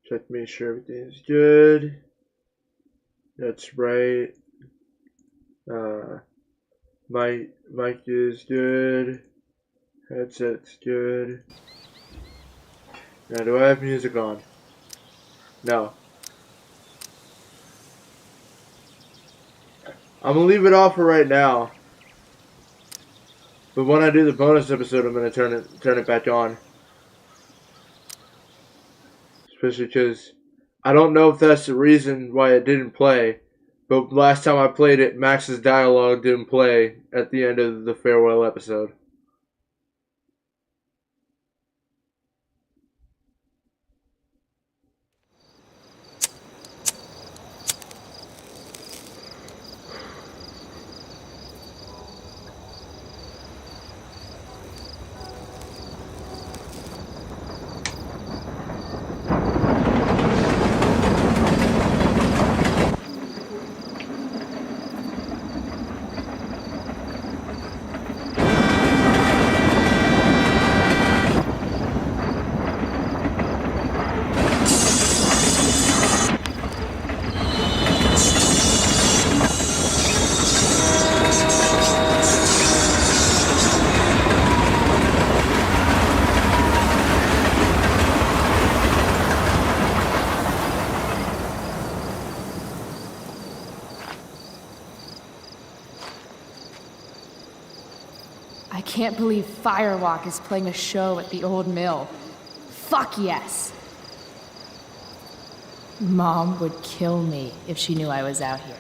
Check to make sure everything's good. That's right. Mic is good. Headset's good. Now, do I have music on? No. I'm gonna leave it off for right now. But when I do the bonus episode, I'm gonna turn it back on. Especially because I don't know if that's the reason why it didn't play. But last time I played it, Max's dialogue didn't play at the end of the farewell episode. I can't believe Firewalk is playing a show at the old mill. Fuck yes! Mom would kill me if she knew I was out here.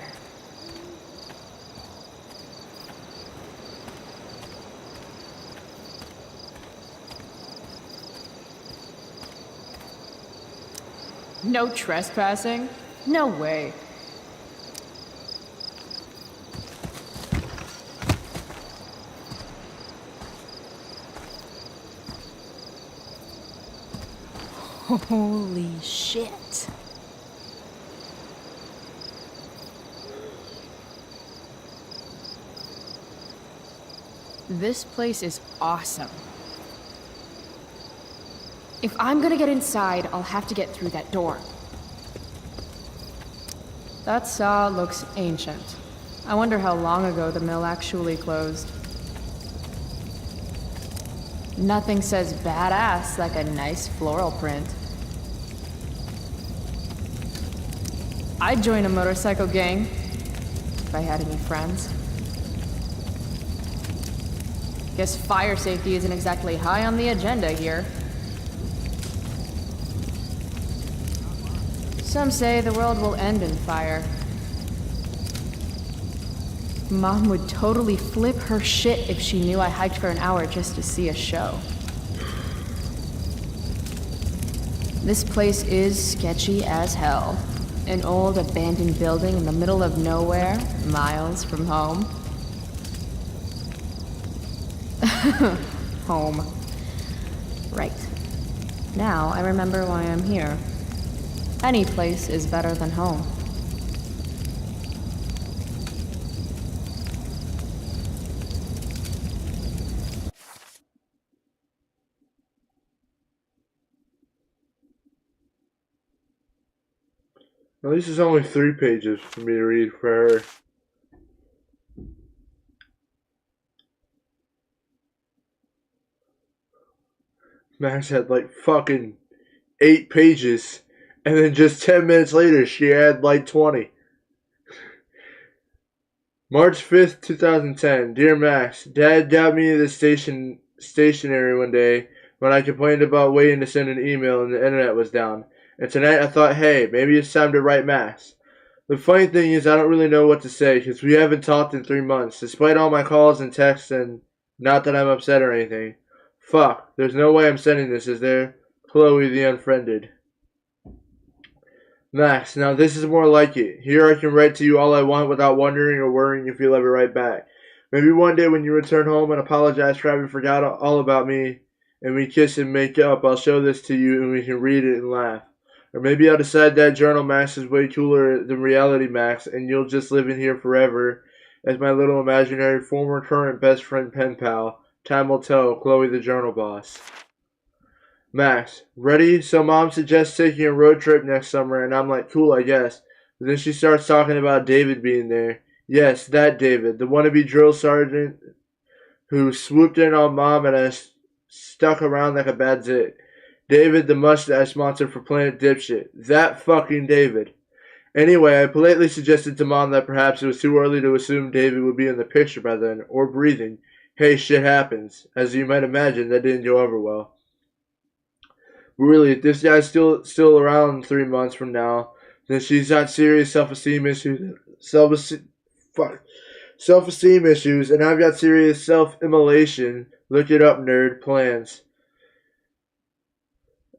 No trespassing? No way. Holy shit. This place is awesome. If I'm gonna get inside, I'll have to get through that door. That saw looks ancient. I wonder how long ago the mill actually closed. Nothing says badass like a nice floral print. I'd join a motorcycle gang if I had any friends. Guess fire safety isn't exactly high on the agenda here. Some say the world will end in fire. Mom would totally flip her shit if she knew I hiked for an hour just to see a show. This place is sketchy as hell. An old abandoned building in the middle of nowhere, miles from home. Home. Right. Now I remember why I'm here. Any place is better than home. At least it's only 3 pages for me to read for her. Max had like fucking 8 pages, and then just 10 minutes later, she had like 20. March 5th, 2010. Dear Max, Dad got me the stationery one day when I complained about waiting to send an email and the internet was down. And tonight I thought, hey, maybe it's time to write Max. The funny thing is I don't really know what to say because we haven't talked in 3 months, despite all my calls and texts, and not that I'm upset or anything. Fuck, there's no way I'm sending this, is there? Chloe the Unfriended. Max, now this is more like it. Here I can write to you all I want without wondering or worrying if you'll ever write back. Maybe one day when you return home and apologize for having forgot all about me and we kiss and make up, I'll show this to you and we can read it and laugh. Or maybe I'll decide that Journal Max is way cooler than Reality Max and you'll just live in here forever as my little imaginary former current best friend pen pal. Time will tell, Chloe the Journal Boss. Max, ready? So mom suggests taking a road trip next summer, and I'm like, cool, I guess. But then she starts talking about David being there. Yes, that David, the wannabe drill sergeant who swooped in on mom and I stuck around like a bad zit. David, the mustache monster for Planet Dipshit. That fucking David. Anyway, I politely suggested to Mom that perhaps it was too early to assume David would be in the picture by then, or breathing. Hey, shit happens. As you might imagine, that didn't go over well. Really, if this guy's still around 3 months from now, then she's got serious self-esteem issues. Fuck. Self-esteem issues, and I've got serious self-immolation. Look it up, nerd. Plans.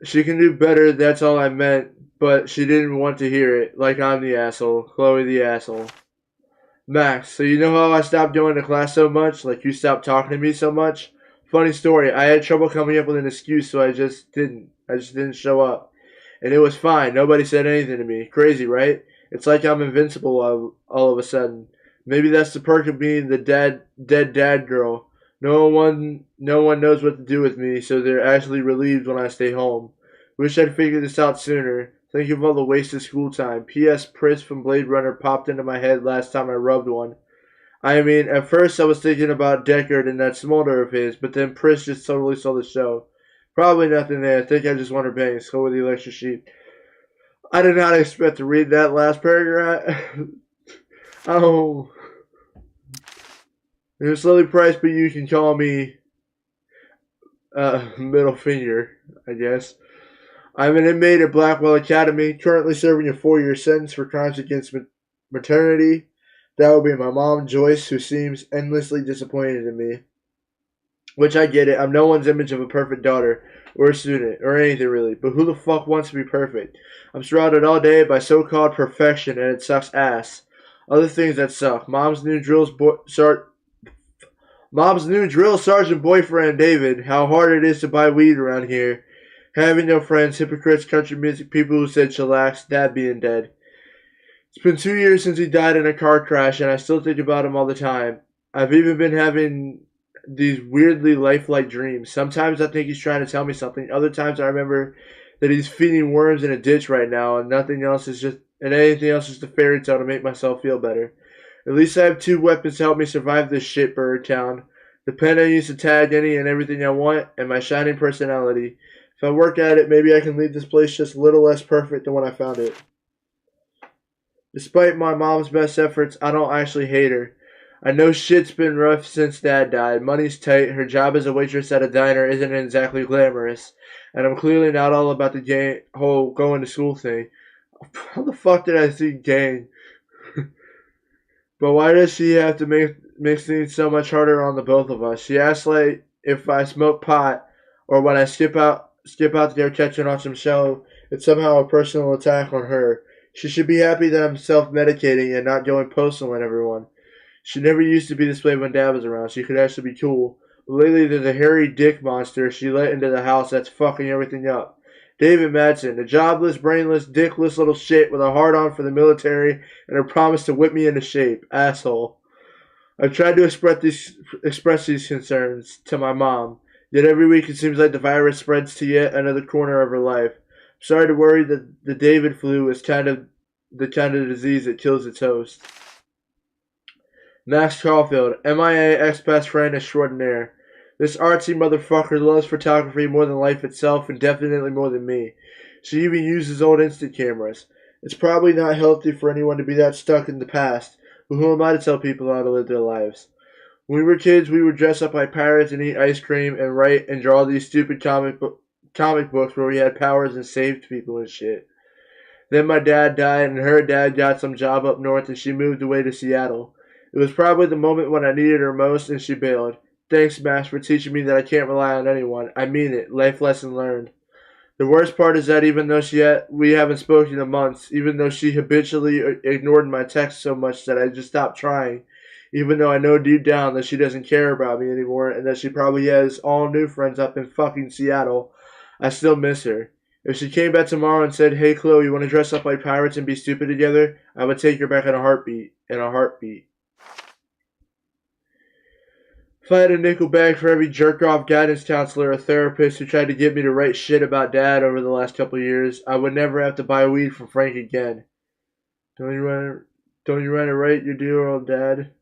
She can do better, that's all I meant, but she didn't want to hear it. Like I'm the asshole. Chloe the asshole. Max, so you know how I stopped going to class so much? Like you stopped talking to me so much? Funny story, I had trouble coming up with an excuse, so I just didn't. I just didn't show up. And it was fine. Nobody said anything to me. Crazy, right? It's like I'm invincible all of a sudden. Maybe that's the perk of being the dead dad girl. No one knows what to do with me, so they're actually relieved when I stay home. Wish I'd figured this out sooner. Think of all the wasted school time. P.S. Pris from Blade Runner popped into my head last time I rubbed one. I mean, at first I was thinking about Deckard and that smolder of his, but then Pris just totally stole the show. Probably nothing there. I think I just want her bangs. Go with the electric sheep. I did not expect to read that last paragraph. Oh, you're slowly priced, but you can call me middle finger, I guess. I'm an inmate at Blackwell Academy, currently serving a 4-year sentence for crimes against maternity. That would be my mom, Joyce, who seems endlessly disappointed in me. Which I get it. I'm no one's image of a perfect daughter or a student or anything really. But who the fuck wants to be perfect? I'm surrounded all day by so-called perfection, and it sucks ass. Other things that suck. Mom's new drill sergeant boyfriend, David. How hard it is to buy weed around here. Having no friends, hypocrites, country music, people who said chillax, dad being dead. It's been 2 years since he died in a car crash, and I still think about him all the time. I've even been having these weirdly lifelike dreams. Sometimes I think he's trying to tell me something. Other times I remember that he's feeding worms in a ditch right now, and anything else is just a fairy tale to make myself feel better. At least I have 2 weapons to help me survive this shitbird town. The pen I use to tag any and everything I want, and my shining personality. If I work at it, maybe I can leave this place just a little less perfect than when I found it. Despite my mom's best efforts, I don't actually hate her. I know shit's been rough since Dad died. Money's tight, her job as a waitress at a diner isn't exactly glamorous, and I'm clearly not all about the whole going to school thing. How the fuck did I see gang? But why does she have to make things so much harder on the both of us? She asks like if I smoke pot or when I skip out to go catching on some show, it's somehow a personal attack on her. She should be happy that I'm self-medicating and not going postal on everyone. She never used to be this way when Dad was around. She could actually be cool. But lately there's a hairy dick monster she let into the house that's fucking everything up. David Madsen, a jobless, brainless, dickless little shit with a hard-on for the military and a promise to whip me into shape. Asshole. I've tried to express these concerns to my mom, yet every week it seems like the virus spreads to yet another corner of her life. I'm sorry to worry that the David flu is the kind of disease that kills its host. Max Caulfield, MIA ex-best friend extraordinaire. This artsy motherfucker loves photography more than life itself and definitely more than me. She even uses old instant cameras. It's probably not healthy for anyone to be that stuck in the past, but who am I to tell people how to live their lives? When we were kids, we would dress up like pirates and eat ice cream and write and draw these stupid comic books where we had powers and saved people and shit. Then my dad died and her dad got some job up north and she moved away to Seattle. It was probably the moment when I needed her most and she bailed. Thanks, Max, for teaching me that I can't rely on anyone. I mean it. Life lesson learned. The worst part is that even though we haven't spoken in months, even though she habitually ignored my texts so much that I just stopped trying, even though I know deep down that she doesn't care about me anymore and that she probably has all new friends up in fucking Seattle, I still miss her. If she came back tomorrow and said, "Hey Chloe, you want to dress up like pirates and be stupid together?" I would take her back in a heartbeat. If I had a nickel bag for every jerk-off guidance counselor or therapist who tried to get me to write shit about Dad over the last couple of years, I would never have to buy weed from Frank again. Don't you want to write your dear old Dad?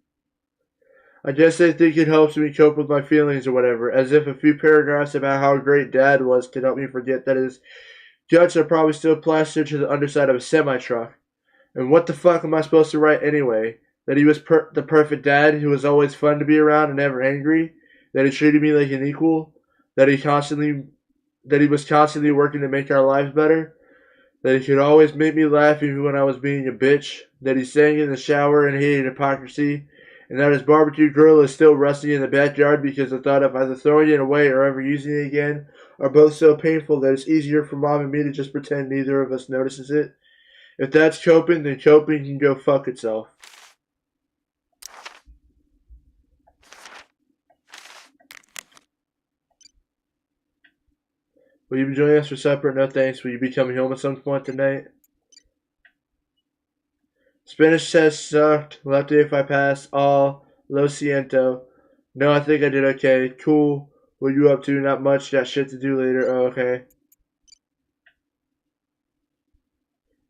I guess they think it helps me cope with my feelings or whatever, as if a few paragraphs about how great Dad was could help me forget that his guts are probably still plastered to the underside of a semi-truck. And what the fuck am I supposed to write anyway? That he was the perfect dad who was always fun to be around and never angry? That he treated me like an equal? That he was constantly working to make our lives better? That he could always make me laugh even when I was being a bitch? That he sang in the shower and hated hypocrisy? And that his barbecue grill is still rusty in the backyard because the thought of either throwing it away or ever using it again are both so painful that it's easier for Mom and me to just pretend neither of us notices it? If that's coping, then coping can go fuck itself. Will you be joining us for supper? No thanks. Will you be coming home at some point tonight? Spanish test sucked. Lefty if I pass. All. Lo siento. No, I think I did okay. Cool. What you up to? Not much. Got shit to do later. Oh, okay.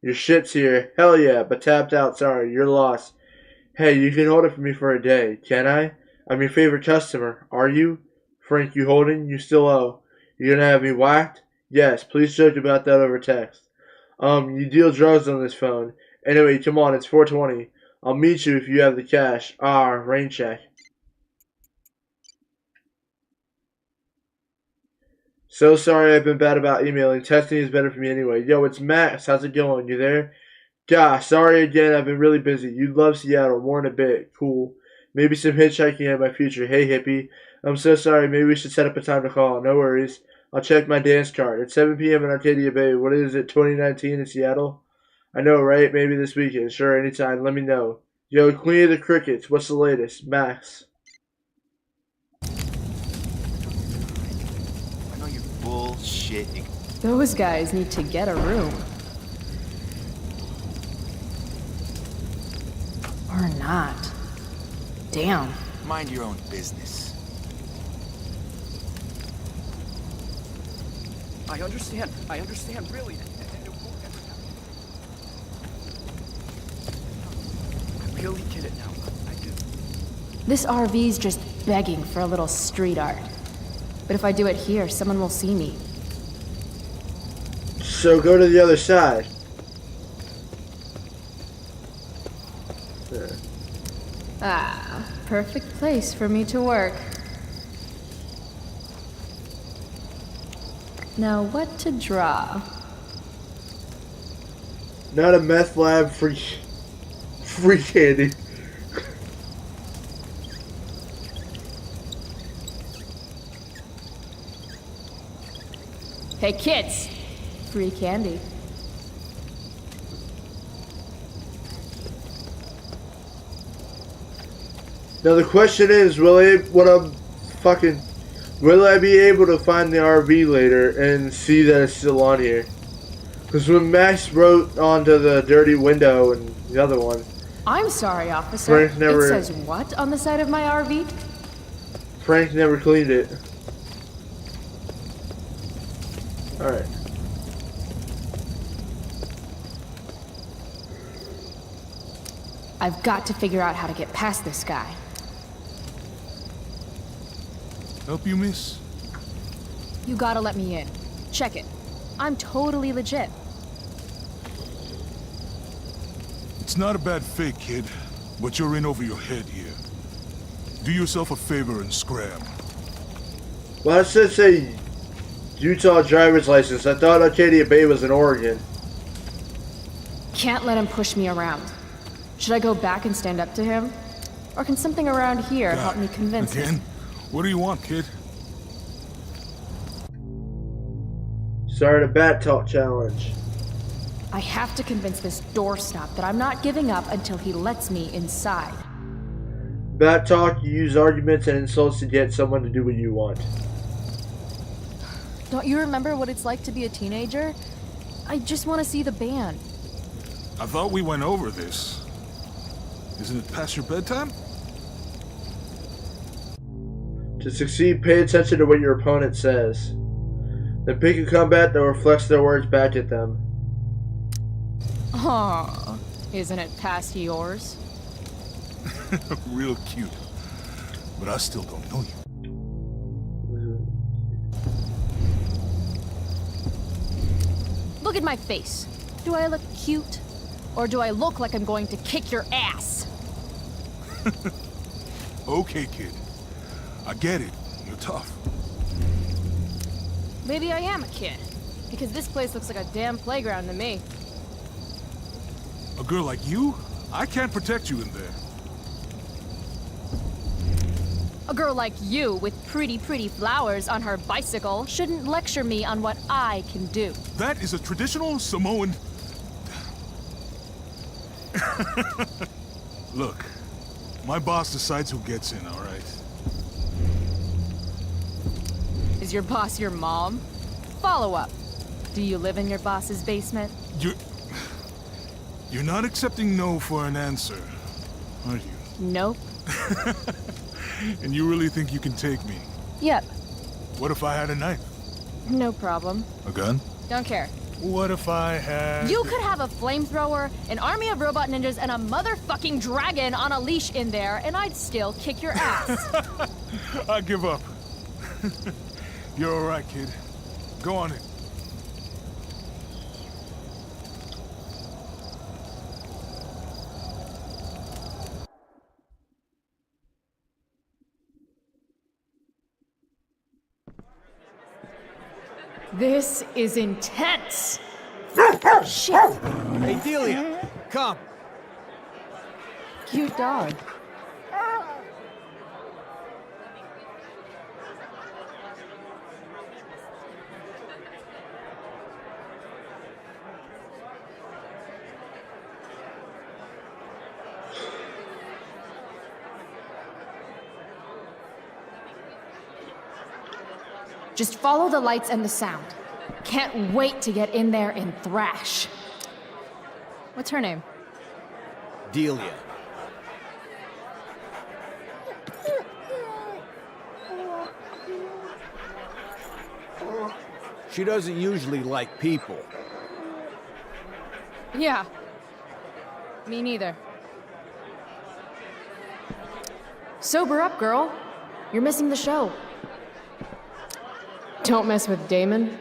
Your shit's here. Hell yeah, but tapped out. Sorry, you're lost. Hey, you can hold it for me for a day, can I? I'm your favorite customer. Are you? Frank, you holding? You still owe. You gonna have me whacked? Yes, please joke about that over text. You deal drugs on this phone. Anyway, come on, it's 4:20. I'll meet you if you have the cash. Ah, rain check. So sorry I've been bad about emailing. Texting is better for me anyway. Yo, it's Max. How's it going? You there? Gosh, sorry again. I've been really busy. You'd love Seattle. More in a bit. Cool. Maybe some hitchhiking in my future. Hey, hippie. I'm so sorry. Maybe we should set up a time to call. No worries. I'll check my dance card. It's 7 p.m. in Arcadia Bay. What is it, 2019 in Seattle? I know, right? Maybe this weekend. Sure, anytime. Let me know. Yo, Queen of the Crickets. What's the latest? Max. I know you're bullshit. Those guys need to get a room. Or not. Damn. Mind your own business. I understand, really. And it won't ever happen. I really get it now. I do. This RV's just begging for a little street art. But if I do it here, someone will see me. So go to the other side. Ah, perfect place for me to work. Now what to draw? Not a meth lab free candy. Hey kids! Free candy. Now the question is, will I be able to find the RV later and see that it's still on here? Because when Max wrote onto the dirty window and the other one, I'm sorry, officer. It says what on the side of my RV? Frank never cleaned it. Alright. I've got to figure out how to get past this guy. Help you, miss? You gotta let me in. Check it. I'm totally legit. It's not a bad fake, kid, but you're in over your head here. Do yourself a favor and scram. Well, it said say Utah driver's license. I thought Arcadia Bay was in Oregon. Can't let him push me around. Should I go back and stand up to him? Or can something around here help me convince Again? him? What do you want, kid? Sorry, the Bat Talk Challenge. I have to convince this doorstop that I'm not giving up until he lets me inside. Bat Talk, you use arguments and insults to get someone to do what you want. Don't you remember what it's like to be a teenager? I just want to see the band. I thought we went over this. Isn't it past your bedtime? To succeed, pay attention to what your opponent says. Then pick a combat that reflects their words back at them. Aw, isn't it past yours? Real cute. But I still don't know you. Look at my face. Do I look cute? Or do I look like I'm going to kick your ass? Okay, kid. I get it. You're tough. Maybe I am a kid. Because this place looks like a damn playground to me. A girl like you? I can't protect you in there. A girl like you with pretty flowers on her bicycle shouldn't lecture me on what I can do. That is a traditional Samoan... Look, my boss decides who gets in, all right? Is your boss your mom? Follow up. Do you live in your boss's basement? You're not accepting no for an answer, are you? Nope. And you really think you can take me? Yep. What if I had a knife? No problem. A gun? Don't care. What if I had... You could have a flamethrower, an army of robot ninjas, and a motherfucking dragon on a leash in there, and I'd still kick your ass. I give up. You're all right, kid. Go on in. This is intense. Shit. Hey, Delia, come. Cute dog. Just follow the lights and the sound. Can't wait to get in there and thrash. What's her name? Delia. She doesn't usually like people. Yeah. Me neither. Sober up, girl. You're missing the show. Don't mess with Damon.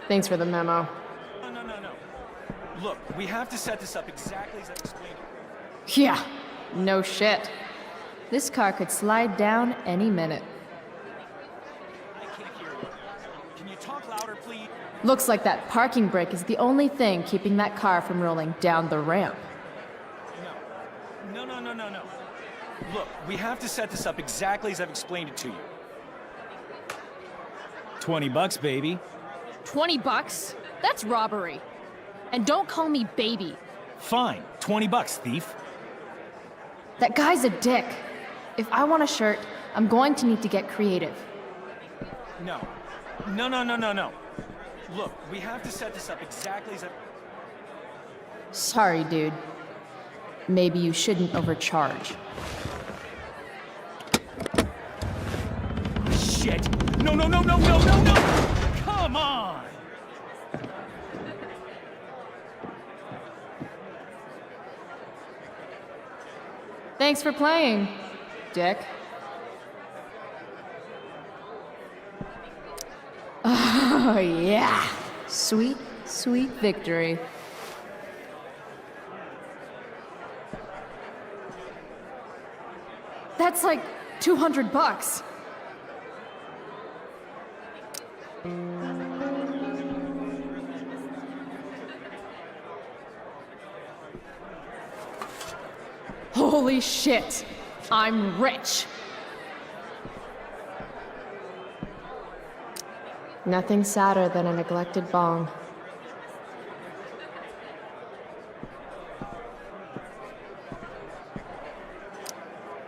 Thanks for the memo. No. Look, we have to set this up exactly as I explained it. Yeah, no shit. This car could slide down any minute. I can't hear you. Can you talk louder, please? Looks like that parking brake is the only thing keeping that car from rolling down the ramp. No. Look, we have to set this up exactly as I've explained it to you. $20, baby. $20? That's robbery. And don't call me baby. Fine, $20, thief. That guy's a dick. If I want a shirt, I'm going to need to get creative. No. Look, we have to set this up exactly as I've... Sorry, dude. Maybe you shouldn't overcharge. Shit! No! Come on! Thanks for playing, dick. Oh, yeah. Sweet victory. That's like $200. Holy shit! I'm rich! Nothing sadder than a neglected bong.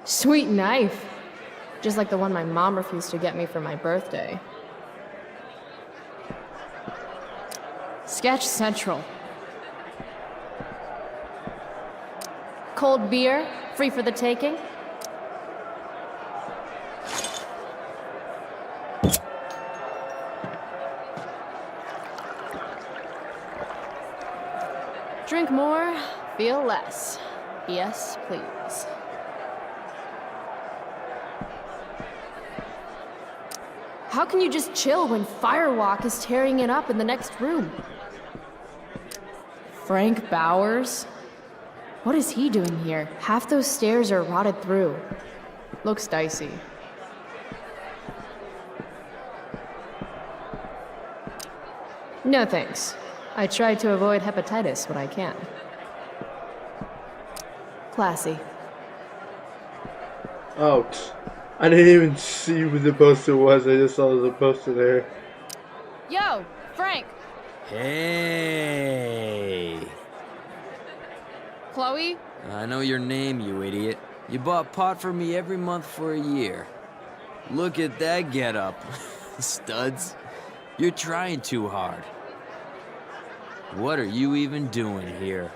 Sweet knife! Just like the one my mom refused to get me for my birthday. Sketch Central. Cold beer, free for the taking. deal less. Yes, please. How can you just chill when Firewalk is tearing it up in the next room? Frank Bowers? What is he doing here? Half those stairs are rotted through. Looks dicey. No thanks. I try to avoid hepatitis when I can. Classy. Ouch. I didn't even see what the poster was. I just saw the poster there. Yo, Frank! Hey! Chloe? I know your name, you idiot. You bought pot for me every month for a year. Look at that getup. Studs. You're trying too hard. What are you even doing here?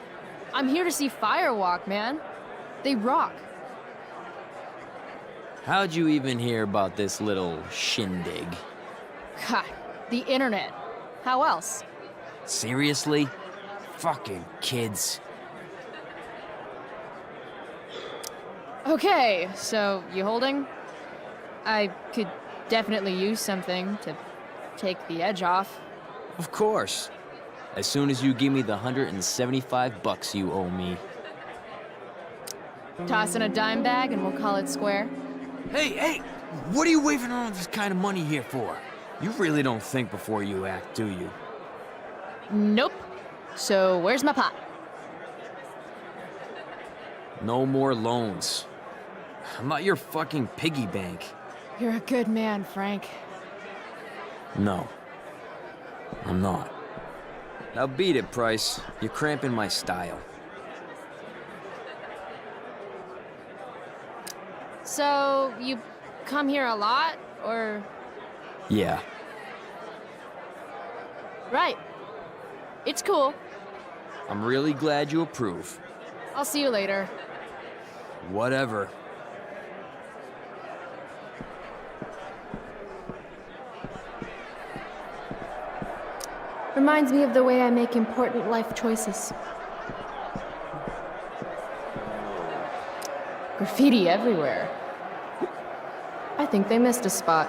I'm here to see Firewalk, man. They rock. How'd you even hear about this little shindig? God, the internet. How else? Seriously? Fucking kids. Okay, so you holding? I could definitely use something to take the edge off. Of course. As soon as you give me the $175 you owe me. Toss in a dime bag and we'll call it square. Hey! What are you waving around this kind of money here for? You really don't think before you act, do you? Nope. So where's my pot? No more loans. I'm not your fucking piggy bank. You're a good man, Frank. No. I'm not. Now beat it, Price. You're cramping my style. So, you come here a lot, or...? Yeah. Right. It's cool. I'm really glad you approve. I'll see you later. Whatever. Reminds me of the way I make important life choices. Graffiti everywhere. I think they missed a spot.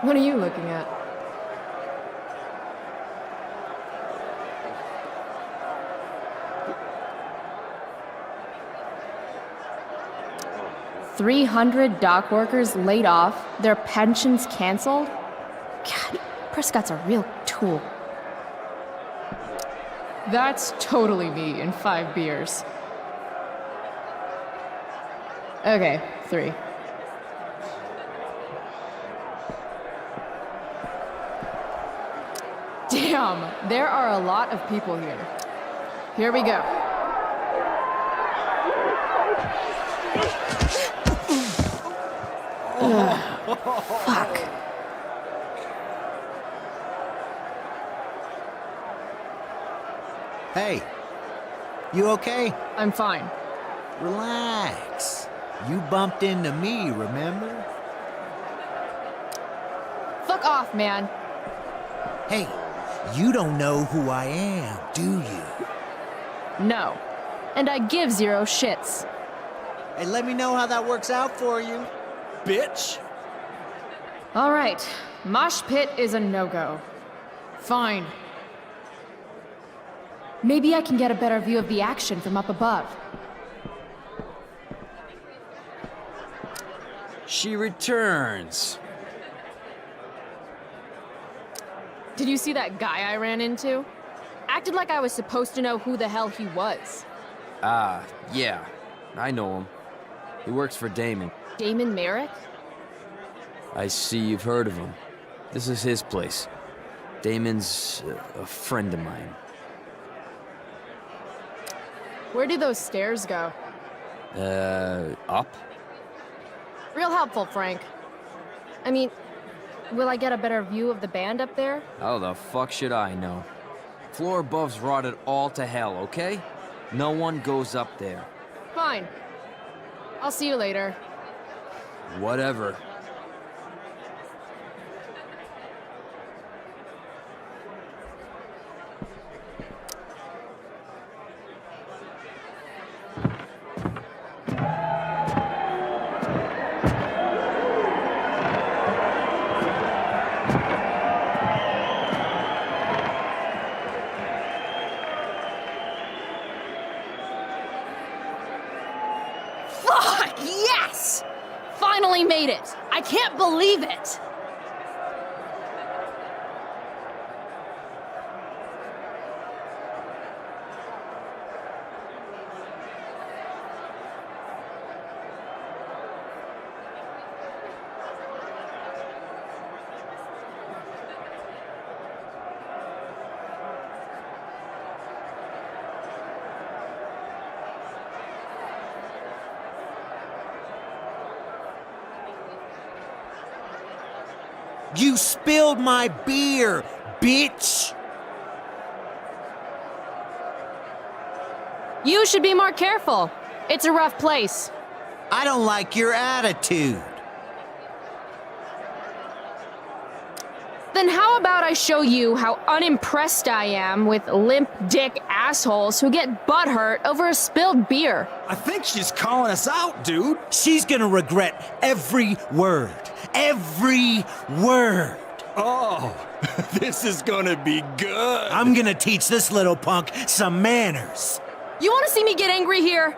What are you looking at? $300 dock workers laid off, their pensions canceled? God, Prescott's a real tool. That's totally me in 5 beers. Okay, 3. Damn, there are a lot of people here. Here we go. Fuck. Hey, you okay? I'm fine. Relax. You bumped into me, remember? Fuck off, man. Hey, you don't know who I am, do you? No. And I give 0 shits. Hey, let me know how that works out for you. Bitch! All right. Mosh pit is a no-go. Fine. Maybe I can get a better view of the action from up above. She returns. Did you see that guy I ran into? Acted like I was supposed to know who the hell he was. Ah, yeah. I know him. He works for Damon. Damon Merrick? I see you've heard of him. This is his place. Damon's a friend of mine. Where do those stairs go? Up? Real helpful, Frank. I mean, will I get a better view of the band up there? How the fuck should I know? Floor above's rotted all to hell, okay? No one goes up there. Fine. I'll see you later. Whatever. Fuck, yes! Finally made it! I can't believe it! You spilled my beer, bitch! You should be more careful. It's a rough place. I don't like your attitude. Then how about I show you how unimpressed I am with limp dick assholes who get butthurt over a spilled beer? I think she's calling us out, dude. She's gonna regret every word. Every word. Oh, this is gonna be good. I'm gonna teach this little punk some manners. You want to see me get angry here?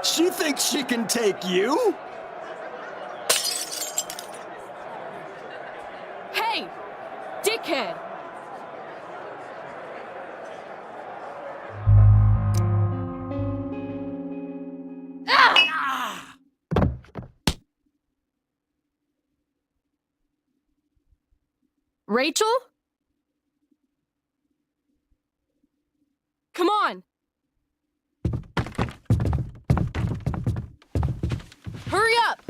She thinks she can take you? Hey, dickhead! Ah! Rachel? Come on! Hurry up!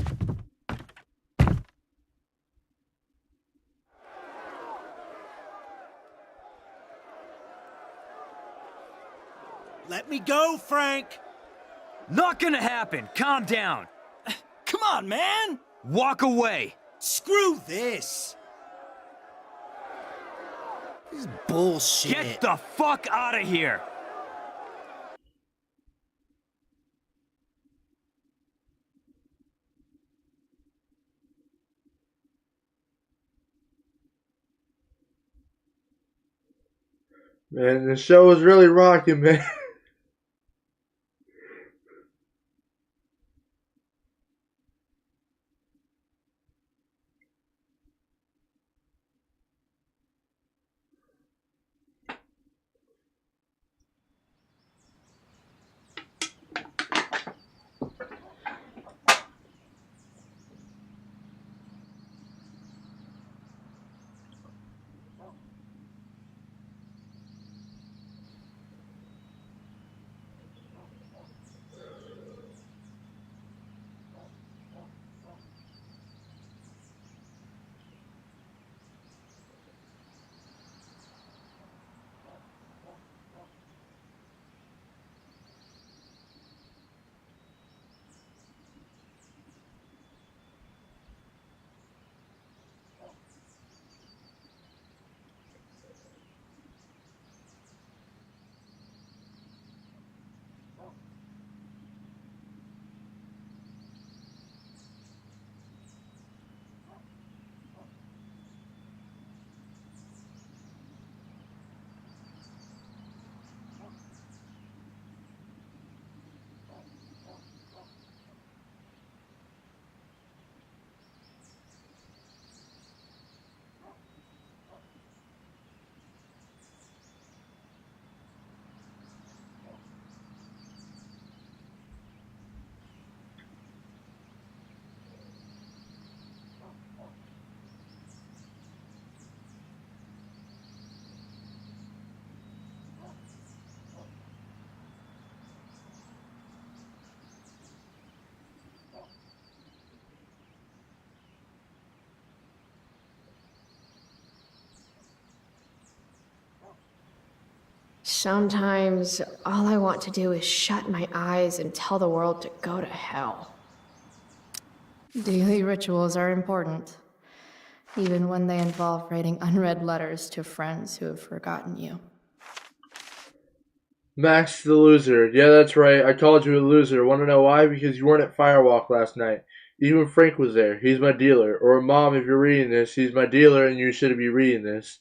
Let me go, Frank. Not gonna happen. Calm down. Come on, man. Walk away. Screw this. This is bullshit. Get the fuck out of here. Man, the show was really rocking, man. Sometimes all I want to do is shut my eyes and tell the world to go to hell. Daily rituals are important, even when they involve writing unread letters to friends who have forgotten you. Max the loser. Yeah, that's right. I called you a loser. Want to know why? Because you weren't at Firewalk last night. Even Frank was there. He's my dealer. Or Mom, if you're reading this, he's my dealer and you should be reading this.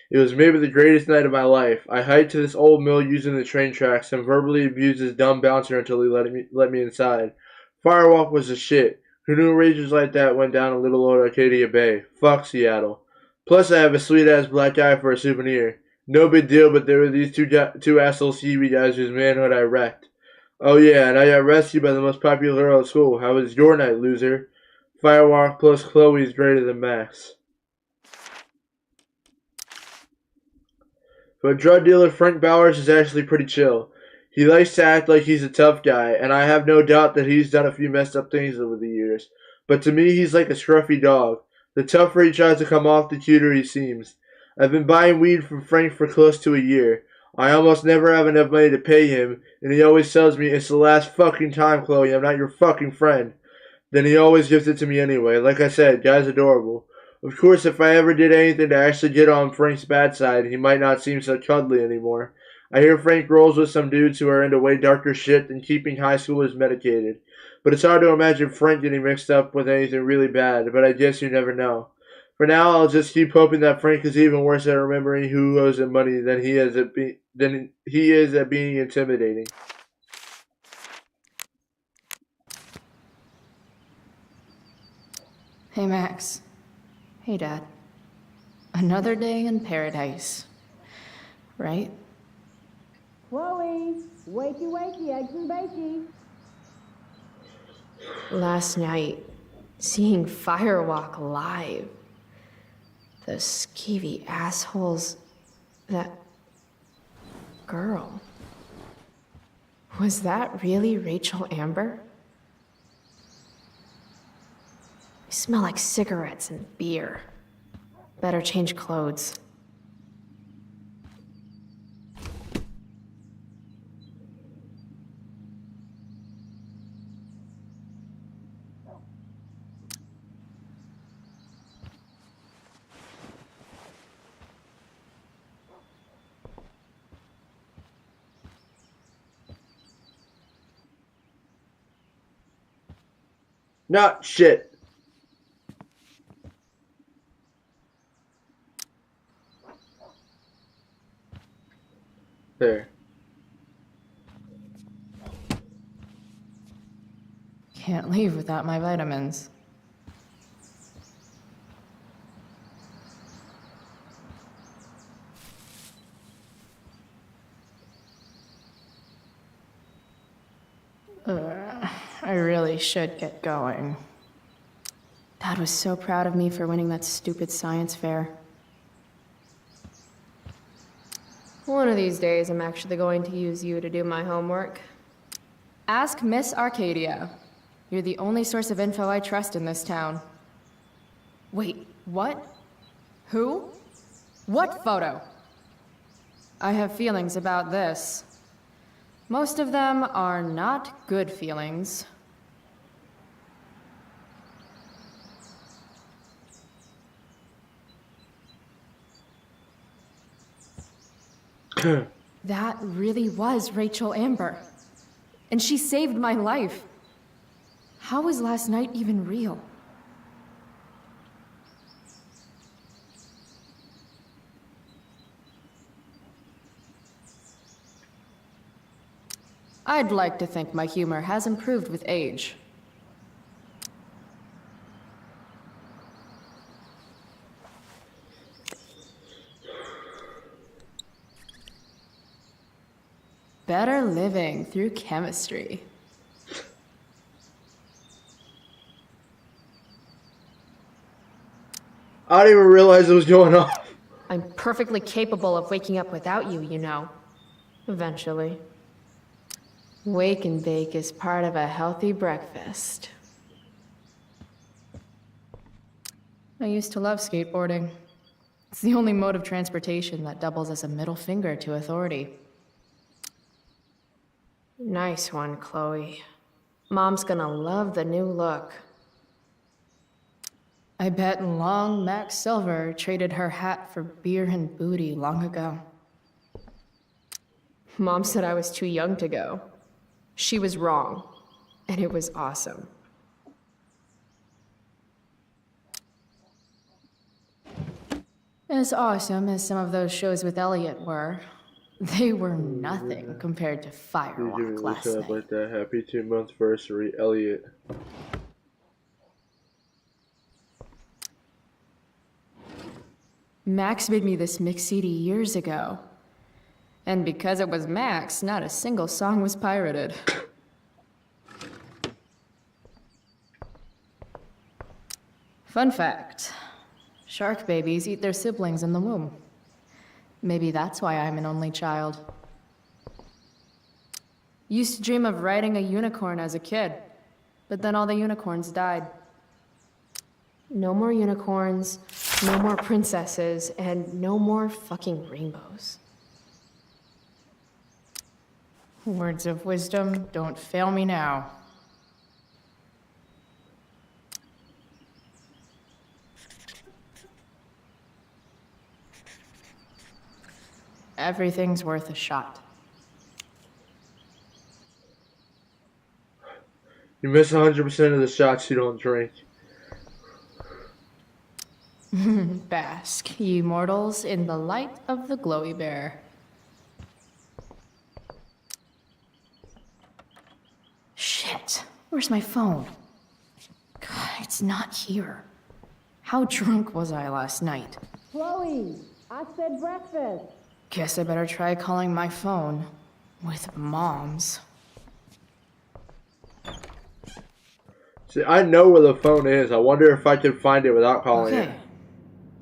It was maybe the greatest night of my life. I hiked to this old mill using the train tracks and verbally abused this dumb bouncer until he let me inside. Firewalk was the shit. Who knew rages like that went down in little old Arcadia Bay? Fuck Seattle. Plus, I have a sweet ass black eye for a souvenir. No big deal, but there were these two asshole CB guys whose manhood I wrecked. Oh yeah, and I got rescued by the most popular girl at school. How was your night, loser? Firewalk plus Chloe's greater than Max. But drug dealer Frank Bowers is actually pretty chill. He likes to act like he's a tough guy, and I have no doubt that he's done a few messed up things over the years. But to me, he's like a scruffy dog. The tougher he tries to come off, the cuter he seems. I've been buying weed from Frank for close to a year. I almost never have enough money to pay him, and he always tells me, "It's the last fucking time, Chloe, I'm not your fucking friend." Then he always gives it to me anyway. Like I said, guy's adorable. Of course, if I ever did anything to actually get on Frank's bad side, he might not seem so cuddly anymore. I hear Frank rolls with some dudes who are into way darker shit than keeping high schoolers medicated. But it's hard to imagine Frank getting mixed up with anything really bad, but I guess you never know. For now, I'll just keep hoping that Frank is even worse at remembering who owes him money than he is at being intimidating. Hey, Max. Hey, Dad. Another day in paradise. Right? Chloe, wakey wakey, eggs and bakey. Last night, seeing Firewalk live. Those skeevy assholes. That girl. Was that really Rachel Amber? You smell like cigarettes and beer. Better change clothes. Not shit. There. Can't leave without my vitamins. I really should get going. Dad was so proud of me for winning that stupid science fair. One of these days, I'm actually going to use you to do my homework. Ask Miss Arcadia. You're the only source of info I trust in this town. Wait, what? Who? What photo? I have feelings about this. Most of them are not good feelings. That really was Rachel Amber. And she saved my life. How was last night even real? I'd like to think my humor has improved with age. Better living through chemistry. I didn't even realize it was going on. I'm perfectly capable of waking up without you, you know. Eventually. Wake and bake is part of a healthy breakfast. I used to love skateboarding. It's the only mode of transportation that doubles as a middle finger to authority. Nice one, Chloe. Mom's gonna love the new look. I bet long Max Silver traded her hat for beer and booty long ago. Mom said I was too young to go. She was wrong, and it was awesome. As awesome as some of those shows with Elliot were, they were nothing compared to Firewalk last night. Like that. Happy 2-month anniversary, Elliot. Max made me this mix CD years ago. And because it was Max, not a single song was pirated. Fun fact. Shark babies eat their siblings in the womb. Maybe that's why I'm an only child. Used to dream of riding a unicorn as a kid, but then all the unicorns died. No more unicorns, no more princesses, and no more fucking rainbows. Words of wisdom, don't fail me now. Everything's worth a shot. You miss 100% of the shots you don't drink. Bask, ye mortals, in the light of the glowy bear. Shit, where's my phone? God, it's not here. How drunk was I last night? Chloe, I said breakfast. Guess I better try calling my phone with Mom's. See, I know where the phone is. I wonder if I can find it without calling it.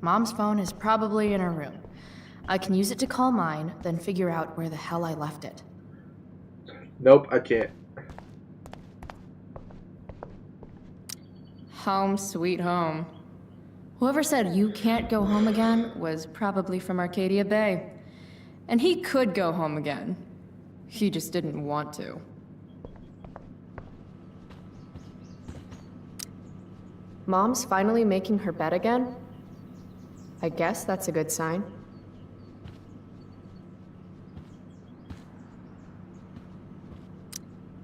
Mom's phone is probably in her room. I can use it to call mine, then figure out where the hell I left it. Nope, I can't. Home sweet home. Whoever said you can't go home again was probably from Arcadia Bay. And he could go home again. He just didn't want to. Mom's finally making her bed again? I guess that's a good sign.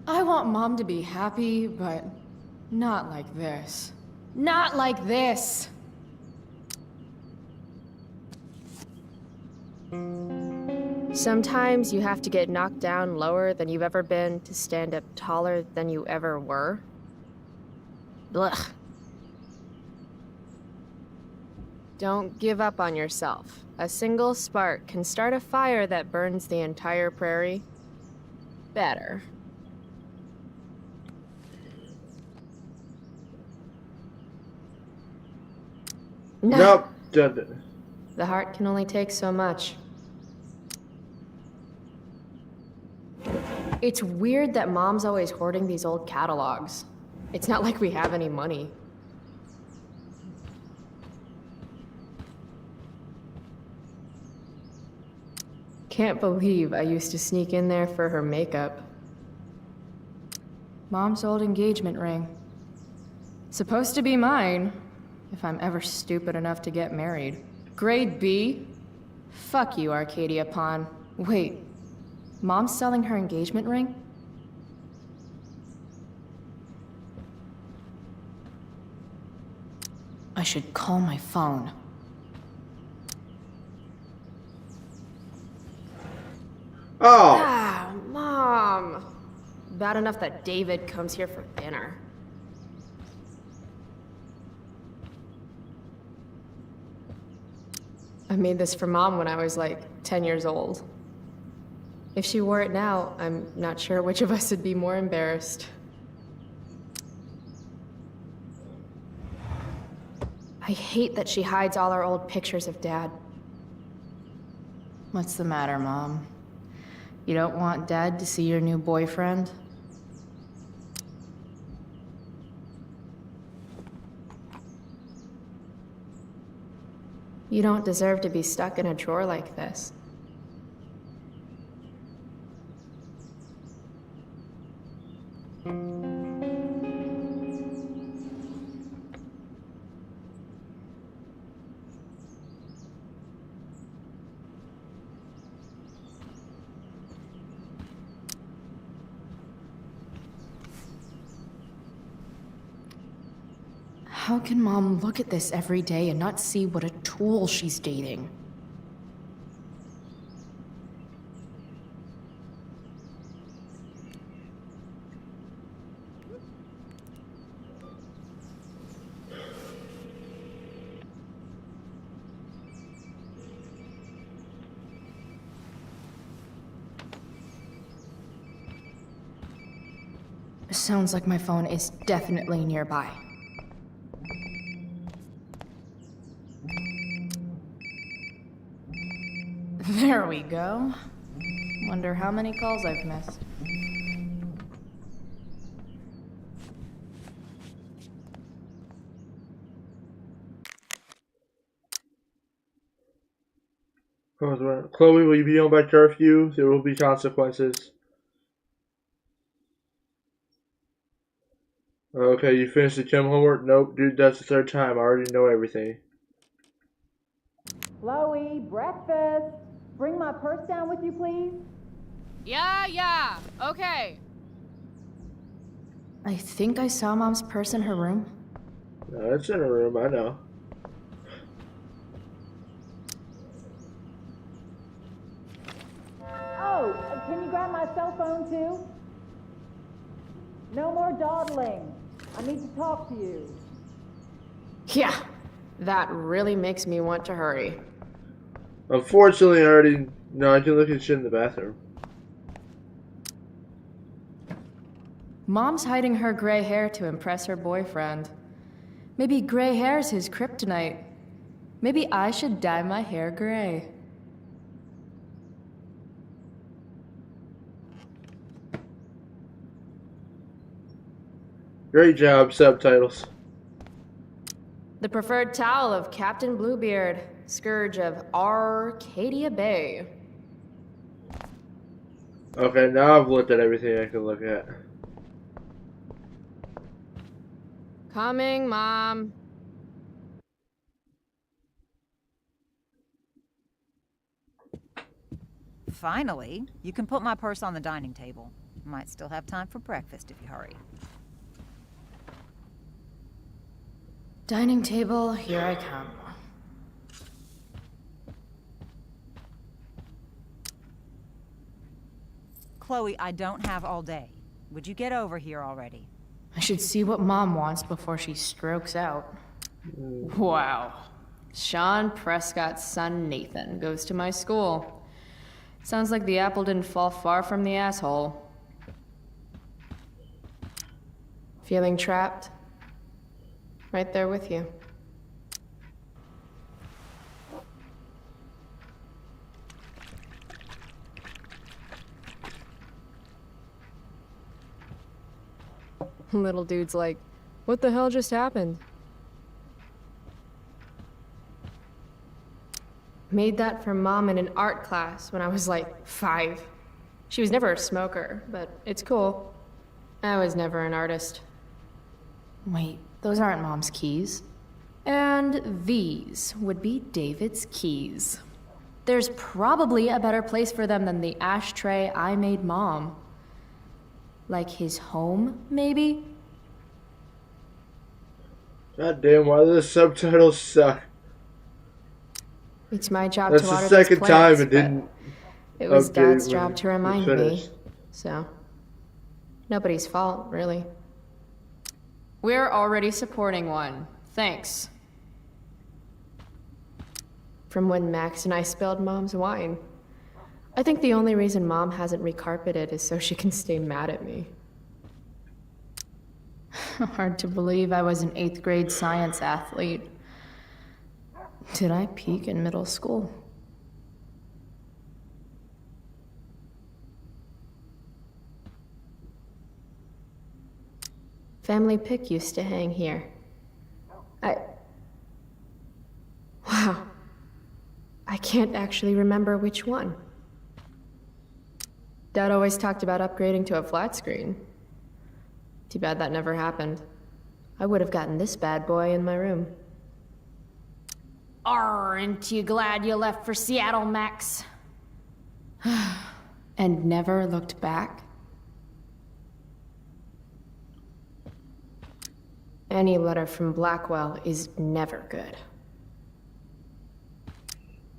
I want Mom to be happy, but not like this. Not like this! Sometimes you have to get knocked down lower than you've ever been to stand up taller than you ever were. Blech. Don't give up on yourself. A single spark can start a fire that burns the entire prairie. Better. Nope. The heart can only take so much. It's weird that Mom's always hoarding these old catalogs. It's not like we have any money. Can't believe I used to sneak in there for her makeup. Mom's old engagement ring. Supposed to be mine, if I'm ever stupid enough to get married. Grade B? Fuck you, Arcadia Pawn. Wait, Mom's selling her engagement ring? I should call my phone. Oh! Ah, Mom! Bad enough that David comes here for dinner. I made this for Mom when I was like 10 years old. If she wore it now, I'm not sure which of us would be more embarrassed. I hate that she hides all our old pictures of Dad. What's the matter, Mom? You don't want Dad to see your new boyfriend? You don't deserve to be stuck in a drawer like this. How can Mom look at this every day and not see what a tool she's dating? Sounds like my phone is definitely nearby. There we go. Wonder how many calls I've missed. Chloe, will you be home by curfew? There will be consequences. Okay, you finished the gym homework? Nope, dude, that's the third time. I already know everything. Chloe, breakfast. Bring my purse down with you, please. Yeah, okay. I think I saw Mom's purse in her room. No, it's in her room, I know. Oh, can you grab my cell phone too? No more dawdling. I need to talk to you. Yeah, that really makes me want to hurry. Unfortunately, I already know I can look at shit in the bathroom. Mom's hiding her gray hair to impress her boyfriend. Maybe gray hair's his kryptonite. Maybe I should dye my hair gray. Great job, subtitles. The preferred towel of Captain Bluebeard, scourge of Arcadia Bay. Okay, now I've looked at everything I can look at. Coming, Mom. Finally, you can put my purse on the dining table. Might still have time for breakfast if you hurry. Dining table, here I come. Chloe, I don't have all day. Would you get over here already? I should see what Mom wants before she strokes out. Wow. Sean Prescott's son Nathan goes to my school. Sounds like the apple didn't fall far from the asshole. Feeling trapped? Right there with you. Little dude's like, what the hell just happened? Made that for Mom in an art class when I was like 5. She was never a smoker, but it's cool. I was never an artist. Wait, those aren't Mom's keys. And these would be David's keys. There's probably a better place for them than the ashtray I made Mom. Like his home, maybe? God damn, why do the subtitles suck? It's my job That's to the water second these time plants, it didn't. it was update Dad's when job to it remind me. finished. So, nobody's fault, really. We're already supporting one. Thanks. From when Max and I spilled Mom's wine. I think the only reason Mom hasn't recarpeted is so she can stay mad at me. Hard to believe I was an 8th grade science athlete. Did I peak in middle school? Family pic used to hang here. Wow. I can't actually remember which one. Dad always talked about upgrading to a flat screen. Too bad that never happened. I would have gotten this bad boy in my room. Aren't you glad you left for Seattle, Max? And never looked back? Any letter from Blackwell is never good.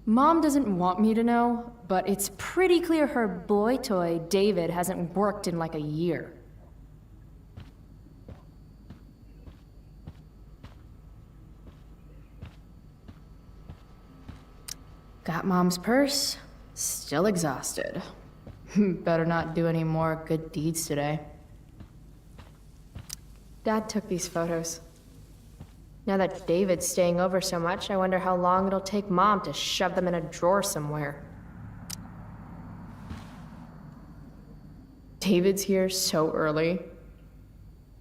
Mom doesn't want me to know, but it's pretty clear her boy toy, David, hasn't worked in like a year. Got Mom's purse, still exhausted. Better not do any more good deeds today. Dad took these photos. Now that David's staying over so much, I wonder how long it'll take Mom to shove them in a drawer somewhere. David's here so early.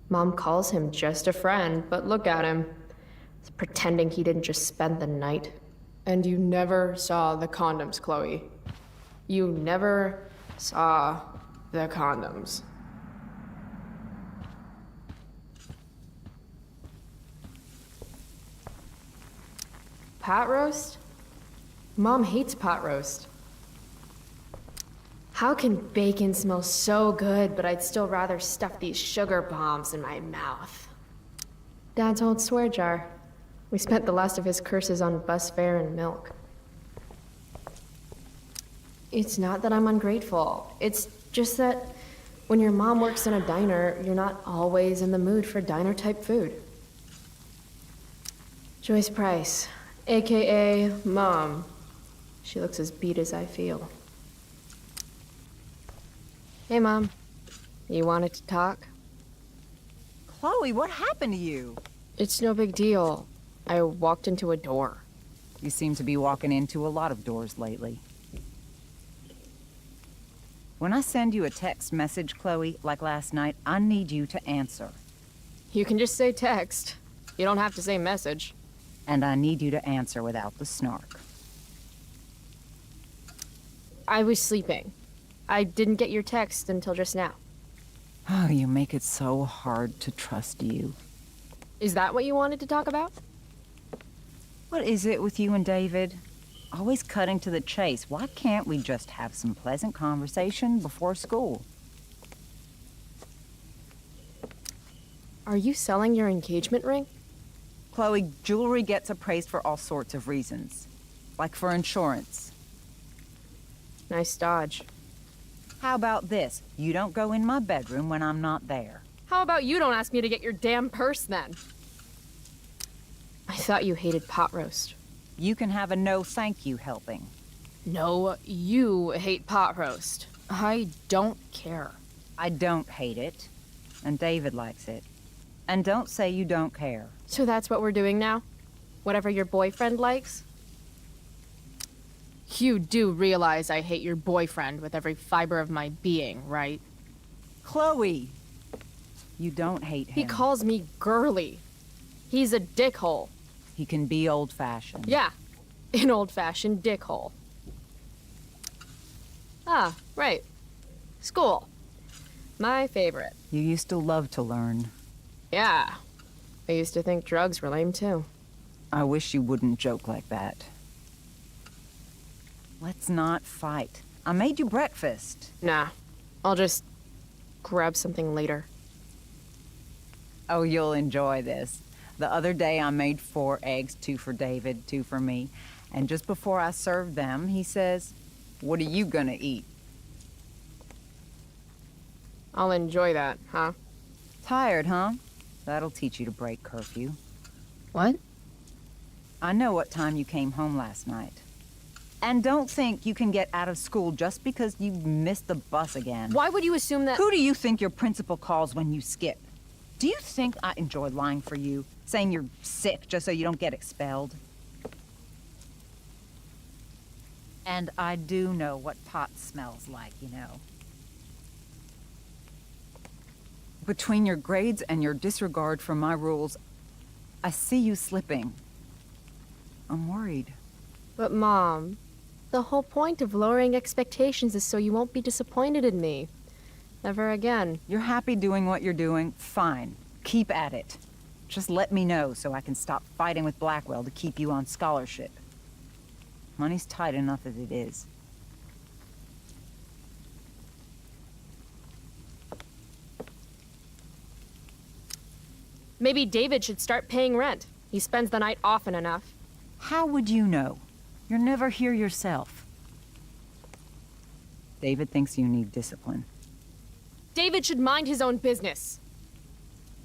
Mom calls him just a friend, but look at him. He's pretending he didn't just spend the night. And you never saw the condoms, Chloe. You never saw the condoms. Pot roast? Mom hates pot roast. How can bacon smell so good, but I'd still rather stuff these sugar bombs in my mouth? Dad's old swear jar. We spent the last of his curses on bus fare and milk. It's not that I'm ungrateful. It's just that when your mom works in a diner, you're not always in the mood for diner-type food. Joyce Price, AKA Mom. She looks as beat as I feel. Hey, Mom. You wanted to talk? Chloe, what happened to you? It's no big deal. I walked into a door. You seem to be walking into a lot of doors lately. When I send you a text message, Chloe, like last night, I need you to answer. You can just say text. You don't have to say message. And I need you to answer without the snark. I was sleeping. I didn't get your text until just now. Oh, you make it so hard to trust you. Is that what you wanted to talk about? What is it with you and David? Always cutting to the chase. Why can't we just have some pleasant conversation before school? Are you selling your engagement ring? Chloe, jewelry gets appraised for all sorts of reasons. Like for insurance. Nice dodge. How about this? You don't go in my bedroom when I'm not there. How about you don't ask me to get your damn purse then? I thought you hated pot roast. You can have a no thank you helping. No, you hate pot roast. I don't care. I don't hate it. And David likes it. And don't say you don't care. So that's what we're doing now? Whatever your boyfriend likes? You do realize I hate your boyfriend with every fiber of my being, right? Chloe! You don't hate him. He calls me girly. He's a dickhole. He can be old-fashioned. Yeah, an old-fashioned dickhole. Ah, right. School. My favorite. You used to love to learn. Yeah. I used to think drugs were lame, too. I wish you wouldn't joke like that. Let's not fight. I made you breakfast. Nah. I'll just grab something later. Oh, you'll enjoy this. The other day I made 4 eggs, 2 for David, 2 for me. And just before I served them, he says, "What are you gonna eat?" I'll enjoy that, huh? Tired, huh? That'll teach you to break curfew. What? I know what time you came home last night. And don't think you can get out of school just because you missed the bus again. Why would you assume that— Who do you think your principal calls when you skip? Do you think I enjoy lying for you? Saying you're sick just so you don't get expelled? And I do know what pot smells like, you know. Between your grades and your disregard for my rules, I see you slipping. I'm worried. But Mom, the whole point of lowering expectations is so you won't be disappointed in me. Never again. You're happy doing what you're doing? Fine. Keep at it. Just let me know so I can stop fighting with Blackwell to keep you on scholarship. Money's tight enough as it is. Maybe David should start paying rent. He spends the night often enough. How would you know? You're never here yourself. David thinks you need discipline. David should mind his own business.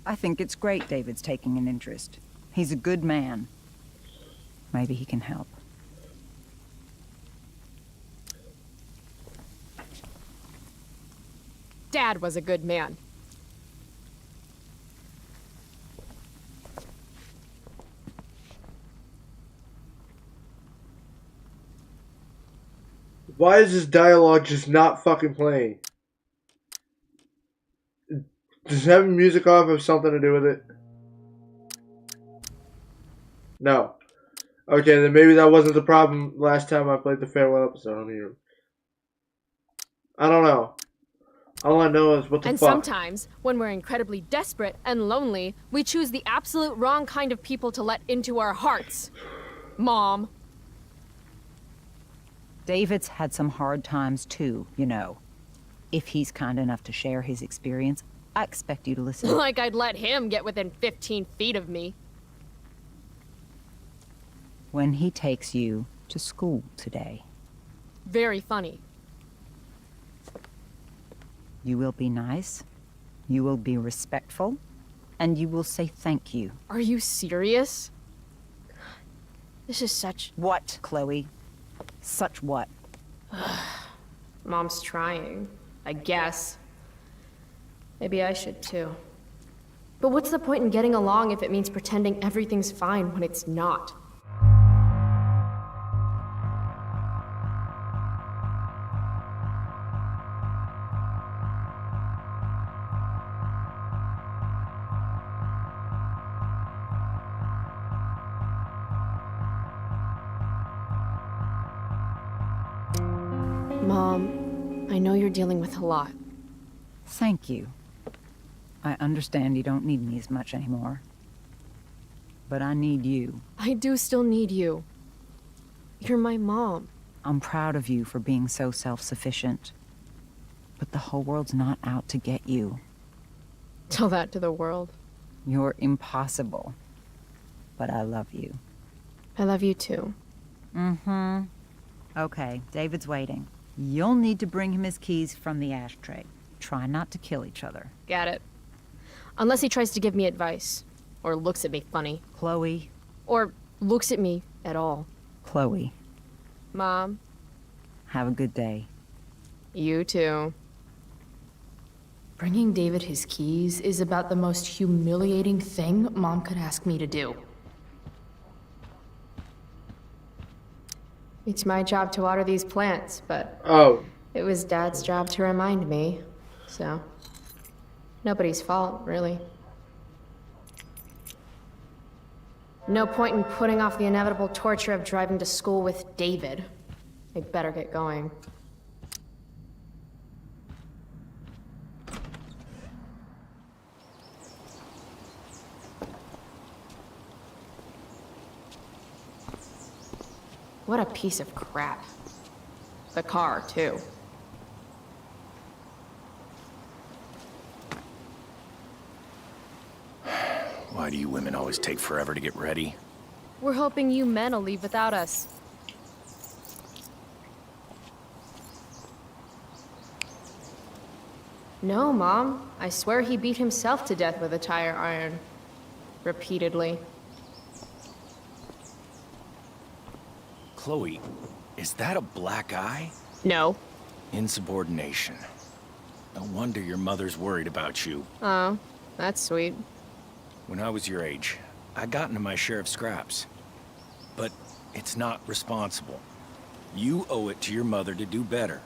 I think it's great David's taking an interest. He's a good man. Maybe he can help. Dad was a good man. Why is this dialogue just not fucking playing? Does having music off have something to do with it? No. Okay, then maybe that wasn't the problem last time I played the farewell episode on here. I don't know. All I know is what the fuck. And sometimes, when we're incredibly desperate and lonely, we choose the absolute wrong kind of people to let into our hearts. Mom. David's had some hard times too, you know. If he's kind enough to share his experience, I expect you to listen. Like I'd let him get within 15 feet of me. When he takes you to school today. Very funny. You will be nice, you will be respectful, and you will say thank you. Are you serious? This is such... What, Chloe? Such what? Mom's trying, I guess. Maybe I should too. But what's the point in getting along if it means pretending everything's fine when it's not? Mom, I know you're dealing with a lot. Thank you. I understand you don't need me as much anymore. But I need you. I do still need you. You're my mom. I'm proud of you for being so self-sufficient. But the whole world's not out to get you. Tell that to the world. You're impossible. But I love you. I love you too. Mm-hmm. Okay, David's waiting. You'll need to bring him his keys from the ashtray. Try not to kill each other. Got it. Unless he tries to give me advice. Or looks at me funny. Chloe. Or looks at me at all. Chloe. Mom. Have a good day. You too. Bringing David his keys is about the most humiliating thing Mom could ask me to do. It's my job to water these plants, but it was Dad's job to remind me, so nobody's fault, really. No point in putting off the inevitable torture of driving to school with David. I better get going. What a piece of crap. The car, too. Why do you women always take forever to get ready? We're hoping you men will leave without us. No, Mom. I swear he beat himself to death with a tire iron. Repeatedly. Chloe, is that a black eye? No. Insubordination. No wonder your mother's worried about you. Oh, that's sweet. When I was your age, I got into my share of scraps. But it's not responsible. You owe it to your mother to do better.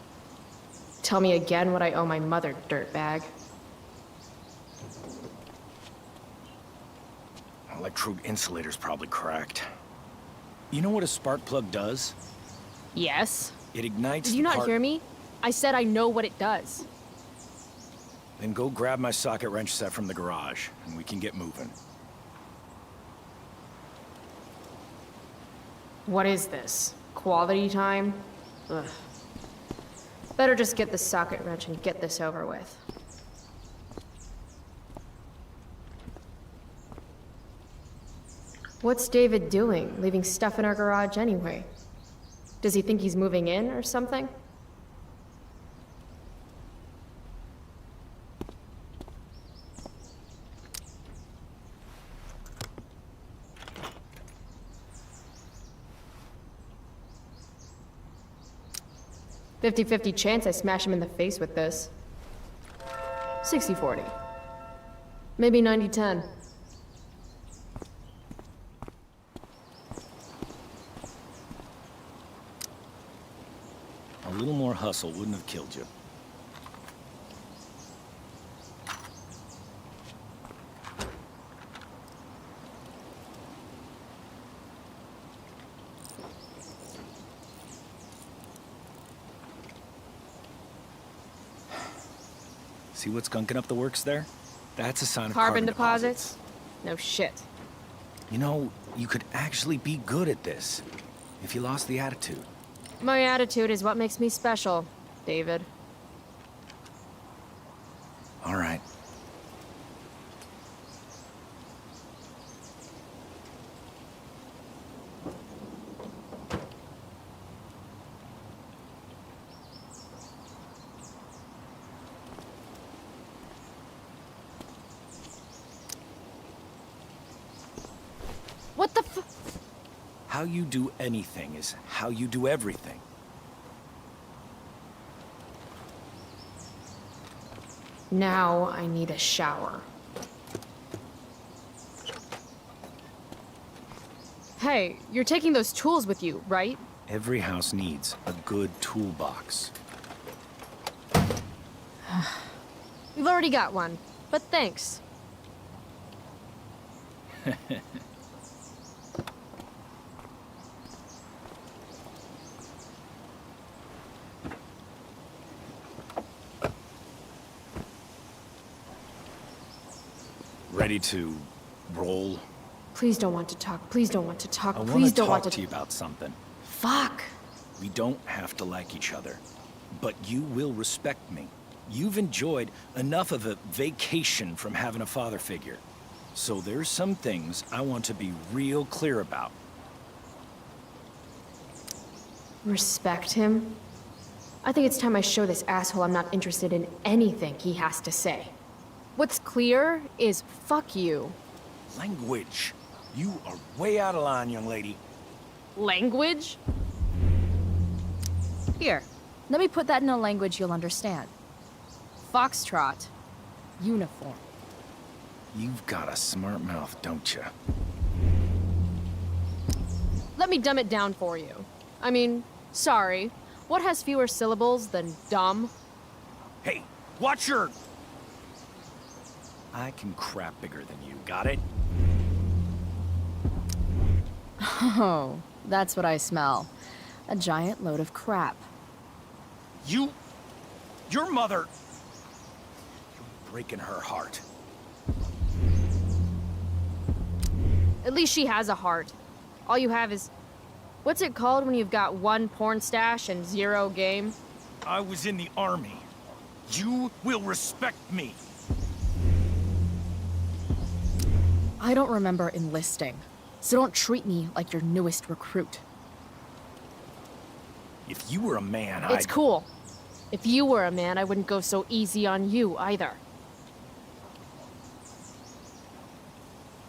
Tell me again what I owe my mother, dirtbag. Electrode insulator's probably cracked. You know what a spark plug does? Yes. It ignites. Did you not hear me? I said I know what it does. Then go grab my socket wrench set from the garage, and we can get moving. What is this? Quality time? Ugh. Better just get the socket wrench and get this over with. What's David doing, leaving stuff in our garage anyway? Does he think he's moving in or something? "50-50 chance I smash him in the face with this. 60-40. Maybe 90-10. A little more hustle wouldn't have killed you. See what's gunking up the works there? That's a sign of Carbon deposits? No shit. You know, you could actually be good at this if you lost the attitude. My attitude is what makes me special, David. All right. What the f- How you do anything is how you do everything. Now I need a shower. Hey, you're taking those tools with you, right? Every house needs a good toolbox. We've already got one, but thanks. Ready to roll? Please don't want to talk. Please don't want to talk. I want Please to don't want talk to. to you about something. Fuck. We don't have to like each other, but you will respect me. You've enjoyed enough of a vacation from having a father figure. So there's some things I want to be real clear about. Respect him? I think it's time I show this asshole I'm not interested in anything he has to say. What's clear is fuck you. Language. You are way out of line, young lady. Language? Here, let me put that in a language you'll understand. Foxtrot. Uniform. You've got a smart mouth, don't you? Let me dumb it down for you. I mean, sorry. What has fewer syllables than dumb? Hey, watch your... I can crap bigger than you, got it? Oh, that's what I smell. A giant load of crap. Your mother... You're breaking her heart. At least she has a heart. All you have is... What's it called when you've got one porn stash and zero game? I was in the army. You will respect me. I don't remember enlisting, so don't treat me like your newest recruit. If you were a man, It's cool. If you were a man, I wouldn't go so easy on you, either.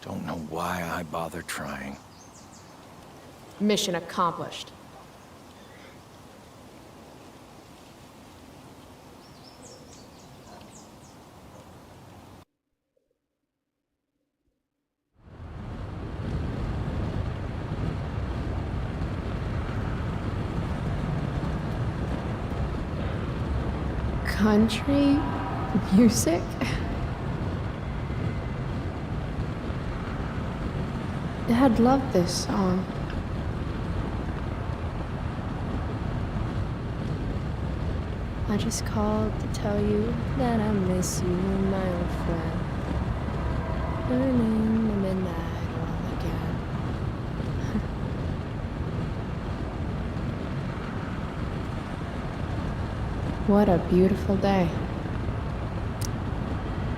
Don't know why I bother trying. Mission accomplished. Country music? Dad loved this song. I just called to tell you that I miss you, my old friend. Burning the midnight oil again. What a beautiful day.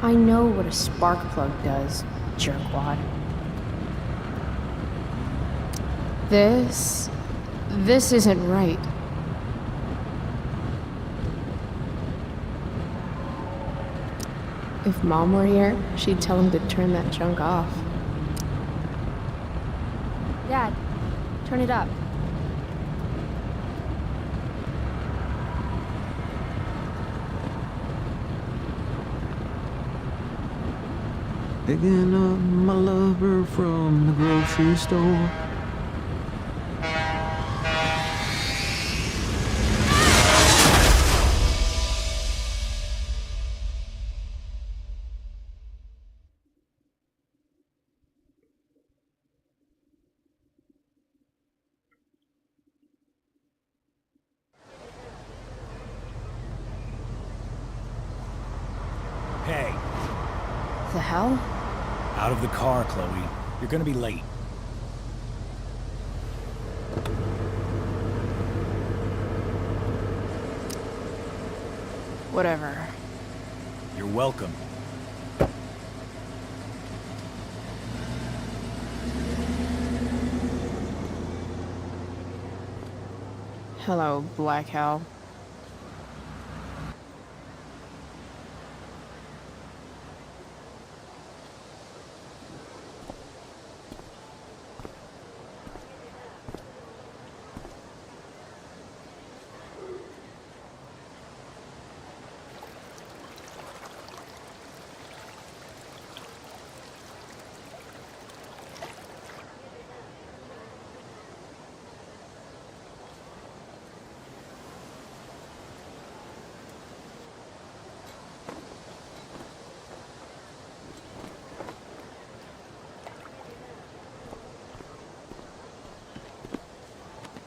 I know what a spark plug does, jerkwad. This isn't right. If Mom were here, she'd tell him to turn that junk off. Dad, turn it up. Picking up my lover from the grocery store. Hey, The hell? out of the car, Chloe. You're gonna be late. Whatever. You're welcome. Hello, Black Hell.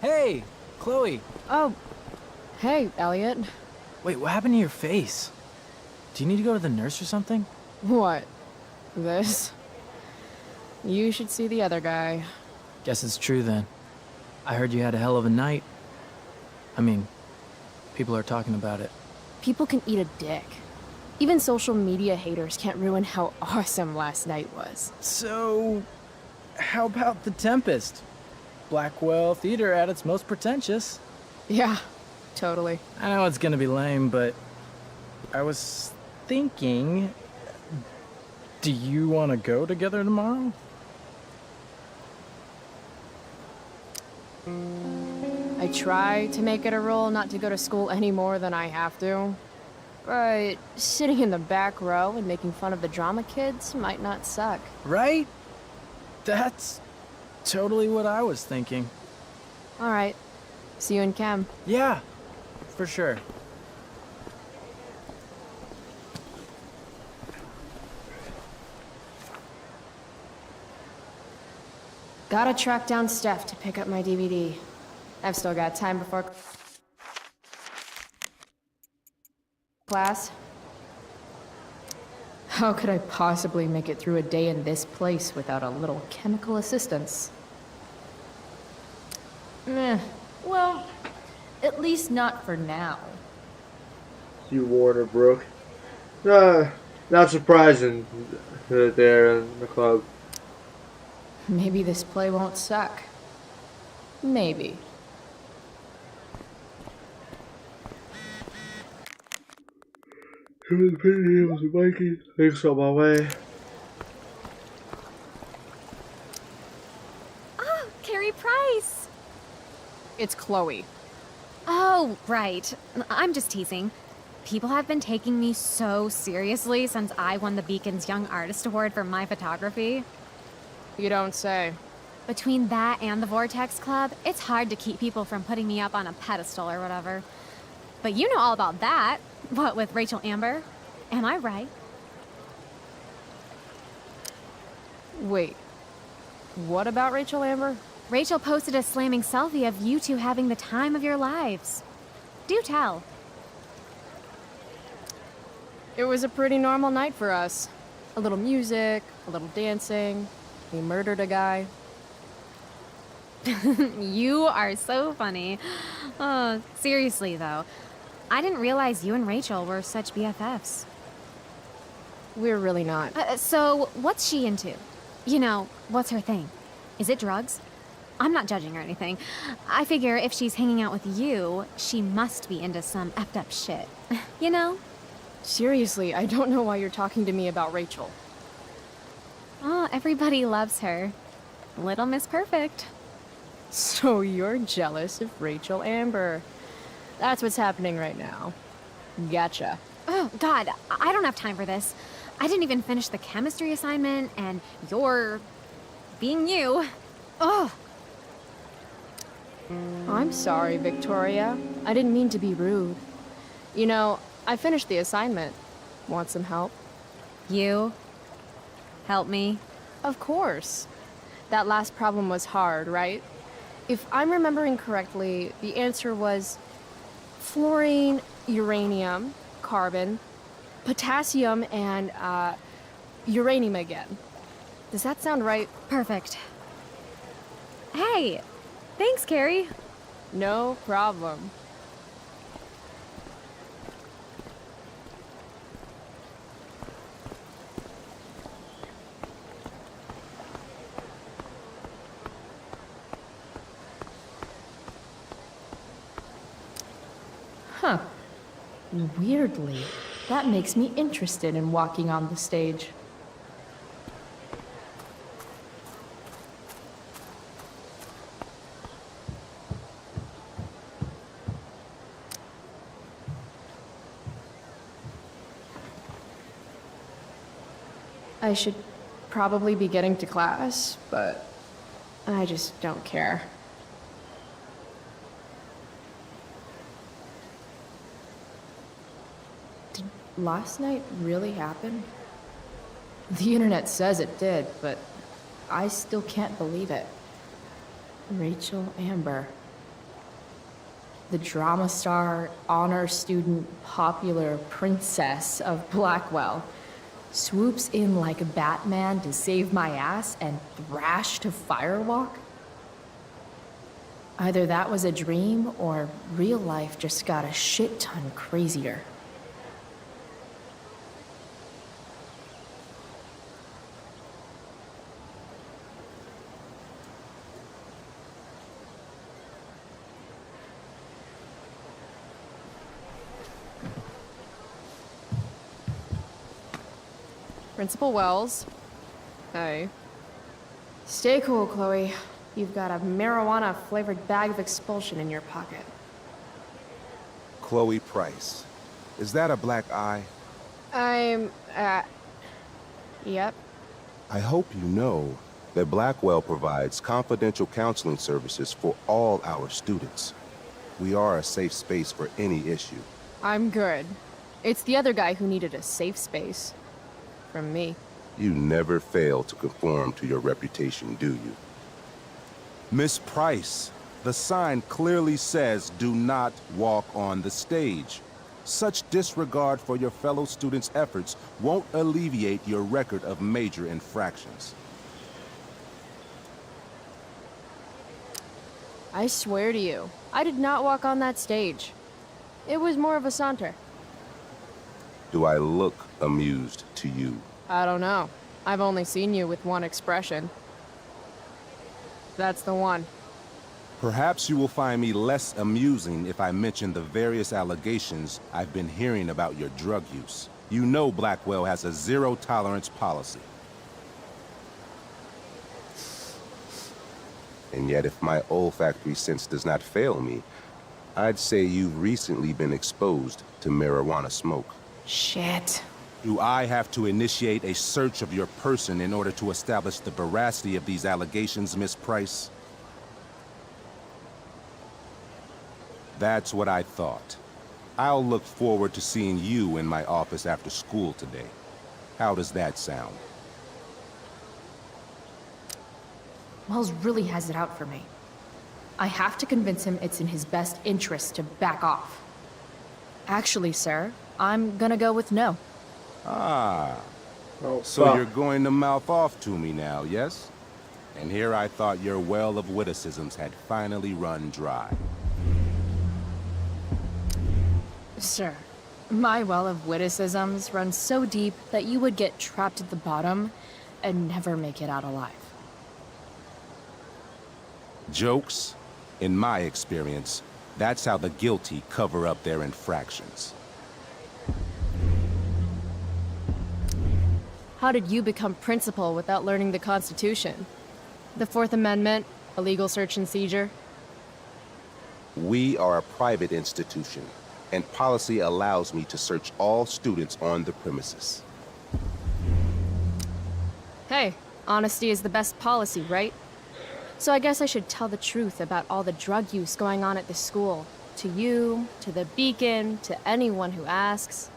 Hey, Chloe. Oh, hey, Elliot. Wait, what happened to your face? Do you need to go to the nurse or something? What? This? You should see the other guy. Guess it's true then. I heard you had a hell of a night. I mean, people are talking about it. People can eat a dick. Even social media haters can't ruin how awesome last night was. So, how about The Tempest? Blackwell Theater at its most pretentious. Yeah, totally. I know it's gonna be lame, but I was thinking, do you want to go together tomorrow? I try to make it a rule not to go to school any more than I have to. But sitting in the back row and making fun of the drama kids might not suck. Right? That's totally what I was thinking. All right. See you in chem. Yeah, for sure. Gotta track down Steph to pick up my DVD. I've still got time before class. How could I possibly make it through a day in this place without a little chemical assistance? Well, at least not for now. You Warner Brook. Not surprising that they're in the club. Maybe this play won't suck. Maybe. Who's the pretty names, Mikey? Thanks on my way. Oh, Carrie Price! It's Chloe. Oh, right. I'm just teasing. People have been taking me so seriously since I won the Beacon's Young Artist Award for my photography. You don't say. Between that and the Vortex Club, it's hard to keep people from putting me up on a pedestal or whatever. But you know all about that. What, with Rachel Amber? Am I right? Wait. What about Rachel Amber? Rachel posted a slamming selfie of you two having the time of your lives. Do tell. It was a pretty normal night for us. A little music, a little dancing. We murdered a guy. You are so funny. Oh, seriously, though. I didn't realize you and Rachel were such BFFs. We're really not. So, what's she into? You know, what's her thing? Is it drugs? I'm not judging or anything. I figure if she's hanging out with you, she must be into some effed up shit. You know? Seriously, I don't know why you're talking to me about Rachel. Oh, everybody loves her. Little Miss Perfect. So you're jealous of Rachel Amber. That's what's happening right now. Gotcha. Oh, God, I don't have time for this. I didn't even finish the chemistry assignment, and you're being you. Ugh. I'm sorry, Victoria. I didn't mean to be rude. You know, I finished the assignment. Want some help? You? Help me? Of course. That last problem was hard, right? If I'm remembering correctly, the answer was fluorine, uranium, carbon, potassium, and uranium again. Does that sound right? Perfect. Hey, thanks, Carrie. No problem. Huh. Weirdly, that makes me interested in walking on the stage. I should probably be getting to class, but I just don't care. Did last night really happen? The internet says it did, but I still can't believe it. Rachel Amber. The drama star, honor student, popular princess of Blackwell swoops in like Batman to save my ass and thrash to firewalk? Either that was a dream or real life just got a shit ton crazier. Principal Wells. Hey. Stay cool, Chloe. You've got a marijuana-flavored bag of expulsion in your pocket. Chloe Price. Is that a black eye? Yep. I hope you know that Blackwell provides confidential counseling services for all our students. We are a safe space for any issue. I'm good. It's the other guy who needed a safe space. From me. You never fail to conform to your reputation, do you? Miss Price, the sign clearly says do not walk on the stage. Such disregard for your fellow students' efforts won't alleviate your record of major infractions. I swear to you, I did not walk on that stage. It was more of a saunter. Do I look amused to you? I don't know. I've only seen you with one expression. That's the one. Perhaps you will find me less amusing if I mention the various allegations I've been hearing about your drug use. You know Blackwell has a zero-tolerance policy. And yet if my olfactory sense does not fail me, I'd say you've recently been exposed to marijuana smoke. Shit. Do I have to initiate a search of your person in order to establish the veracity of these allegations, Miss Price? That's what I thought. I'll look forward to seeing you in my office after school today. How does that sound? Wells really has it out for me. I have to convince him it's in his best interest to back off. Actually, sir, I'm gonna go with no. Ah. Oh, so fuck. you're going to mouth off to me now, yes? And here I thought your well of witticisms had finally run dry. Sir, my well of witticisms runs so deep that you would get trapped at the bottom and never make it out alive. Jokes? In my experience, that's how the guilty cover up their infractions. How did you become principal without learning the Constitution? The Fourth Amendment, illegal search and seizure? We are a private institution, and policy allows me to search all students on the premises. Hey, honesty is the best policy, right? So I guess I should tell the truth about all the drug use going on at the school. To you, to the Beacon, to anyone who asks.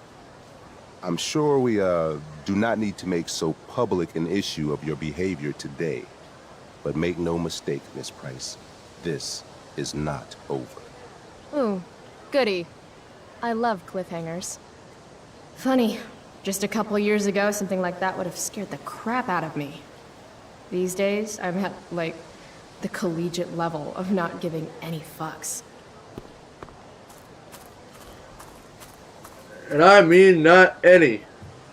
I'm sure we, do not need to make so public an issue of your behavior today. But make no mistake, Miss Price, this is not over. Ooh, goody. I love cliffhangers. Funny, just a couple years ago, something like that would have scared the crap out of me. These days, I'm at, like, the collegiate level of not giving any fucks. And I mean not any.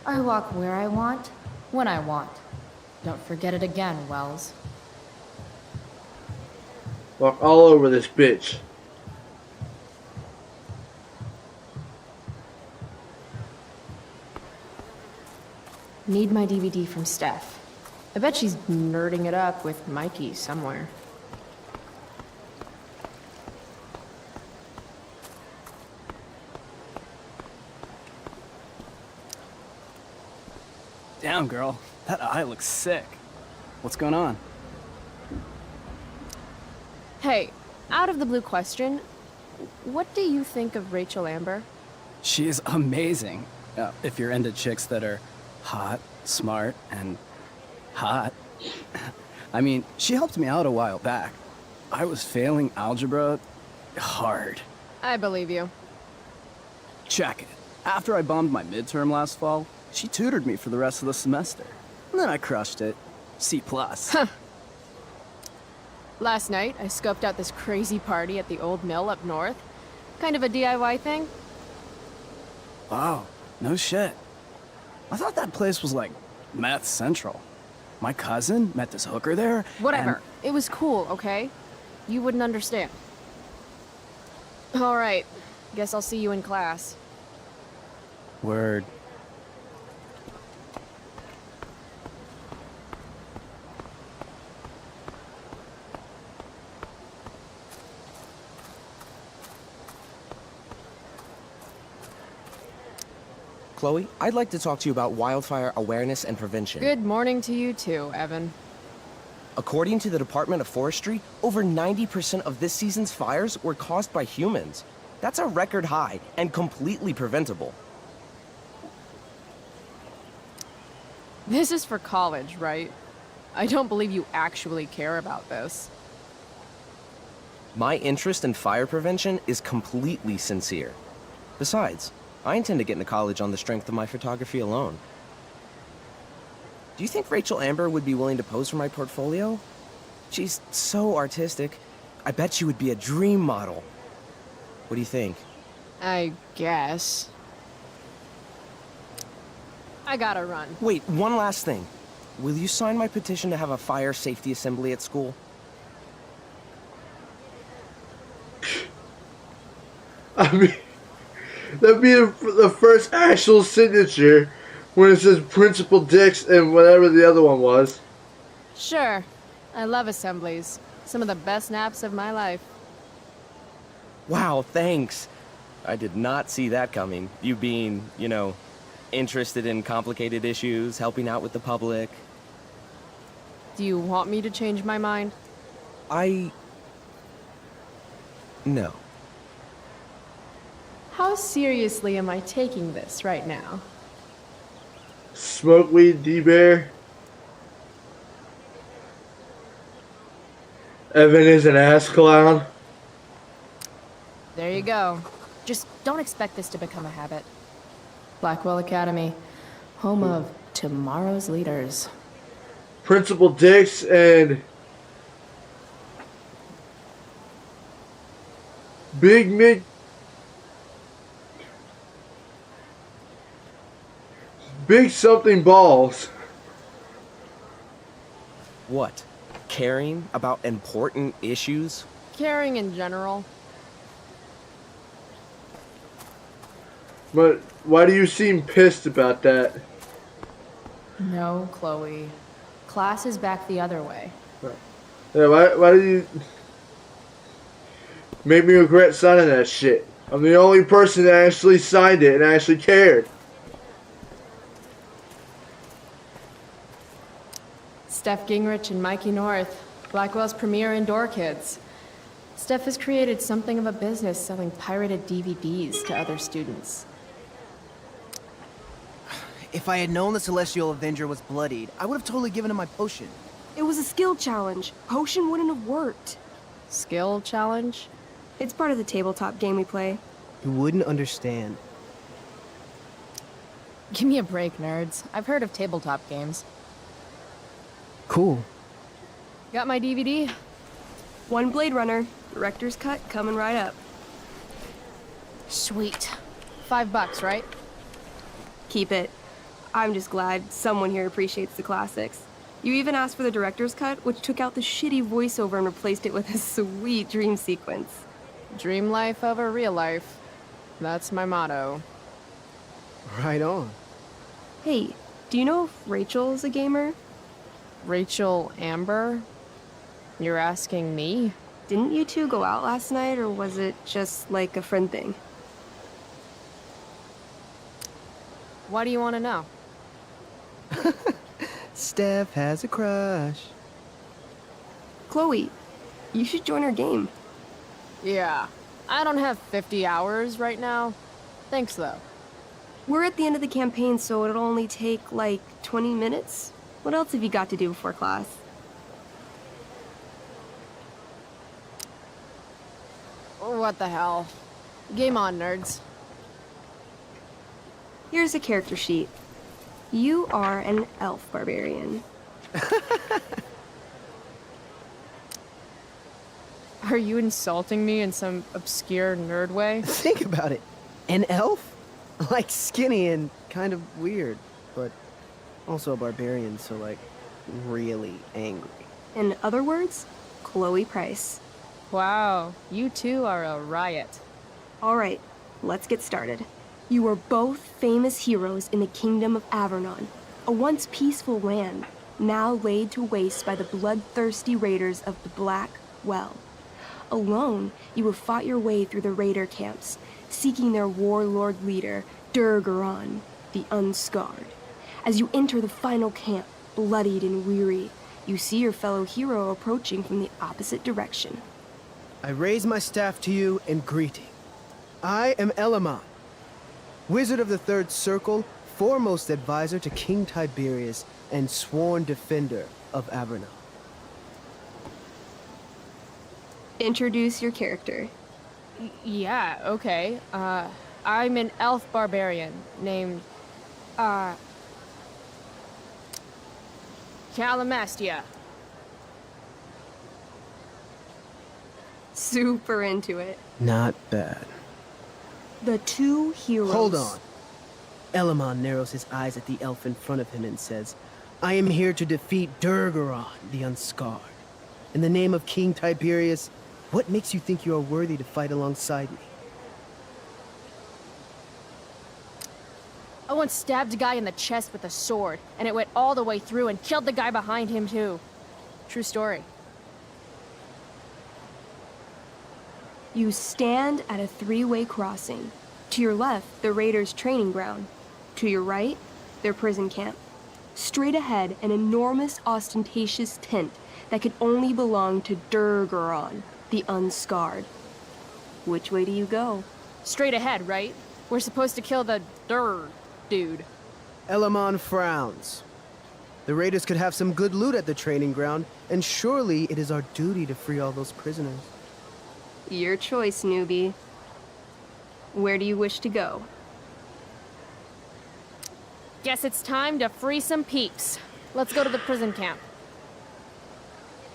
I walk where I want, when I want. Don't forget it again, Wells. Walk all over this bitch. Need my DVD from Steph. I bet she's nerding it up with Mikey somewhere. Damn, girl. That eye looks sick. What's going on? Hey, out of the blue question, what do you think of Rachel Amber? She's amazing. If you're into chicks that are hot, smart, and hot. I mean, she helped me out a while back. I was failing algebra hard. I believe you. Check it. After I bombed my midterm last fall, she tutored me for the rest of the semester. And then I crushed it. C+. Huh. Last night, I scoped out this crazy party at the old mill up north. Kind of a DIY thing. Wow, no shit. I thought that place was like meth central. My cousin met this hooker there. Whatever. It was cool, okay? You wouldn't understand. All right. Guess I'll see you in class. Word. Chloe, I'd like to talk to you about wildfire awareness and prevention. Good morning to you too, Evan. According to the Department of Forestry, over 90% of this season's fires were caused by humans. That's a record high and completely preventable. This is for college, right? I don't believe you actually care about this. My interest in fire prevention is completely sincere. Besides, I intend to get into college on the strength of my photography alone. Do you think Rachel Amber would be willing to pose for my portfolio? She's so artistic. I bet she would be a dream model. What do you think? I guess. I gotta run. Wait, one last thing. Will you sign my petition to have a fire safety assembly at school? I mean, that'd be the first actual signature when it says Principal Dix and whatever the other one was. Sure. I love assemblies. Some of the best naps of my life. Wow, thanks. I did not see that coming. You being, you know, interested in complicated issues, helping out with the public. Do you want me to change my mind? No. How seriously am I taking this right now? Smoke weed, D-Bear. Evan is an ass clown. There you go. Just don't expect this to become a habit. Blackwell Academy, home of tomorrow's leaders. Principal Dix and Big Mick. Big something balls. What? caring about important issues? Caring in general. But why do you seem pissed about that? No, Chloe. Class is back the other way. Yeah, why do you make me regret signing that shit? I'm the only person that actually signed it and actually cared. Steph Gingrich and Mikey North, Blackwell's premier indoor kids. Steph has created something of a business selling pirated DVDs to other students. If I had known the Celestial Avenger was bloodied, I would have totally given him my potion. It was a skill challenge. Potion wouldn't have worked. Skill challenge? It's part of the tabletop game we play. You wouldn't understand. Give me a break, nerds. I've heard of tabletop games. Cool. Got my DVD? One Blade Runner, director's cut coming right up. Sweet. $5, right? Keep it. I'm just glad someone here appreciates the classics. You even asked for the director's cut, which took out the shitty voiceover and replaced it with a sweet dream sequence. Dream life over real life. That's my motto. Right on. Hey, do you know if Rachel's a gamer? Rachel Amber? You're asking me? Didn't you two go out last night, or was it just like a friend thing? Why do you want to know? Steph has a crush. Chloe, you should join our game. Yeah. I don't have 50 hours right now. Thanks, though. We're at the end of the campaign, so it'll only take, like, 20 minutes. What else have you got to do before class? What the hell? Game on, nerds. Here's a character sheet. You are an elf barbarian. Are you insulting me in some obscure nerd way? Think about it. An elf? Like skinny and kind of weird, but also a barbarian, so like really angry. In other words, Chloe Price. Wow, you two are a riot. All right, let's get started. You are both famous heroes in the kingdom of Avernon, a once peaceful land, now laid to waste by the bloodthirsty raiders of the Black Well. Alone, you have fought your way through the raider camps, seeking their warlord leader, Durgaron, the Unscarred. As you enter the final camp, bloodied and weary, you see your fellow hero approaching from the opposite direction. I raise my staff to you in greeting. I am Elamon, Wizard of the Third Circle, foremost advisor to King Tiberius, and sworn defender of Avernon. Introduce your character. Yeah, okay. I'm an elf barbarian named, Calamastia. Super into it. Not bad. The two heroes. Hold on. Elamon narrows his eyes at the elf in front of him and says, I am here to defeat Durgaron, the Unscarred. In the name of King Tiberius, what makes you think you are worthy to fight alongside me? I once stabbed a guy in the chest with a sword, and it went all the way through and killed the guy behind him, too. True story. You stand at a three-way crossing. To your left, the raiders' training ground. To your right, their prison camp. Straight ahead, an enormous, ostentatious tent that could only belong to Durgaron, the Unscarred. Which way do you go? Straight ahead, right? We're supposed to kill the dude. Elamon frowns. The raiders could have some good loot at the training ground, and surely it is our duty to free all those prisoners. Your choice, newbie. Where do you wish to go? Guess it's time to free some peeps. Let's go to the prison camp.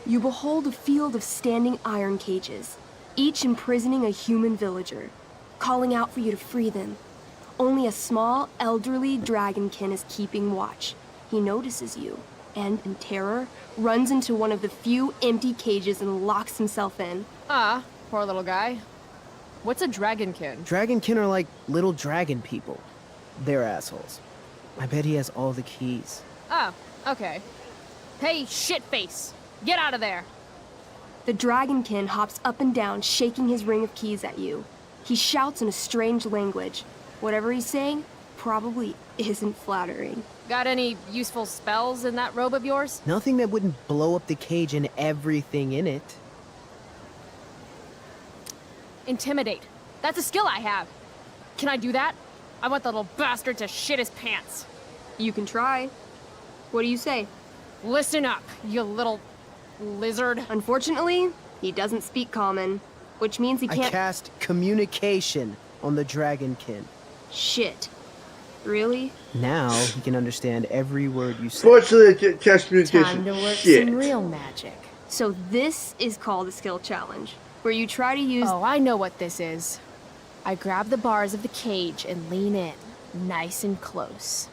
You behold a field of standing iron cages, each imprisoning a human villager, calling out for you to free them. Only a small, elderly dragonkin is keeping watch. He notices you. and, in terror, runs into one of the few empty cages and locks himself in. Ah, poor little guy. What's a dragonkin? Dragonkin are like little dragon people. They're assholes. I bet he has all the keys. Oh, okay. Hey, shitface! Get out of there! The dragonkin hops up and down, shaking his ring of keys at you. He shouts in a strange language. Whatever he's saying probably isn't flattering. Got any useful spells in that robe of yours? Nothing that wouldn't blow up the cage and everything in it. Intimidate. That's a skill I have. Can I do that? I want the little bastard to shit his pants. You can try. What do you say? Listen up, you little lizard. Unfortunately, he doesn't speak common, which means he can't— I cast communication on the dragonkin. Shit. Really? Now he can understand every word you say. Fortunately, I can't cast communication. Time to work Shit. some real magic. So this is called a skill challenge, where you try to use— Oh, I know what this is. I grab the bars of the cage and lean in, nice and close.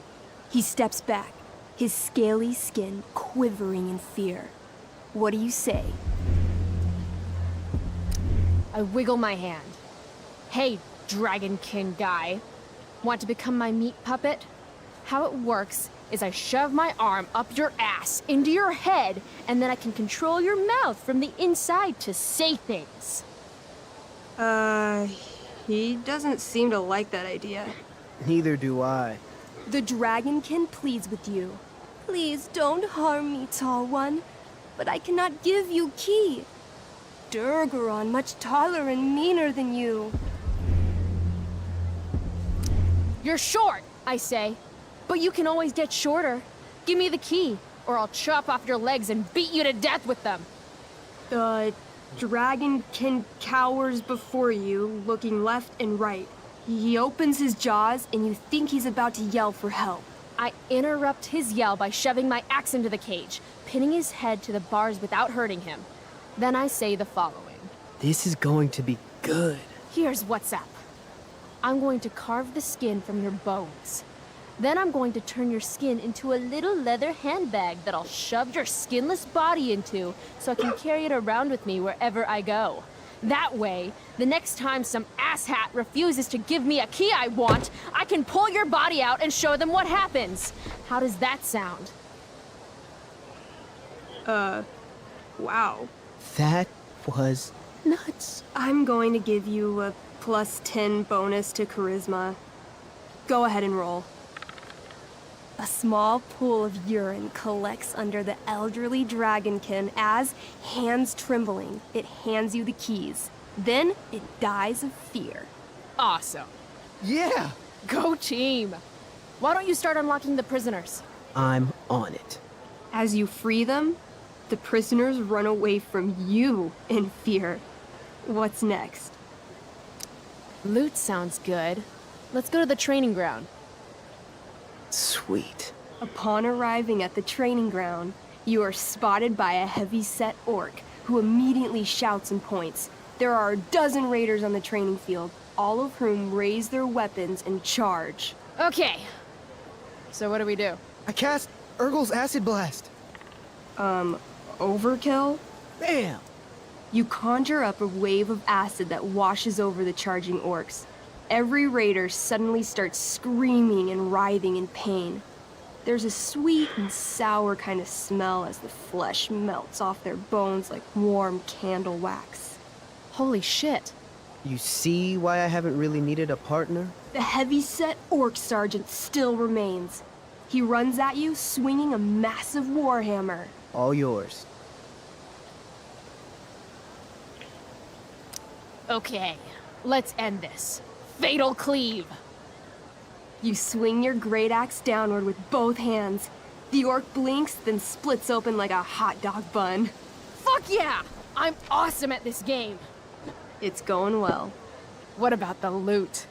He steps back, his scaly skin quivering in fear. What do you say? I wiggle my hand. Hey, dragonkin guy. Want to become my meat puppet? How it works is I shove my arm up your ass into your head, and then I can control your mouth from the inside to say things. He doesn't seem to like that idea. Neither do I. The dragonkin pleads with you. Please don't harm me, tall one, but I cannot give you key. Durgaron much taller and meaner than you. You're short, I say, but you can always get shorter. Give me the key, or I'll chop off your legs and beat you to death with them. The dragonkin cowers before you, looking left and right. He opens his jaws, and you think he's about to yell for help. I interrupt his yell by shoving my axe into the cage, pinning his head to the bars without hurting him. Then I say the following. This is going to be good. Here's what's up. I'm going to carve the skin from your bones. Then I'm going to turn your skin into a little leather handbag that I'll shove your skinless body into so I can carry it around with me wherever I go. That way, the next time some asshat refuses to give me a key I want, I can pull your body out and show them what happens. How does that sound? Wow. That was nuts. I'm going to give you a +10 bonus to charisma. Go ahead and roll. A small pool of urine collects under the elderly dragonkin as, hands trembling, it hands you the keys. Then it dies of fear. Awesome. Yeah! Go team! Why don't you start unlocking the prisoners? I'm on it. As you free them, the prisoners run away from you in fear. What's next? Loot sounds good. Let's go to the training ground. Sweet. Upon arriving at the training ground, you are spotted by a heavy-set orc who immediately shouts and points. There are a dozen raiders on the training field, all of whom raise their weapons and charge. Okay. So what do we do? I cast Urgel's Acid Blast. Overkill? Bam! You conjure up a wave of acid that washes over the charging orcs. Every raider suddenly starts screaming and writhing in pain. There's a sweet and sour kind of smell as the flesh melts off their bones like warm candle wax. Holy shit. You see why I haven't really needed a partner? The heavy-set orc sergeant still remains. He runs at you, swinging a massive warhammer. All yours. Okay, let's end this. Fatal cleave! You swing your great axe downward with both hands. The orc blinks, then splits open like a hot dog bun. Fuck yeah! I'm awesome at this game! It's going well. What about the loot?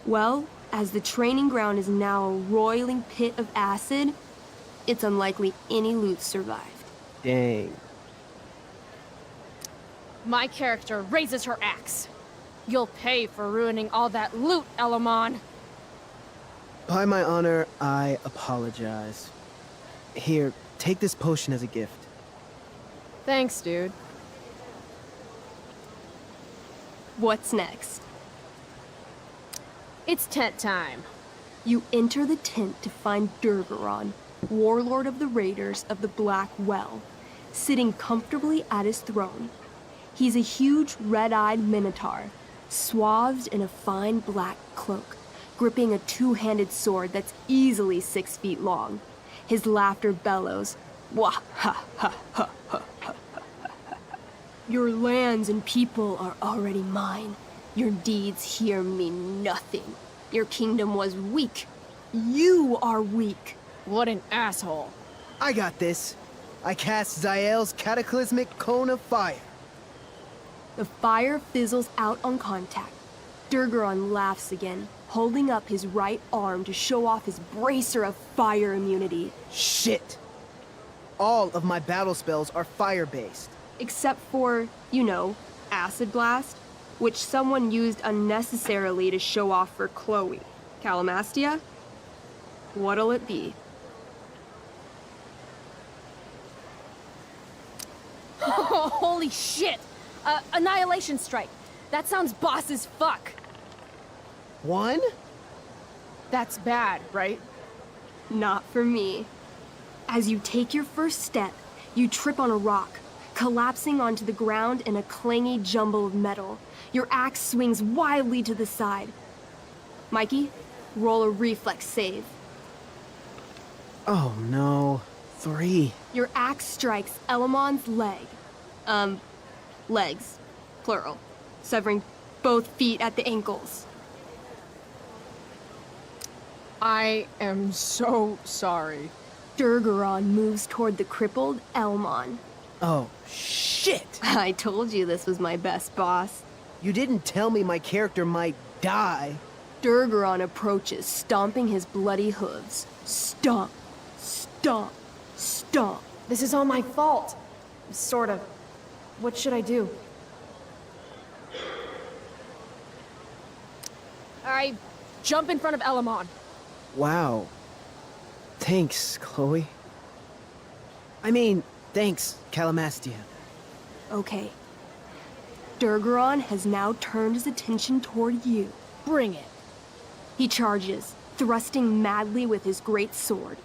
Well, as the training ground is now a roiling pit of acid, it's unlikely any loot survived. Dang. My character raises her axe. You'll pay for ruining all that loot, Elamon. By my honor, I apologize. Here, take this potion as a gift. Thanks, dude. What's next? It's tent time. You enter the tent to find Durgaron, warlord of the Raiders of the Black Well, sitting comfortably at his throne. He's a huge red-eyed minotaur, swathed in a fine black cloak, gripping a two-handed sword that's easily 6 feet long. His laughter bellows, wah ha ha ha ha ha. Your lands and people are already mine. Your deeds here mean nothing. Your kingdom was weak. You are weak. What an asshole. I got this. I cast Zael's cataclysmic cone of fire. The fire fizzles out on contact. Durgaron laughs again, holding up his right arm to show off his bracer of fire immunity. Shit! All of my battle spells are fire-based. Except for, you know, Acid Blast, which someone used unnecessarily to show off for Chloe. Calamastia? What'll it be? Holy shit! Annihilation Strike. That sounds boss as fuck. One? That's bad, right? Not for me. As you take your first step, you trip on a rock, collapsing onto the ground in a clangy jumble of metal. Your axe swings wildly to the side. Mikey, roll a reflex save. Oh no. 3. Your axe strikes Elamon's leg. Legs. Plural. Severing both feet at the ankles. I am so sorry. Durgaron moves toward the crippled Elmon. Oh, shit! I told you this was my best boss. You didn't tell me my character might die. Durgaron approaches, stomping his bloody hooves. Stomp, stomp, stomp. This is all my fault. Sort of. What should I do? I jump in front of Elamon. Wow. Thanks, Chloe. I mean, thanks, Calamastia. Okay. Durgaron has now turned his attention toward you. Bring it. He charges, thrusting madly with his great sword.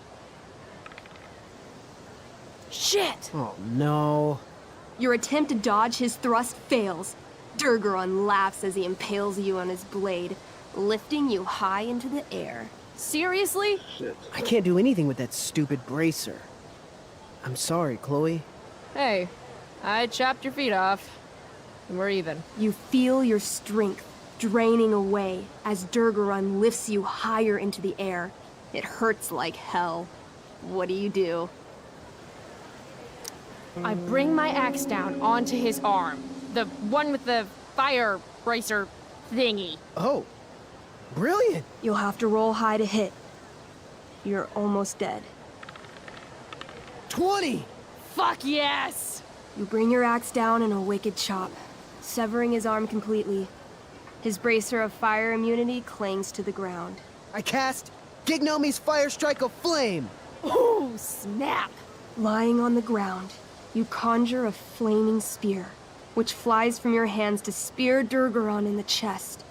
Shit! Oh, no. Your attempt to dodge his thrust fails. Durgaron laughs as he impales you on his blade, lifting you high into the air. Seriously? Shit. I can't do anything with that stupid bracer. I'm sorry, Chloe. Hey, I chopped your feet off. And we're even. You feel your strength draining away as Durgaron lifts you higher into the air. It hurts like hell. What do? I bring my axe down onto his arm. The one with the fire bracer thingy. Oh, brilliant! You'll have to roll high to hit. You're almost dead. 20! Fuck yes! You bring your axe down in a wicked chop, severing his arm completely. His bracer of fire immunity clings to the ground. I cast Gignomi's Fire Strike of Flame! Ooh, snap! Lying on the ground, you conjure a flaming spear, which flies from your hands to spear Durgaron in the chest,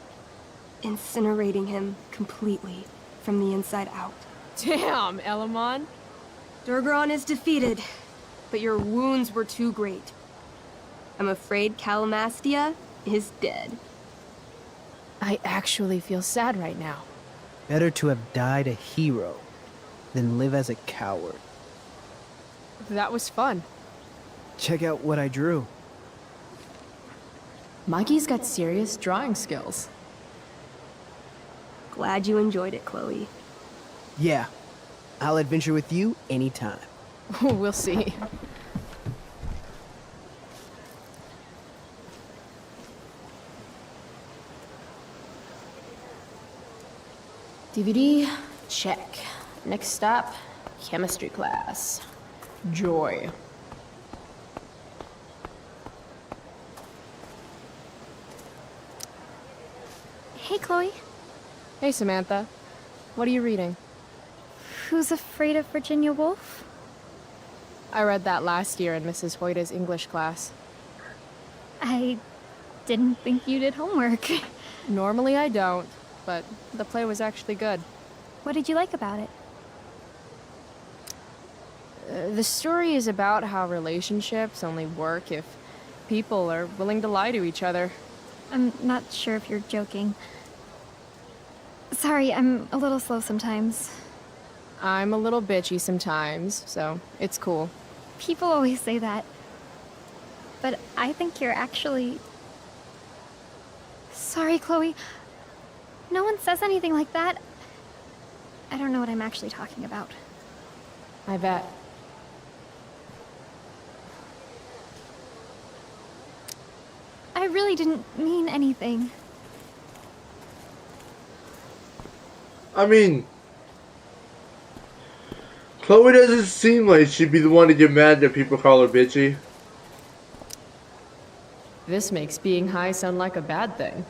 incinerating him completely from the inside out. Damn, Elamon. Durgaron is defeated, but your wounds were too great. I'm afraid Calamastia is dead. I actually feel sad right now. Better to have died a hero than live as a coward. That was fun. Check out what I drew. Mikey's got serious drawing skills. Glad you enjoyed it, Chloe. Yeah, I'll adventure with you anytime. We'll see. DVD, check. Next stop, chemistry class. Joy. Hey, Chloe. Hey, Samantha. What are you reading? Who's Afraid of Virginia Woolf? I read that last year in Mrs. Hoyta's English class. I didn't think you did homework. Normally I don't, but the play was actually good. What did you like about it? The story is about how relationships only work if people are willing to lie to each other. I'm not sure if you're joking. Sorry, I'm a little slow sometimes. I'm a little bitchy sometimes, so it's cool. People always say that. But I think you're actually... Sorry, Chloe. No one says anything like that. I don't know what I'm actually talking about. I bet. I really didn't mean anything. I mean, Chloe doesn't seem like she'd be the one to get mad that people call her bitchy. This makes being high sound like a bad thing.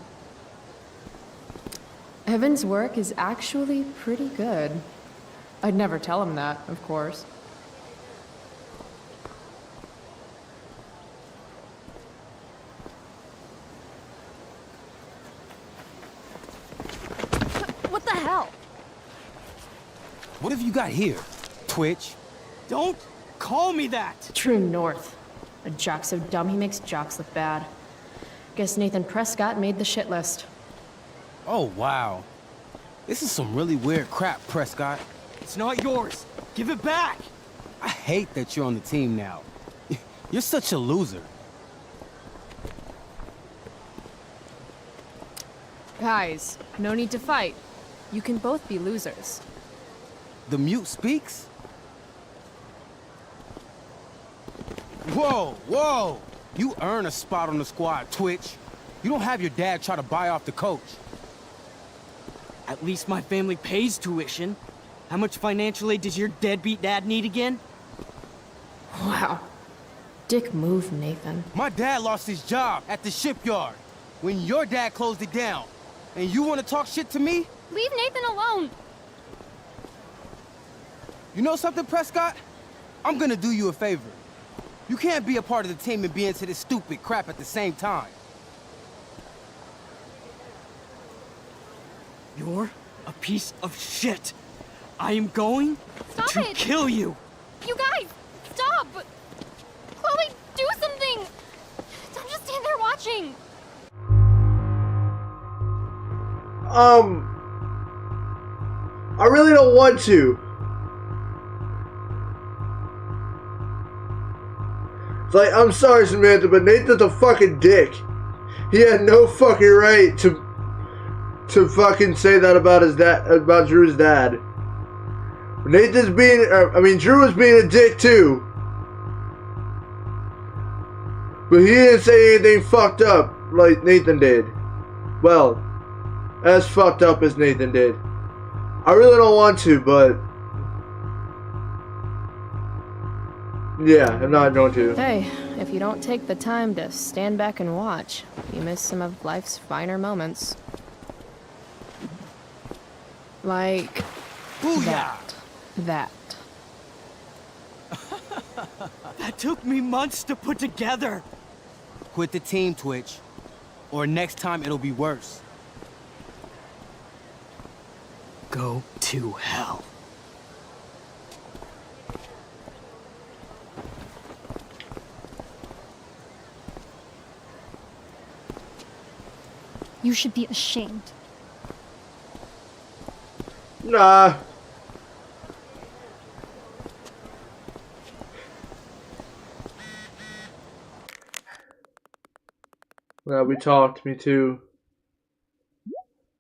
Evan's work is actually pretty good. I'd never tell him that, of course. What the hell? What have you got here? Twitch? Don't call me that! True North. A jock so dumb he makes jocks look bad. Guess Nathan Prescott made the shit list. Oh, wow. This is some really weird crap, Prescott. It's not yours. Give it back! I hate that you're on the team now. You're such a loser. Guys, no need to fight. You can both be losers. The mute speaks? Whoa, whoa! You earn a spot on the squad, Twitch. You don't have your dad try to buy off the coach. At least my family pays tuition. How much financial aid does your deadbeat dad need again? Wow. Dick move, Nathan. My dad lost his job at the shipyard when your dad closed it down. And you want to talk shit to me? Leave Nathan alone! You know something, Prescott? I'm gonna do you a favor. You can't be a part of the team and be into this stupid crap at the same time. You're a piece of shit. I am going Stop to it! kill you. You guys, stop! Chloe, do something! Don't just stand there watching! I really don't want to. It's like, I'm sorry, Samantha, but Nathan's a fucking dick. He had no fucking right to fucking say that about his dad, about Drew's dad. Nathan's being, Drew was being a dick too. But he didn't say anything fucked up like Nathan did. Well, as fucked up as Nathan did. I really don't want to, but yeah, I'm not going to. Hey, if you don't take the time to stand back and watch, you miss some of life's finer moments. Like Booyah! That. That took me months to put together. Quit the team, Twitch. Or next time it'll be worse. Go to hell. You should be ashamed. Nah. Well, we talked, me too.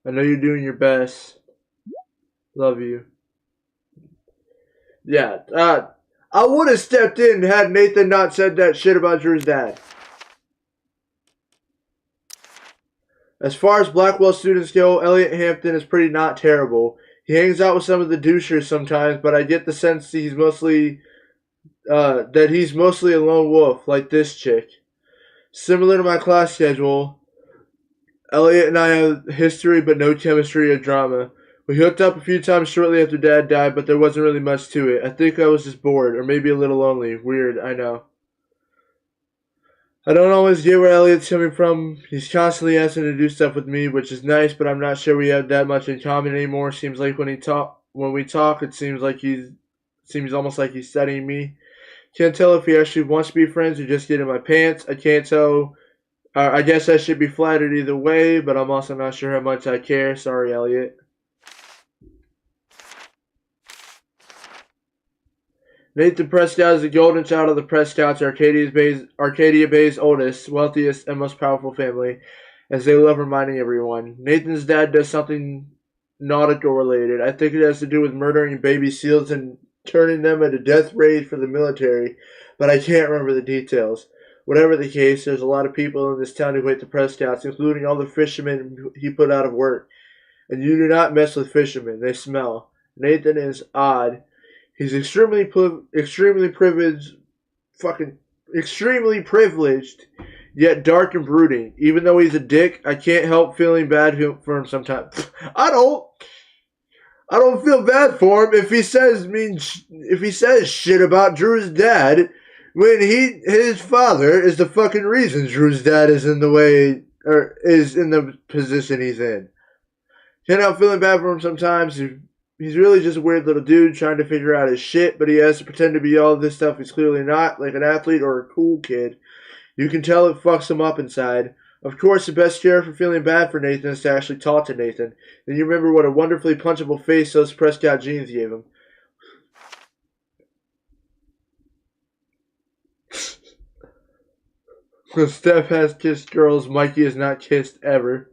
I know you're doing your best. Love you. Yeah, I would have stepped in had Nathan not said that shit about Drew's dad. As far as Blackwell students go, Elliot Hampton is pretty not terrible. He hangs out with some of the douchers sometimes, but I get the sense that he's mostly a lone wolf, like this chick. Similar to my class schedule, Elliot and I have history but no chemistry or drama. We hooked up a few times shortly after Dad died, but there wasn't really much to it. I think I was just bored, or maybe a little lonely. Weird, I know. I don't always get where Elliot's coming from. He's constantly asking to do stuff with me, which is nice, but I'm not sure we have that much in common anymore. Seems like when we talk, it seems almost like he's studying me. Can't tell if he actually wants to be friends or just get in my pants. I can't tell. I guess I should be flattered either way, but I'm also not sure how much I care. Sorry, Elliot. Nathan Prescott is the golden child of the Prescotts, Arcadia Bay's oldest, wealthiest, and most powerful family, as they love reminding everyone. Nathan's dad does something nautical related. I think it has to do with murdering baby seals and turning them into death rays for the military, but I can't remember the details. Whatever the case, there's a lot of people in this town who hate the Prescotts, including all the fishermen he put out of work. And you do not mess with fishermen. They smell. Nathan is odd. He's extremely privileged, yet dark and brooding. Even though he's a dick, I can't help feeling bad for him sometimes. I don't feel bad for him if he says shit about Drew's dad when his father is the fucking reason Drew's dad is in the way or is in the position he's in. Can't help feeling bad for him sometimes. He's really just a weird little dude trying to figure out his shit, but he has to pretend to be all this stuff he's clearly not, like an athlete or a cool kid. You can tell it fucks him up inside. Of course, the best cure for feeling bad for Nathan is to actually talk to Nathan. Then you remember what a wonderfully punchable face those Prescott genes gave him. When Steph has kissed girls, Mikey has not kissed ever.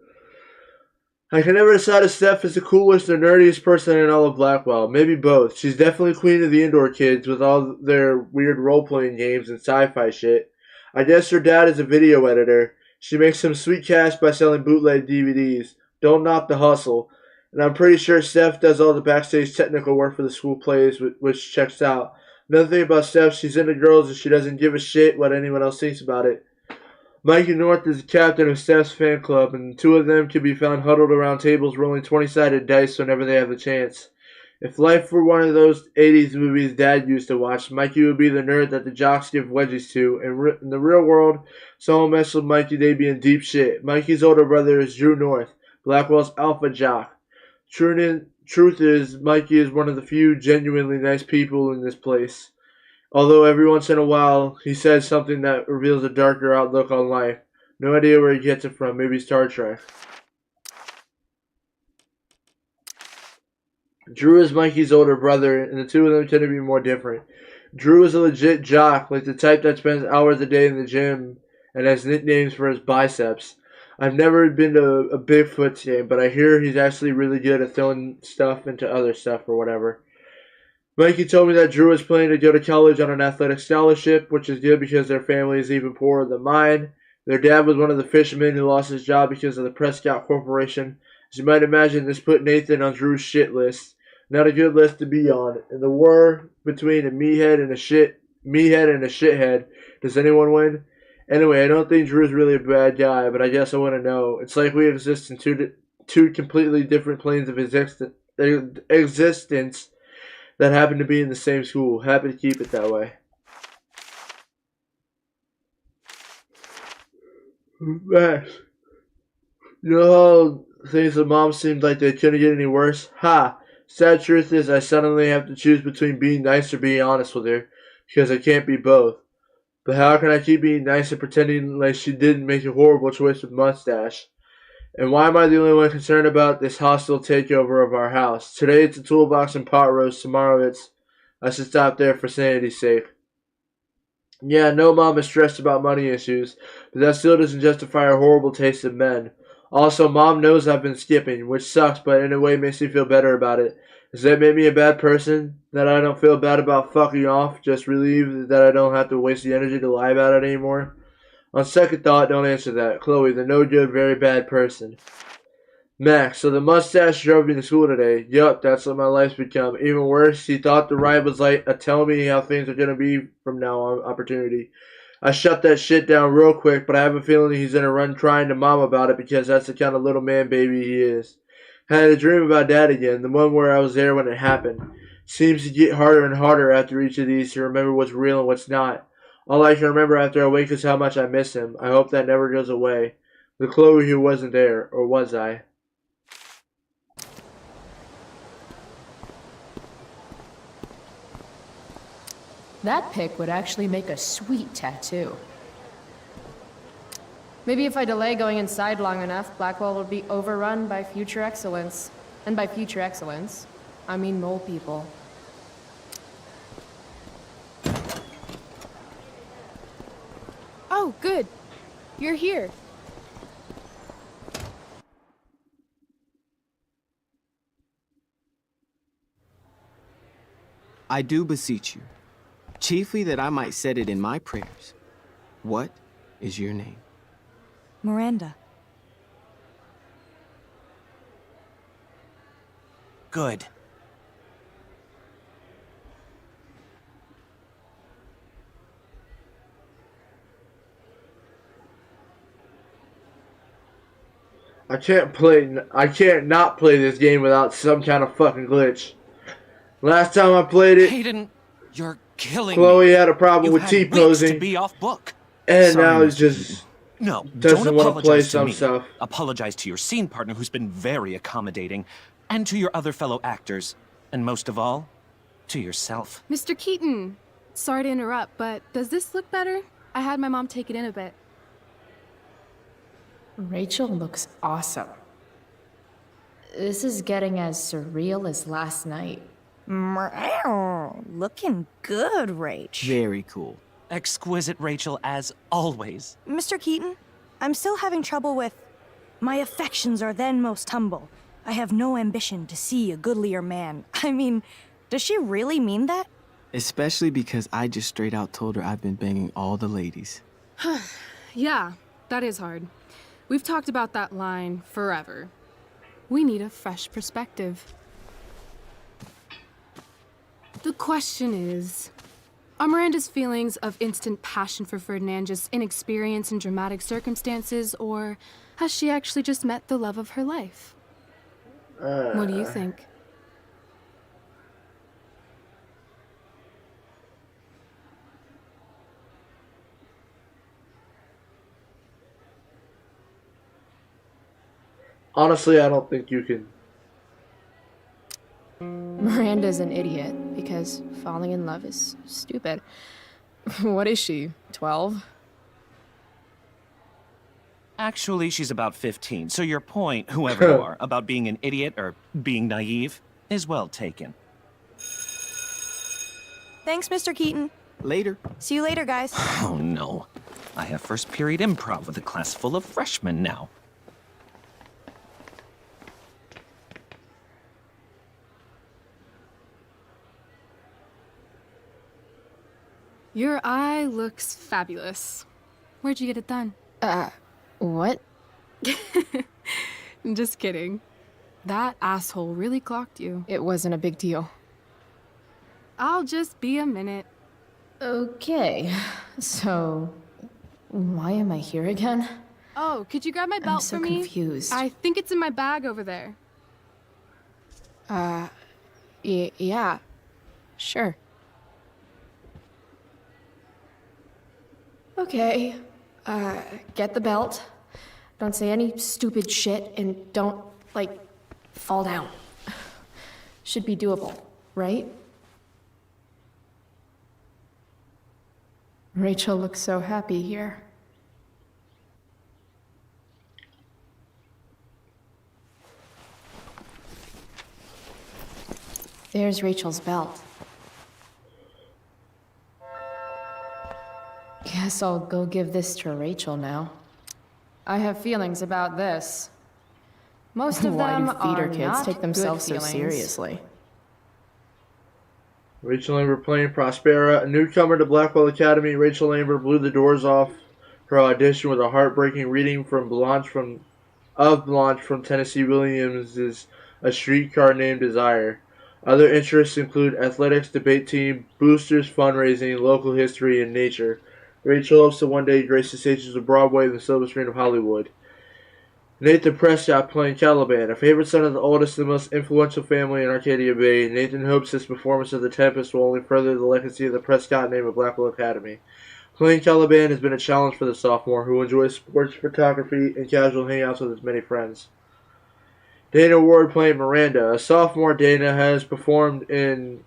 I can never decide if Steph is the coolest or nerdiest person in all of Blackwell. Maybe both. She's definitely queen of the indoor kids with all their weird role-playing games and sci-fi shit. I guess her dad is a video editor. She makes some sweet cash by selling bootleg DVDs. Don't knock the hustle. And I'm pretty sure Steph does all the backstage technical work for the school plays, which checks out. Another thing about Steph, she's into girls and she doesn't give a shit what anyone else thinks about it. Mikey North is the captain of Steph's fan club, and the two of them can be found huddled around tables rolling 20-sided dice whenever they have the chance. If life were one of those 80s movies Dad used to watch, Mikey would be the nerd that the jocks give wedgies to. In the real world, someone messed with Mikey, they'd be in deep shit. Mikey's older brother is Drew North, Blackwell's alpha jock. Truth is, Mikey is one of the few genuinely nice people in this place. Although every once in a while, he says something that reveals a darker outlook on life. No idea where he gets it from. Maybe Star Trek. Drew is Mikey's older brother, and the two of them tend to be more different. Drew is a legit jock, like the type that spends hours a day in the gym and has nicknames for his biceps. I've never been to a Bigfoot game, but I hear he's actually really good at throwing stuff into other stuff or whatever. Mikey told me that Drew is planning to go to college on an athletic scholarship, which is good because their family is even poorer than mine. Their dad was one of the fishermen who lost his job because of the Prescott Corporation. As you might imagine, this put Nathan on Drew's shit list. Not a good list to be on. In the war between a meathead and a shithead, does anyone win? Anyway, I don't think Drew's really a bad guy, but I guess I want to know. It's like we exist in two completely different planes of existence that happen to be in the same school. Happy to keep it that way. Max, you know how things with Mom seemed like they couldn't get any worse? Ha! Sad truth is I suddenly have to choose between being nice or being honest with her, because I can't be both. But how can I keep being nice and pretending like she didn't make a horrible choice with Mustache? And why am I the only one concerned about this hostile takeover of our house? Today it's a toolbox and pot roast. Tomorrow I should stop there for sanity's sake. Yeah, no Mom is stressed about money issues, but that still doesn't justify her horrible taste in men. Also, Mom knows I've been skipping, which sucks, but in a way makes me feel better about it. Does that make me a bad person? That I don't feel bad about fucking off? Just relieved that I don't have to waste the energy to lie about it anymore? On second thought, don't answer that. Chloe, the no-good, very bad person. Max, so the mustache drove me to school today. Yup, that's what my life's become. Even worse, he thought the ride was like a tell me how things are gonna be from now on opportunity. I shut that shit down real quick, but I have a feeling he's gonna run crying to Mom about it because that's the kind of little man baby he is. Had a dream about Dad again, the one where I was there when it happened. Seems to get harder and harder after each of these to remember what's real and what's not. All I can remember after I wake is how much I miss him. I hope that never goes away. The Chloe who wasn't there, or was I? That pick would actually make a sweet tattoo. Maybe if I delay going inside long enough, Blackwell will be overrun by future excellence. And by future excellence, I mean mole people. Oh, good. You're here. I do beseech you, chiefly that I might set it in my prayers. What is your name? Miranda. Good. I can't not play this game without some kind of fucking glitch. Last time I played it, Hayden, you're killing Chloe me. had a problem You've with had T-posing. weeks to be off book. And Sorry, now it's Mr. just No, doesn't don't want to play apologize to some me. stuff. Apologize to your scene partner who's been very accommodating, and to your other fellow actors, and most of all, to yourself. Mr. Keaton, sorry to interrupt, but does this look better? I had my mom take it in a bit. Rachel looks awesome. This is getting as surreal as last night. Looking good, Rach. Very cool. Exquisite, Rachel, as always. Mr. Keaton, I'm still having trouble with... My affections are then most humble. I have no ambition to see a goodlier man. I mean, does she really mean that? Especially because I just straight out told her I've been banging all the ladies. Yeah, that is hard. We've talked about that line forever. We need a fresh perspective. The question is, are Miranda's feelings of instant passion for Ferdinand just inexperience in dramatic circumstances, or has she actually just met the love of her life? What do you think? Honestly, I don't think you can. Miranda's an idiot because falling in love is stupid. What is she, 12? Actually, she's about 15, so your point, whoever you are, about being an idiot or being naive, is well taken. Thanks, Mr. Keaton. Later. See you later, guys. Oh no. I have first period improv with a class full of freshmen now. Your eye looks fabulous. Where'd you get it done? What? Just kidding. That asshole really clocked you. It wasn't a big deal. I'll just be a minute. Okay, so why am I here again? Oh, could you grab my belt so for me? confused. I think it's in my bag over there. Yeah, sure. Okay, get the belt. Don't say any stupid shit and don't, like, fall down. Should be doable, right? Rachel looks so happy here. There's Rachel's belt. Guess I'll go give this to Rachel now. I have feelings about this. Most of them are kids not take themselves good so feelings. seriously. Rachel Amber playing Prospera, a newcomer to Blackwell Academy. Rachel Amber blew the doors off her audition with a heartbreaking reading from Blanche from Tennessee Williams' A Streetcar Named Desire. Other interests include athletics, debate team, boosters, fundraising, local history, and nature. Rachel hopes to one day grace the stages of Broadway and the silver screen of Hollywood. Nathan Prescott playing Caliban, a favorite son of the oldest and most influential family in Arcadia Bay. Nathan hopes his performance of The Tempest will only further the legacy of the Prescott name at Blackwell Academy. Playing Caliban has been a challenge for the sophomore, who enjoys sports photography and casual hangouts with his many friends. Dana Ward playing Miranda. A sophomore, Dana has performed in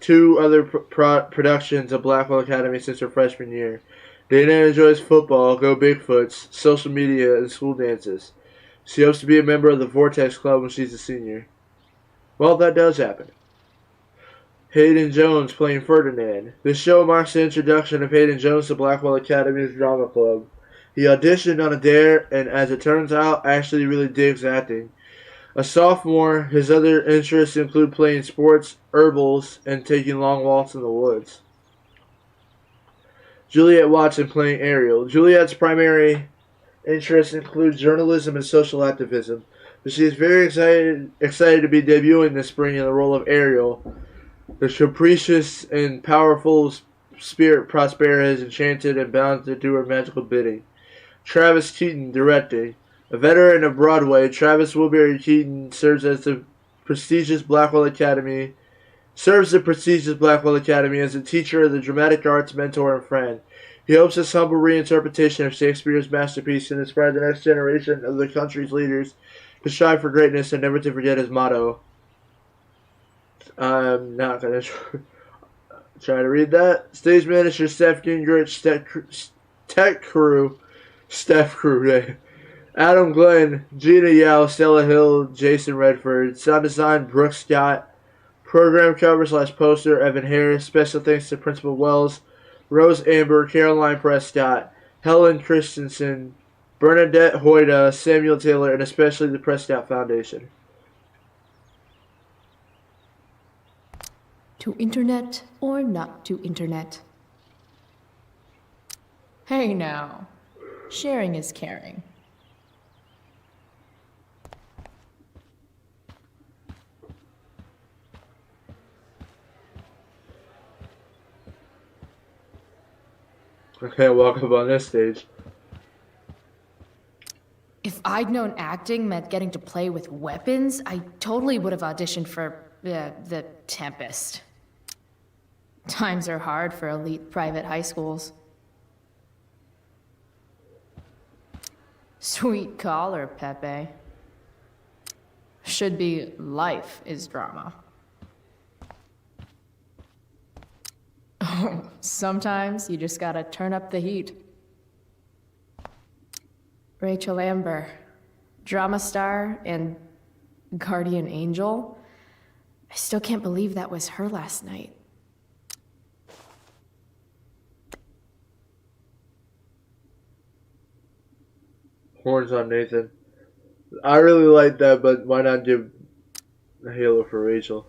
2 other productions of Blackwell Academy since her freshman year. Dana enjoys football, Go Bigfoots, social media, and school dances. She hopes to be a member of the Vortex Club when she's a senior. Well, that does happen. Hayden Jones playing Ferdinand. This show marks the introduction of Hayden Jones to Blackwell Academy's drama club. He auditioned on a dare, and as it turns out, actually really digs acting. A sophomore, his other interests include playing sports, herbals, and taking long walks in the woods. Juliet Watson playing Ariel. Juliet's primary interests include journalism and social activism, but she is very excited to be debuting this spring in the role of Ariel. The capricious and powerful spirit Prospera has enchanted and bound to do her magical bidding. Travis Keaton directing. A veteran of Broadway, Travis Wilbury Keaton serves the prestigious Blackwell Academy as a teacher of the dramatic arts, mentor, and friend. He hopes this humble reinterpretation of Shakespeare's masterpiece can inspire the next generation of the country's leaders to strive for greatness and never to forget his motto. I'm not going to try to read that. Stage manager Steph Gingrich, tech crew Steph Crew, Adam Glenn, Gina Yao, Stella Hill, Jason Redford, sound design Brooke Scott, program cover / poster Evan Harris, special thanks to Principal Wells, Rose Amber, Caroline Prescott, Helen Christensen, Bernadette Hoyda, Samuel Taylor, and especially the Prescott Foundation. To internet or not to internet? Hey now, sharing is caring. I can't walk up on this stage. If I'd known acting meant getting to play with weapons, I totally would have auditioned for the Tempest. Times are hard for elite private high schools. Sweet caller, Pepe. Should be life is drama. Oh, sometimes you just gotta turn up the heat. Rachel Amber, drama star and guardian angel. I still can't believe that was her last night. Horns on Nathan. I really like that, but why not give a halo for Rachel?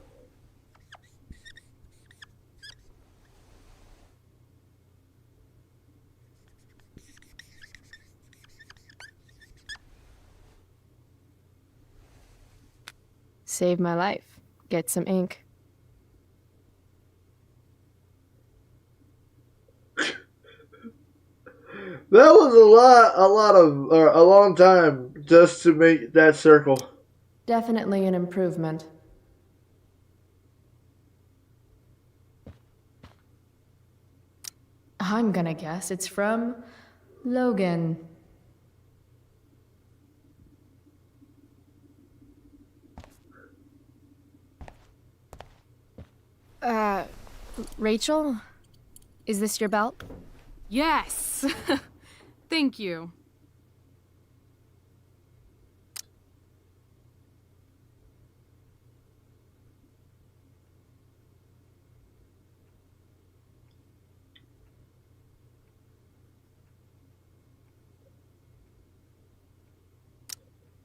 Save my life. Get some ink. That was a long time just to make that circle. Definitely an improvement. I'm gonna guess it's from Logan. Rachel? Is this your belt? Yes! Thank you.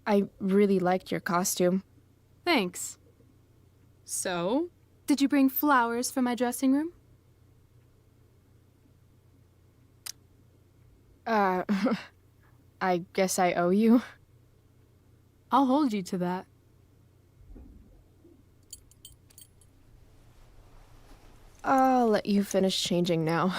I really liked your costume. Thanks. So, did you bring flowers for my dressing room? I guess I owe you. I'll hold you to that. I'll let you finish changing now.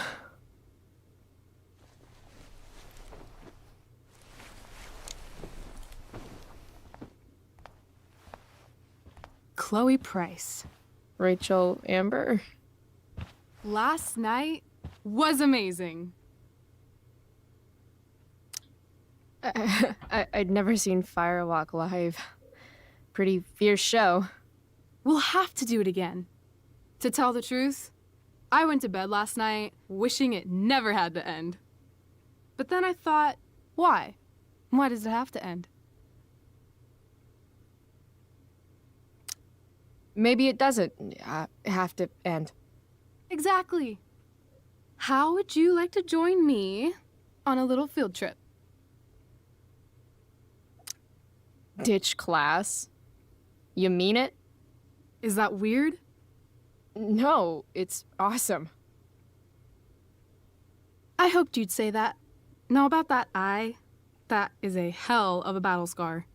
Chloe Price. Rachel Amber? Last night was amazing. I'd never seen Firewalk live. Pretty fierce show. We'll have to do it again. To tell the truth, I went to bed last night wishing it never had to end. But then I thought, why? Why does it have to end? Maybe it doesn't have to end. Exactly. How would you like to join me on a little field trip? Ditch class? You mean it? Is that weird? No, it's awesome. I hoped you'd say that. Now about that eye, that is a hell of a battle scar.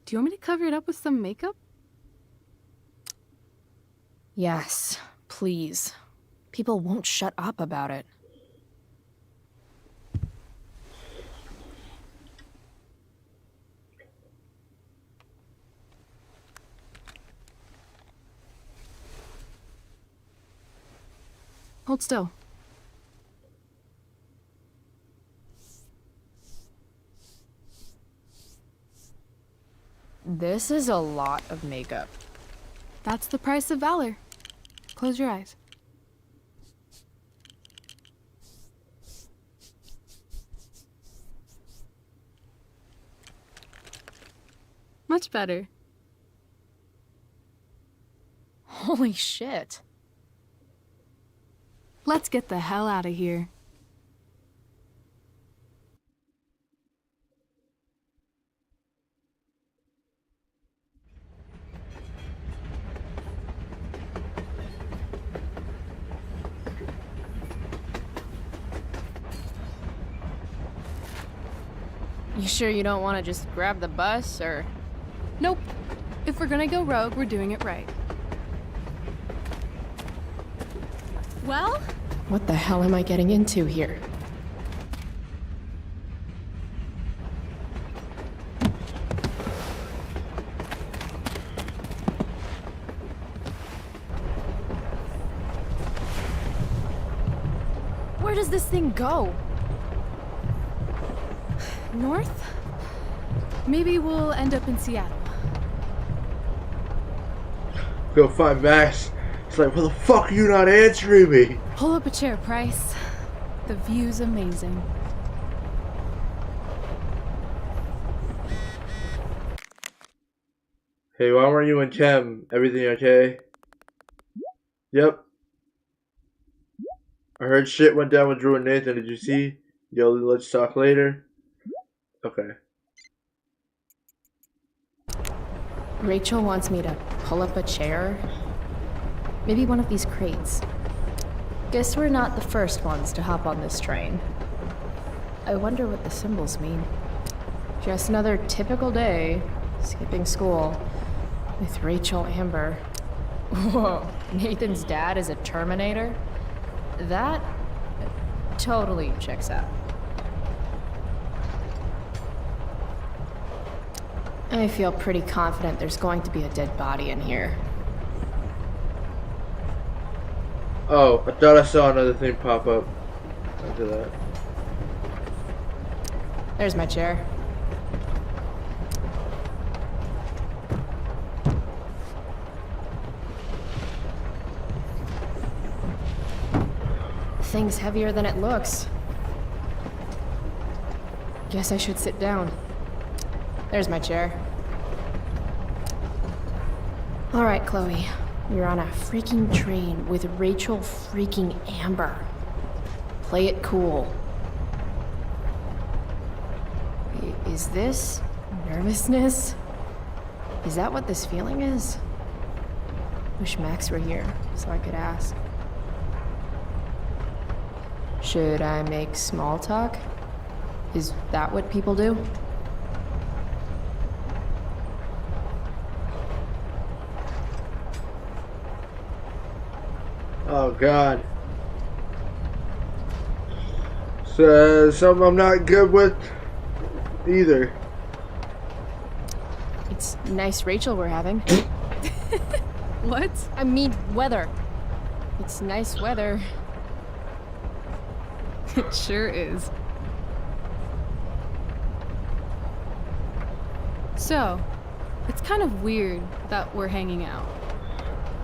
Do you want me to cover it up with some makeup? Yes, please. People won't shut up about it. Hold still. This is a lot of makeup. That's the price of valor. Close your eyes. Much better. Holy shit. Let's get the hell out of here. You sure you don't want to just grab the bus, or...? Nope. If we're gonna go rogue, we're doing it right. Well? What the hell am I getting into here? Where does this thing go? North? Maybe we'll end up in Seattle. Go find Max. It's like, why the fuck are you not answering me? Pull up a chair, Price. The view's amazing. Hey, why weren't you in chem? Everything okay? Yep. I heard shit went down with Drew and Nathan. Did you see? Yo, let's talk later. Okay. Rachel wants me to pull up a chair. Maybe one of these crates. Guess we're not the first ones to hop on this train. I wonder what the symbols mean. Just another typical day, skipping school, with Rachel Amber. Whoa, Nathan's dad is a Terminator? That totally checks out. I feel pretty confident there's going to be a dead body in here. Oh, I thought I saw another thing pop up after that. There's my chair. Thing's heavier than it looks. Guess I should sit down. There's my chair. All right, Chloe. You're on a freaking train with Rachel freaking Amber. Play it cool. Is this nervousness? Is that what this feeling is? Wish Max were here so I could ask. Should I make small talk? Is that what people do? Oh God. So, something I'm not good with either. It's nice Rachel we're having. What? I mean weather. It's nice weather. It sure is. So, it's kind of weird that we're hanging out.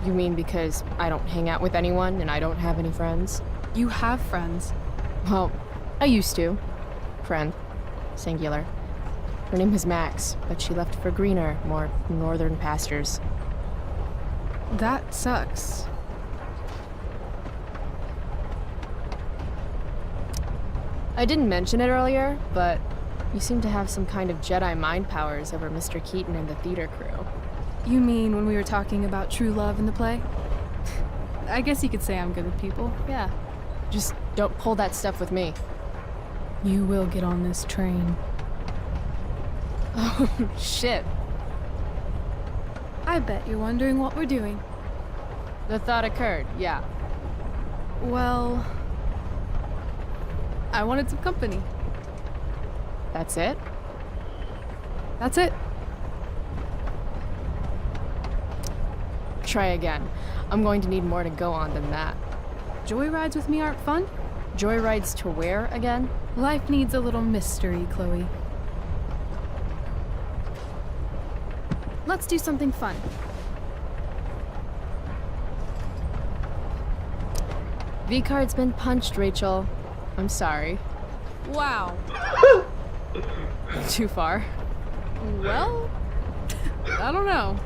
You mean because I don't hang out with anyone and I don't have any friends? You have friends. Well, I used to. Friend. Singular. Her name was Max, but she left for greener, more northern pastures. That sucks. I didn't mention it earlier, but you seem to have some kind of Jedi mind powers over Mr. Keaton and the theater crew. You mean when we were talking about true love in the play? I guess you could say I'm good with people. Yeah. Just don't pull that stuff with me. You will get on this train. Oh, shit. I bet you're wondering what we're doing. The thought occurred, yeah. Well, I wanted some company. That's it? That's it. Try again. I'm going to need more to go on than that. Joyrides with me aren't fun? Joyrides to where again? Life needs a little mystery, Chloe. Let's do something fun. V-card's been punched, Rachel. I'm sorry. Wow. Too far. Well, I don't know.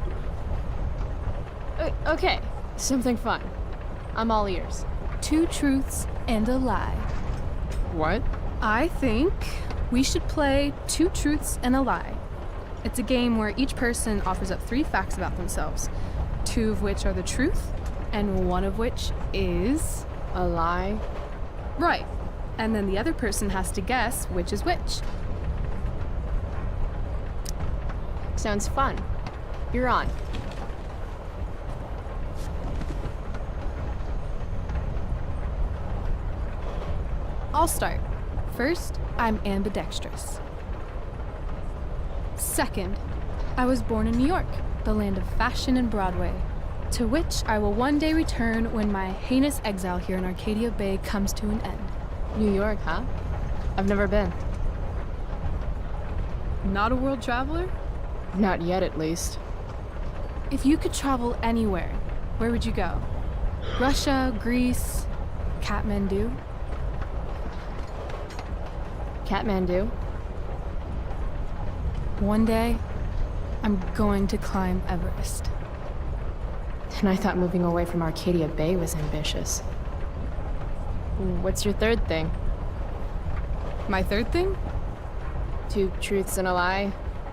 Okay, something fun. I'm all ears. 2 truths and a lie. What? I think we should play 2 truths and a lie. It's a game where each person offers up 3 facts about themselves, 2 of which are the truth, and 1 of which is a lie. Right. And then the other person has to guess which is which. Sounds fun. You're on. I'll start. First, I'm ambidextrous. Second, I was born in New York, the land of fashion and Broadway, to which I will one day return when my heinous exile here in Arcadia Bay comes to an end. New York, huh? I've never been. Not a world traveler? Not yet, at least. If you could travel anywhere, where would you go? Russia, Greece, Kathmandu? Kathmandu. One day, I'm going to climb Everest. And I thought moving away from Arcadia Bay was ambitious. What's your third thing? My third thing? 2 truths and a lie.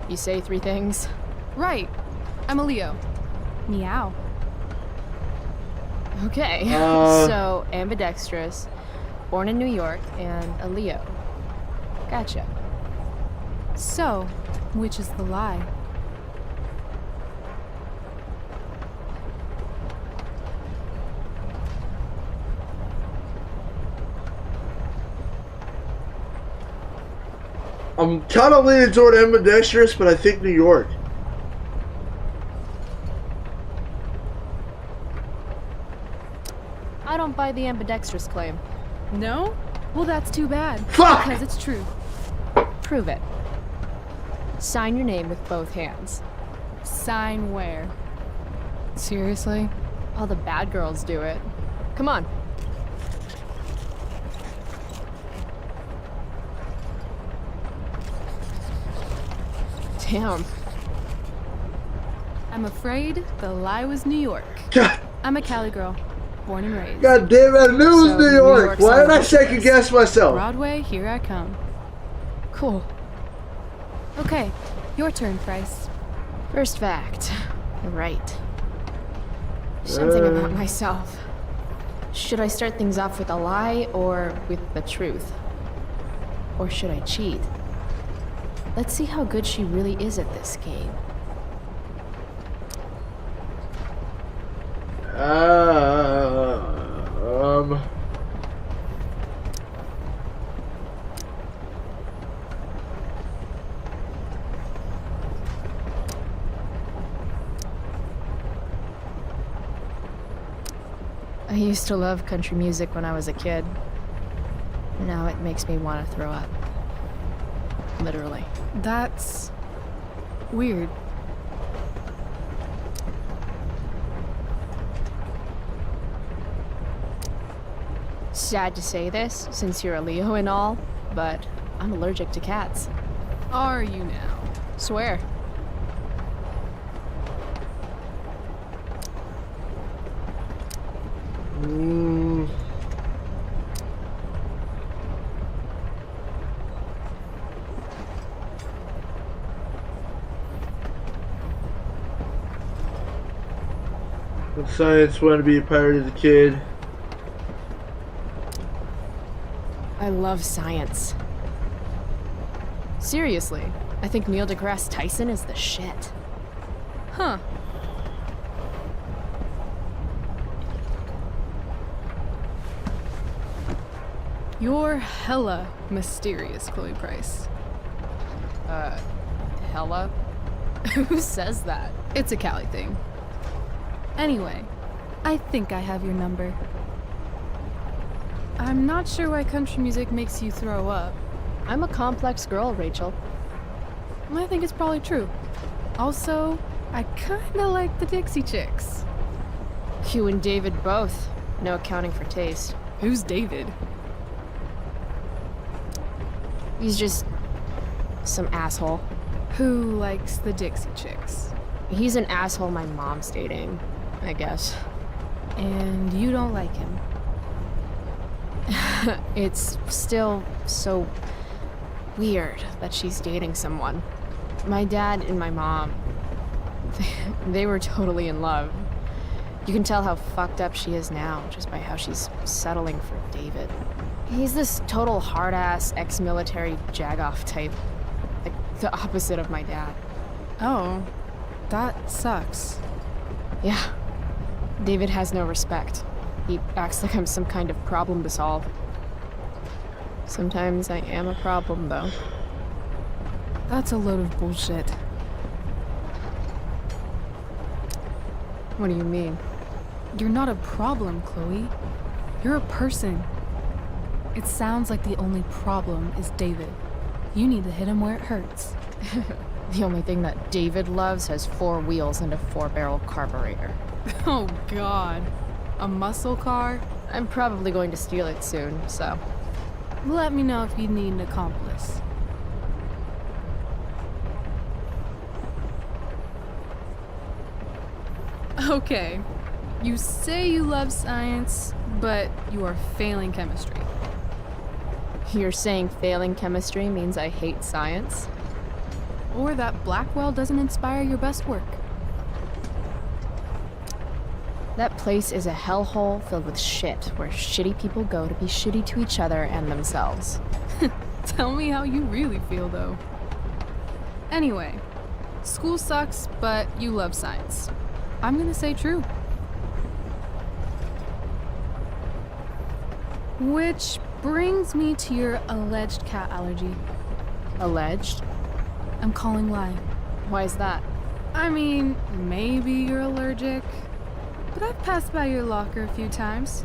You say 3 things. Right. I'm a Leo. Meow. Okay. So, ambidextrous, born in New York, and a Leo. Gotcha. So, which is the lie? I'm kind of leaning toward ambidextrous, but I think New York. I don't buy the ambidextrous claim. No? Well, that's too bad. Fuck! Because it's true. Prove it. Sign your name with both hands. Sign where? Seriously? All the bad girls do it. Come on. Damn. I'm afraid the lie was New York. God. I'm a Cali girl, born and raised. God damn it, I knew it was New York. Why did I second guess myself? Broadway, here I come. Cool. Okay, your turn, Price. First fact. Right. Something about myself. Should I start things off with a lie or with the truth? Or should I cheat? Let's see how good she really is at this game. I used to love country music when I was a kid. Now it makes me want to throw up. Literally. That's weird. Sad to say this, since you're a Leo and all, but I'm allergic to cats. Are you now? Swear. Science wanted to be a pirate as a kid. I love science. Seriously, I think Neil deGrasse Tyson is the shit. Huh. You're hella mysterious, Chloe Price. Hella? Who says that? It's a Cali thing. Anyway, I think I have your number. I'm not sure why country music makes you throw up. I'm a complex girl, Rachel. I think it's probably true. Also, I kinda like the Dixie Chicks. You and David both. No accounting for taste. Who's David? He's just some asshole. Who likes the Dixie Chicks? He's an asshole my mom's dating, I guess. And you don't like him? It's still so weird that she's dating someone. My dad and my mom, they were totally in love. You can tell how fucked up she is now just by how she's settling for David. He's this total hard-ass ex-military jagoff type. Like the opposite of my dad. Oh, that sucks. Yeah. David has no respect. He acts like I'm some kind of problem to solve. Sometimes I am a problem, though. That's a load of bullshit. What do you mean? You're not a problem, Chloe. You're a person. It sounds like the only problem is David. You need to hit him where it hurts. The only thing that David loves has 4 wheels and a 4-barrel carburetor. Oh, God. A muscle car? I'm probably going to steal it soon, so... Let me know if you need an accomplice. Okay. You say you love science, but you are failing chemistry. You're saying failing chemistry means I hate science? Or that Blackwell doesn't inspire your best work. That place is a hellhole filled with shit, where shitty people go to be shitty to each other and themselves. Tell me how you really feel, though. Anyway, school sucks, but you love science. I'm gonna say true. Which brings me to your alleged cat allergy. Alleged? I'm calling lie. Why is that? I mean, maybe you're allergic, but I've passed by your locker a few times,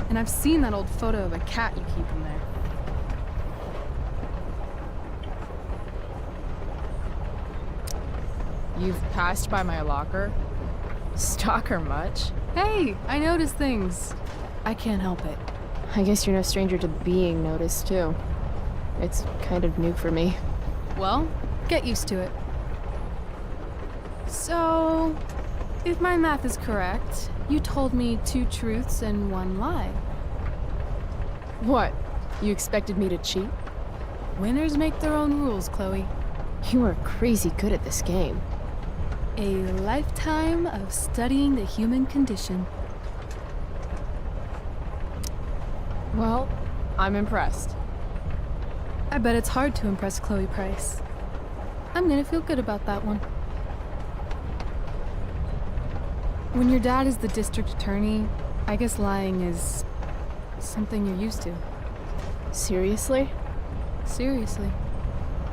and I've seen that old photo of a cat you keep in there. You've passed by my locker? Stalker much? Hey, I notice things. I can't help it. I guess you're no stranger to being noticed, too. It's kind of new for me. Well, get used to it. So, if my math is correct, you told me 2 truths and 1 lie. What? You expected me to cheat? Winners make their own rules, Chloe. You are crazy good at this game. A lifetime of studying the human condition. Well, I'm impressed. I bet it's hard to impress Chloe Price. I'm gonna feel good about that one. When your dad is the district attorney, I guess lying is something you're used to. Seriously? Seriously.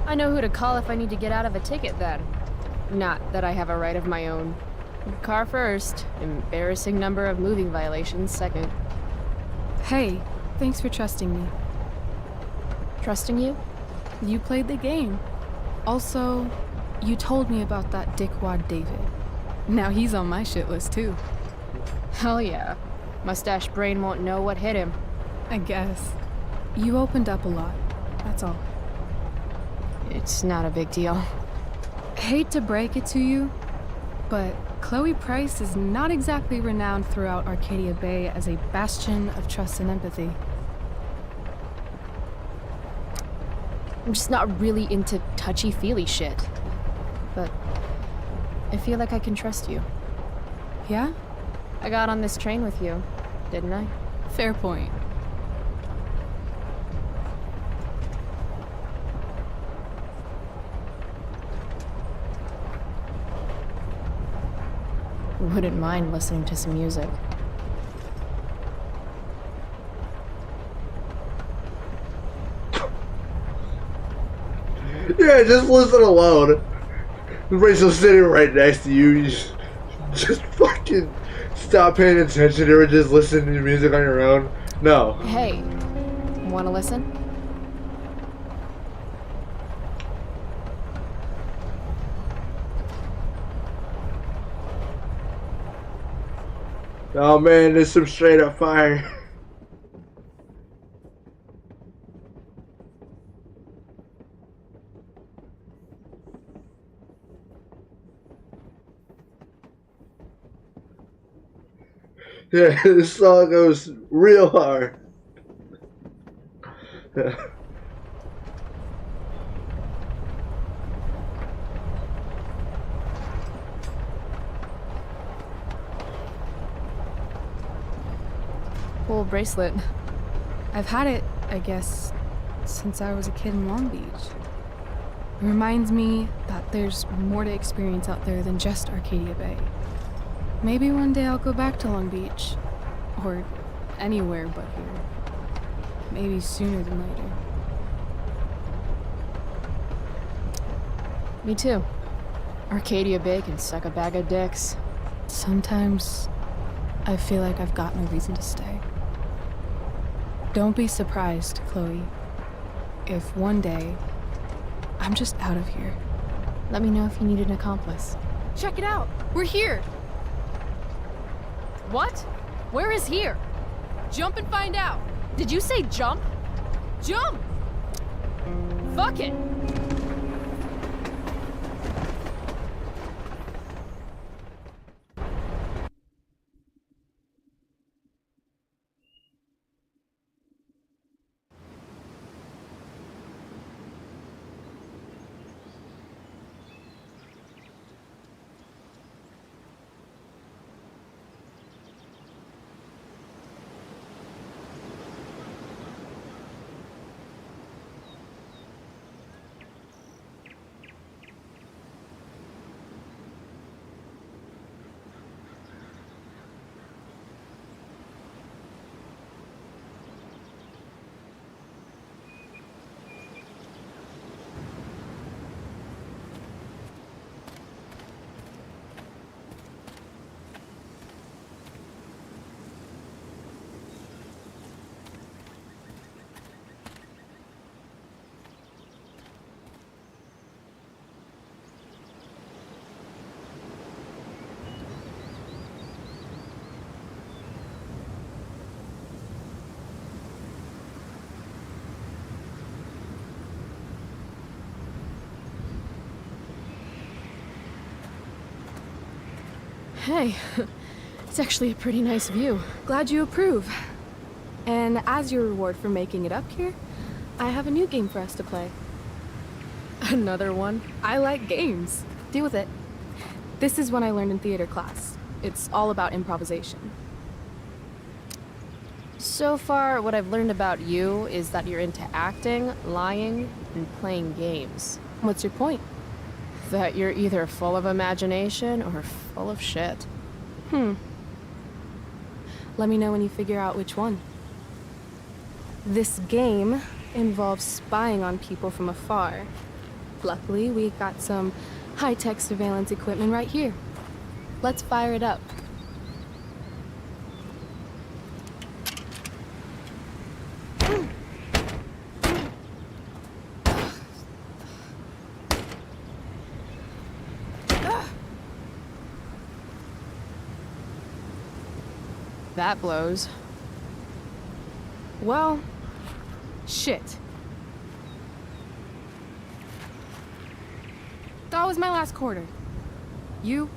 I know who to call if I need to get out of a ticket then. Not that I have a right of my own. Car first, embarrassing number of moving violations second. Hey, thanks for trusting me. Trusting you? You played the game. Also, you told me about that dickwad David. Now he's on my shit list too. Hell yeah. Mustache brain won't know what hit him. I guess. You opened up a lot, that's all. It's not a big deal. Hate to break it to you, but Chloe Price is not exactly renowned throughout Arcadia Bay as a bastion of trust and empathy. I'm just not really into touchy-feely shit. But I feel like I can trust you. Yeah? I got on this train with you, didn't I? Fair point. Wouldn't mind listening to some music. Yeah, just listen alone. Rachel's sitting right next to you. You just fucking stop paying attention or just listen to music on your own. No. Hey, wanna listen? Oh man, there's some straight up fire. Yeah, this song goes real hard. Yeah. Cool bracelet. I've had it, I guess, since I was a kid in Long Beach. It reminds me that there's more to experience out there than just Arcadia Bay. Maybe one day I'll go back to Long Beach. Or anywhere but here. Maybe sooner than later. Me too. Arcadia Bay can suck a bag of dicks. Sometimes I feel like I've got no reason to stay. Don't be surprised, Chloe, if one day I'm just out of here. Let me know if you need an accomplice. Check it out! We're here! What? Where is here? Jump and find out! Did you say jump? Jump! Fuck it! Hey, it's actually a pretty nice view. Glad you approve. And as your reward for making it up here, I have a new game for us to play. Another one? I like games. Deal with it. This is one I learned in theater class. It's all about improvisation. So far, what I've learned about you is that you're into acting, lying, and playing games. What's your point? That you're either full of imagination or full of shit. Let me know when you figure out which one. This game involves spying on people from afar. Luckily, we got some high-tech surveillance equipment right here. Let's fire it up. That blows. Well, shit. That was my last quarter. You?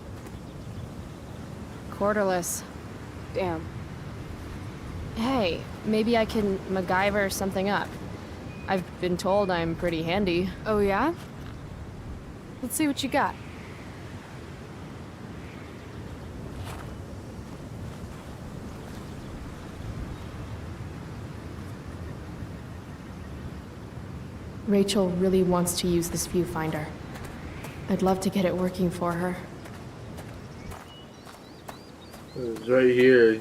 Quarterless. Damn. Hey, maybe I can MacGyver something up. I've been told I'm pretty handy. Oh yeah? Let's see what you got. Rachel really wants to use this viewfinder. I'd love to get it working for her. It's right here.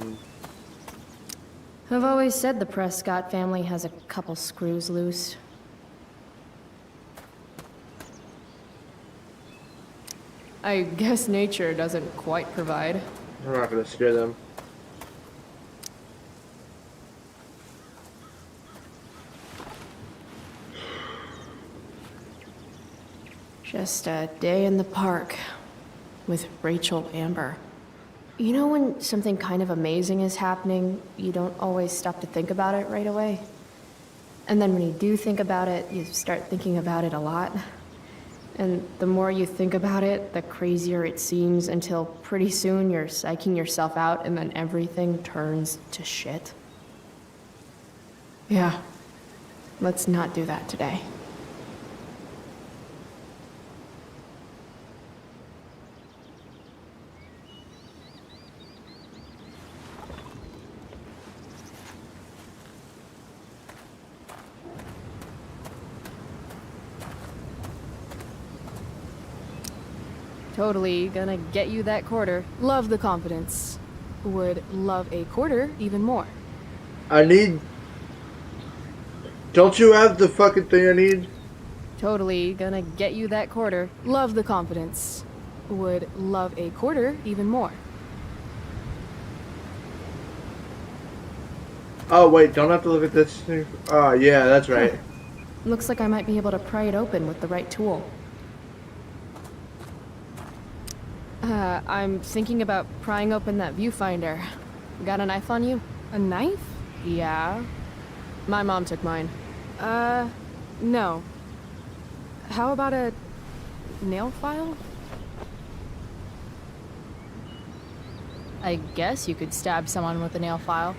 I've always said the Prescott family has a couple screws loose. I guess nature doesn't quite provide. I'm not gonna scare them. Just a day in the park with Rachel Amber. You know when something kind of amazing is happening, you don't always stop to think about it right away? And then when you do think about it, you start thinking about it a lot. And the more you think about it, the crazier it seems until pretty soon you're psyching yourself out and then everything turns to shit. Yeah, let's not do that today. Totally gonna get you that quarter. Love the confidence. Would love a quarter even more. I need... Don't you have the fucking thing I need? Totally gonna get you that quarter. Love the confidence. Would love a quarter even more. Oh wait, don't have to look at this thing. Oh yeah, that's right. Looks like I might be able to pry it open with the right tool. I'm thinking about prying open that viewfinder. Got a knife on you? A knife? Yeah. My mom took mine. No. How about a nail file? I guess you could stab someone with a nail file.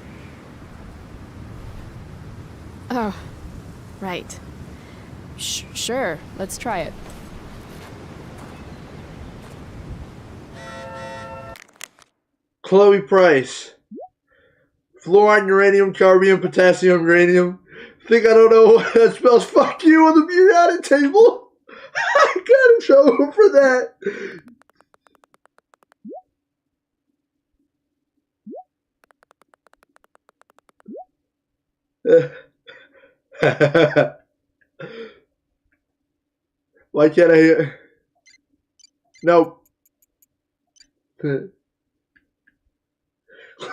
Oh, right. Sure, let's try it. Chloe Price. Fluorine, uranium, carbium, potassium, uranium. Think I don't know what that spells? Fuck you on the periodic table. I got in trouble for that. Why can't I hear? Nope.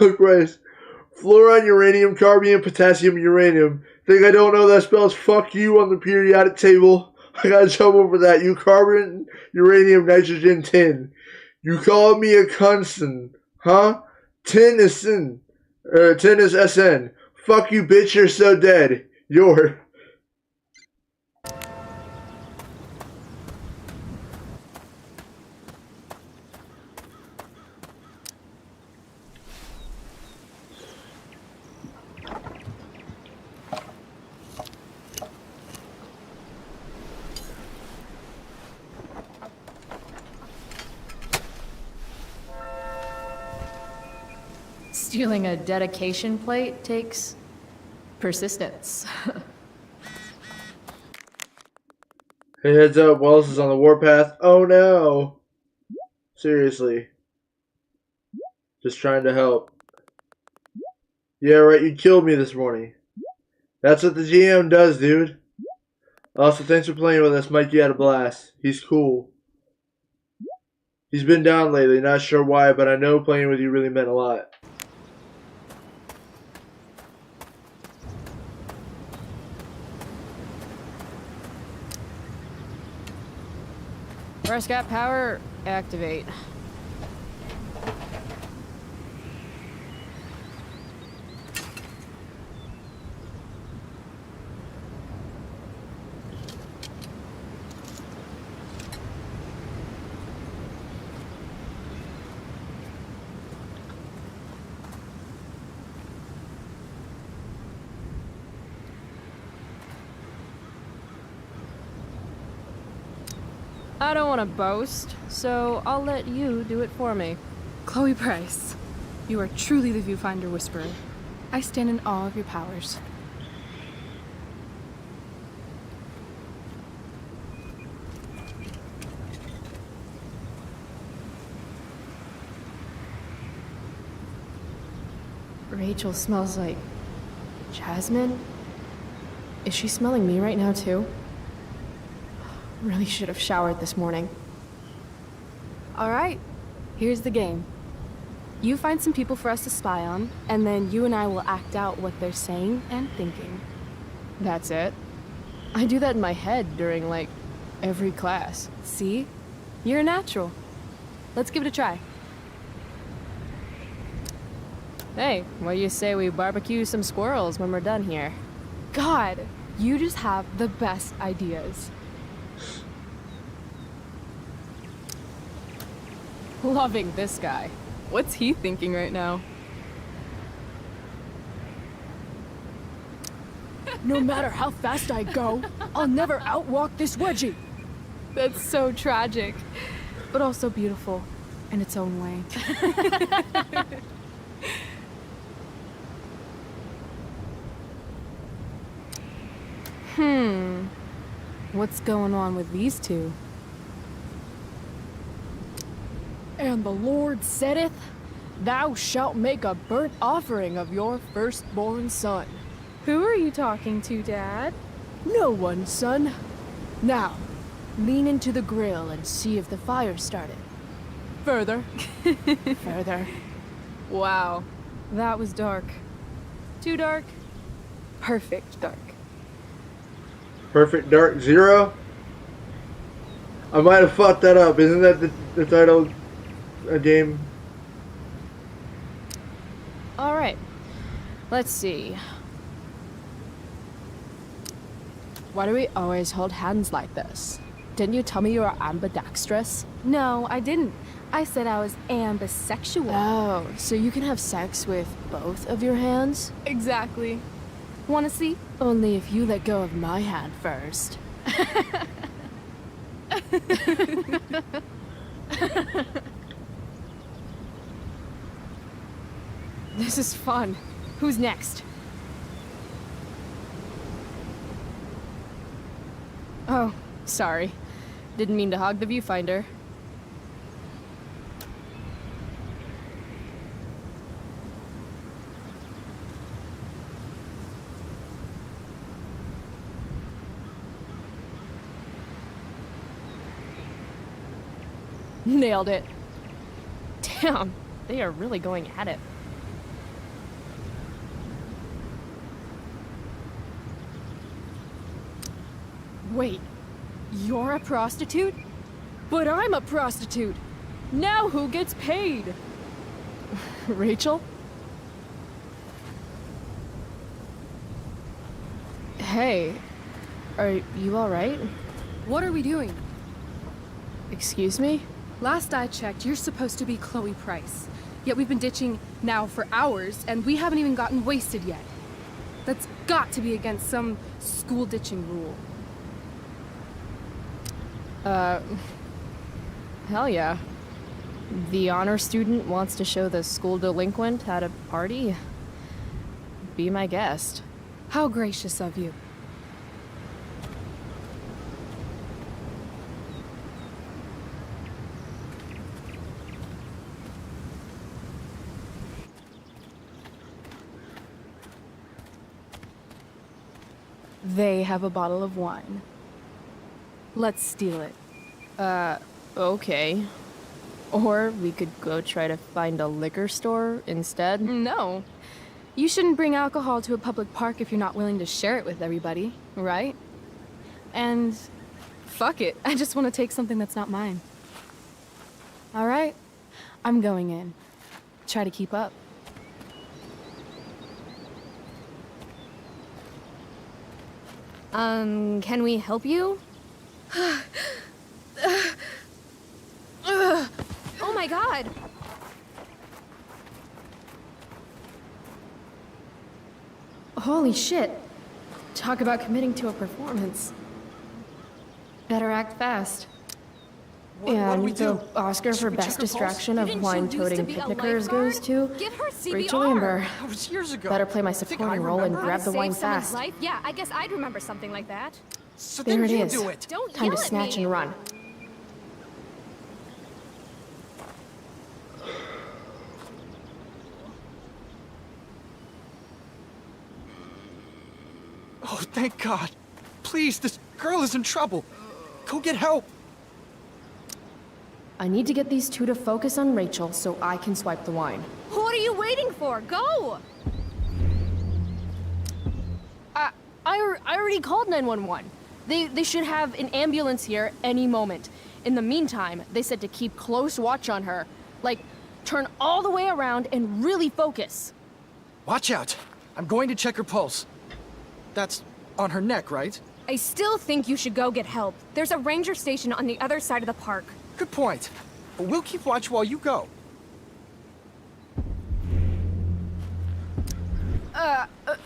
Look, Price. Fluorine, uranium, carbium, potassium, uranium. Think I don't know that spells fuck you on the periodic table? I got in trouble for that. You carbon, uranium, nitrogen, tin. You call me a constant, huh? Tin is sin. Tin is SN. Fuck you, bitch, you're so dead. You're... Stealing a dedication plate takes persistence. Hey, heads up, Wallace is on the warpath. Oh no! Seriously. Just trying to help. Yeah, right, you killed me this morning. That's what the GM does, dude. Also, thanks for playing with us. Mikey had a blast. He's cool. He's been down lately, not sure why, but I know playing with you really meant a lot. Prescott power, activate. I don't want to boast, so I'll let you do it for me. Chloe Price, you are truly the Viewfinder Whisperer. I stand in awe of your powers. Rachel smells like jasmine? Is she smelling me right now too? Really should have showered this morning. All right, here's the game. You find some people for us to spy on, and then you and I will act out what they're saying and thinking. That's it? I do that in my head during, like, every class. See? You're a natural. Let's give it a try. Hey, what do you say we barbecue some squirrels when we're done here? God, you just have the best ideas. Loving this guy. What's he thinking right now? No matter how fast I go, I'll never outwalk this wedgie. That's so tragic, but also beautiful in its own way. What's going on with these two? And the Lord saith, Thou shalt make a burnt offering of your firstborn son. Who are you talking to, Dad? No one, son. Now, lean into the grill and see if the fire started. Further. Further. Wow, that was dark. Too dark? Perfect dark. Perfect Dark Zero? I might have fucked that up. Isn't that the title of a game? Alright. Let's see. Why do we always hold hands like this? Didn't you tell me you were ambidextrous? No, I didn't. I said I was ambisexual. Oh, so you can have sex with both of your hands? Exactly. Wanna see? Only if you let go of my hand first. This is fun. Who's next? Oh, sorry. Didn't mean to hog the viewfinder. Nailed it. Damn, they are really going at it. Wait, you're a prostitute? But I'm a prostitute! Now who gets paid? Rachel? Hey, are you alright? What are we doing? Excuse me? Last I checked, you're supposed to be Chloe Price. Yet we've been ditching now for hours, and we haven't even gotten wasted yet. That's got to be against some school ditching rule. Hell yeah. The honor student wants to show the school delinquent how to party? Be my guest. How gracious of you. They have a bottle of wine. Let's steal it. Okay. Or we could go try to find a liquor store instead. No. You shouldn't bring alcohol to a public park if you're not willing to share it with everybody, right? And fuck it, I just want to take something that's not mine. All right, I'm going in. Try to keep up. Can we help you? Oh my god! Holy shit. Talk about committing to a performance. Better act fast. And the Oscar for Best Distraction of Wine-Toting Picnickers goes to Give her CPR. Rachel Amber. That was years ago. Better play my supporting role and grab the wine Save someone's fast. life? Yeah, I guess I'd remember something like that. So There then it you is. do it. Don't Time to yell at snatch me. and run. Oh, thank God. Please, this girl is in trouble. Go get help. I need to get these two to focus on Rachel so I can swipe the wine. What are you waiting for? Go! I already called 911. They should have an ambulance here any moment. In the meantime, they said to keep close watch on her. Like, turn all the way around and really focus. Watch out. I'm going to check her pulse. That's on her neck, right? I still think you should go get help. There's a ranger station on the other side of the park. Good point. But we'll keep watch while you go.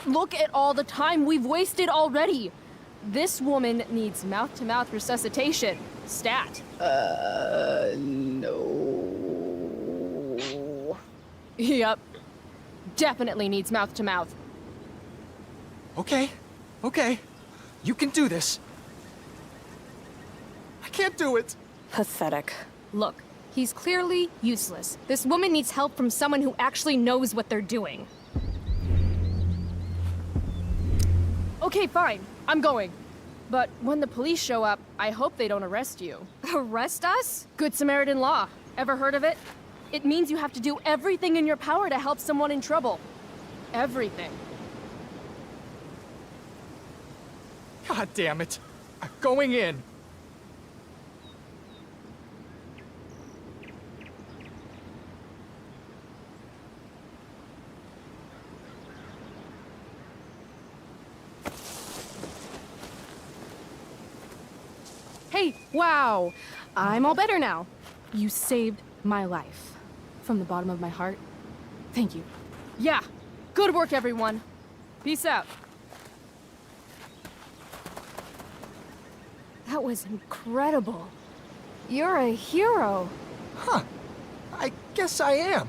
Look at all the time we've wasted already. This woman needs mouth-to-mouth resuscitation. Stat. No. Yep. Definitely needs mouth-to-mouth. Okay. You can do this. I can't do it. Pathetic. Look, he's clearly useless. This woman needs help from someone who actually knows what they're doing. Okay, fine. I'm going. But when the police show up, I hope they don't arrest you. Arrest us? Good Samaritan law. Ever heard of it? It means you have to do everything in your power to help someone in trouble. Everything. God damn it. I'm going in. Hey, wow! I'm all better now. You saved my life. From the bottom of my heart, thank you. Yeah. Good work, everyone. Peace out. That was incredible. You're a hero. Huh. I guess I am.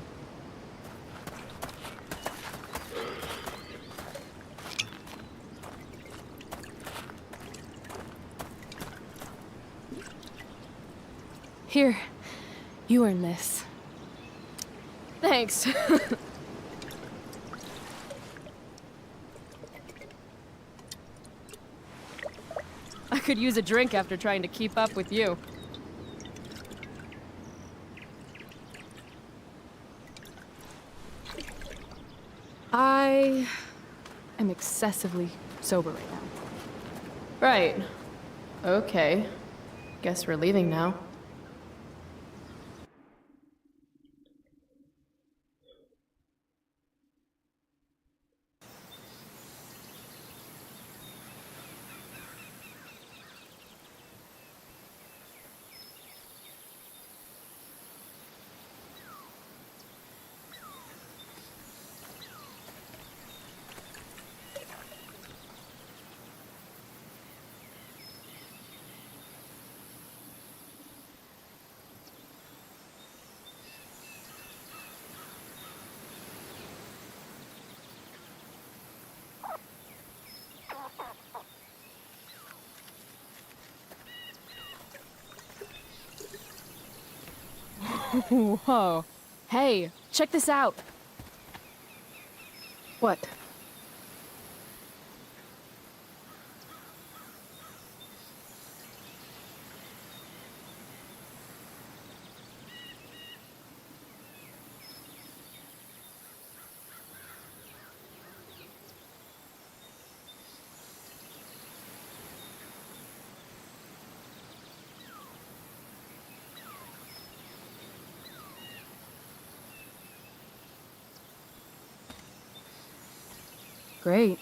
Here, you earned this. Thanks. I could use a drink after trying to keep up with you. I am excessively sober right now. Right. Okay. Guess we're leaving now. Whoa. Hey, check this out. What? Great.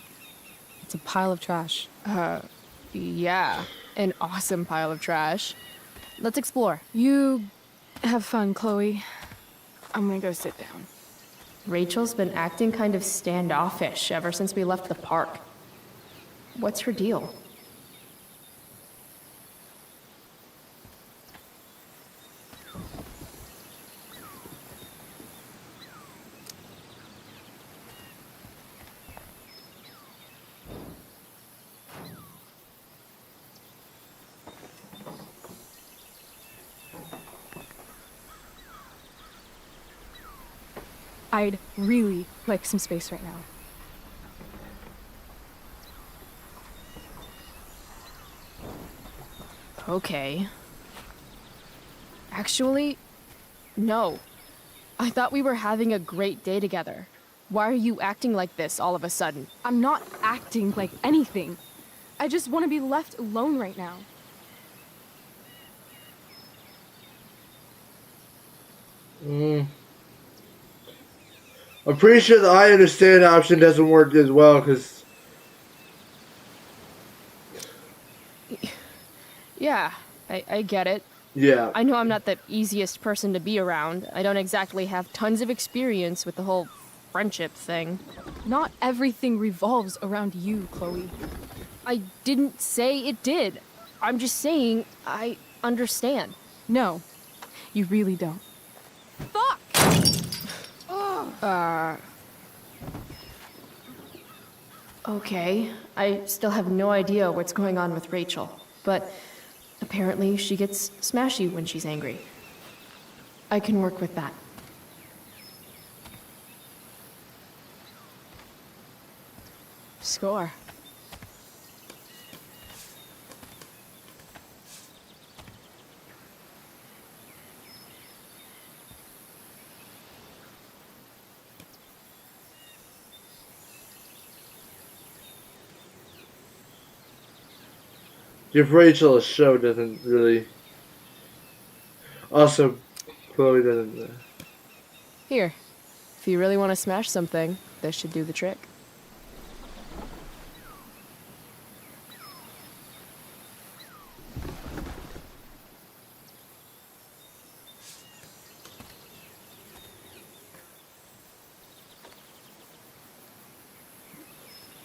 It's a pile of trash. Yeah. An awesome pile of trash. Let's explore. You have fun, Chloe. I'm gonna go sit down. Rachel's been acting kind of standoffish ever since we left the park. What's her deal? I'd really like some space right now. Okay. Actually, no. I thought we were having a great day together. Why are you acting like this all of a sudden? I'm not acting like anything. I just want to be left alone right now. I'm pretty sure the I understand option doesn't work as well, because... Yeah, I get it. Yeah. I know I'm not the easiest person to be around. I don't exactly have tons of experience with the whole friendship thing. Not everything revolves around you, Chloe. I didn't say it did. I'm just saying I understand. No, you really don't. Fuck! Okay, I still have no idea what's going on with Rachel, but apparently she gets smashy when she's angry. I can work with that. Score. Give Rachel a show doesn't really... Also, Chloe doesn't... Here, if you really want to smash something, this should do the trick.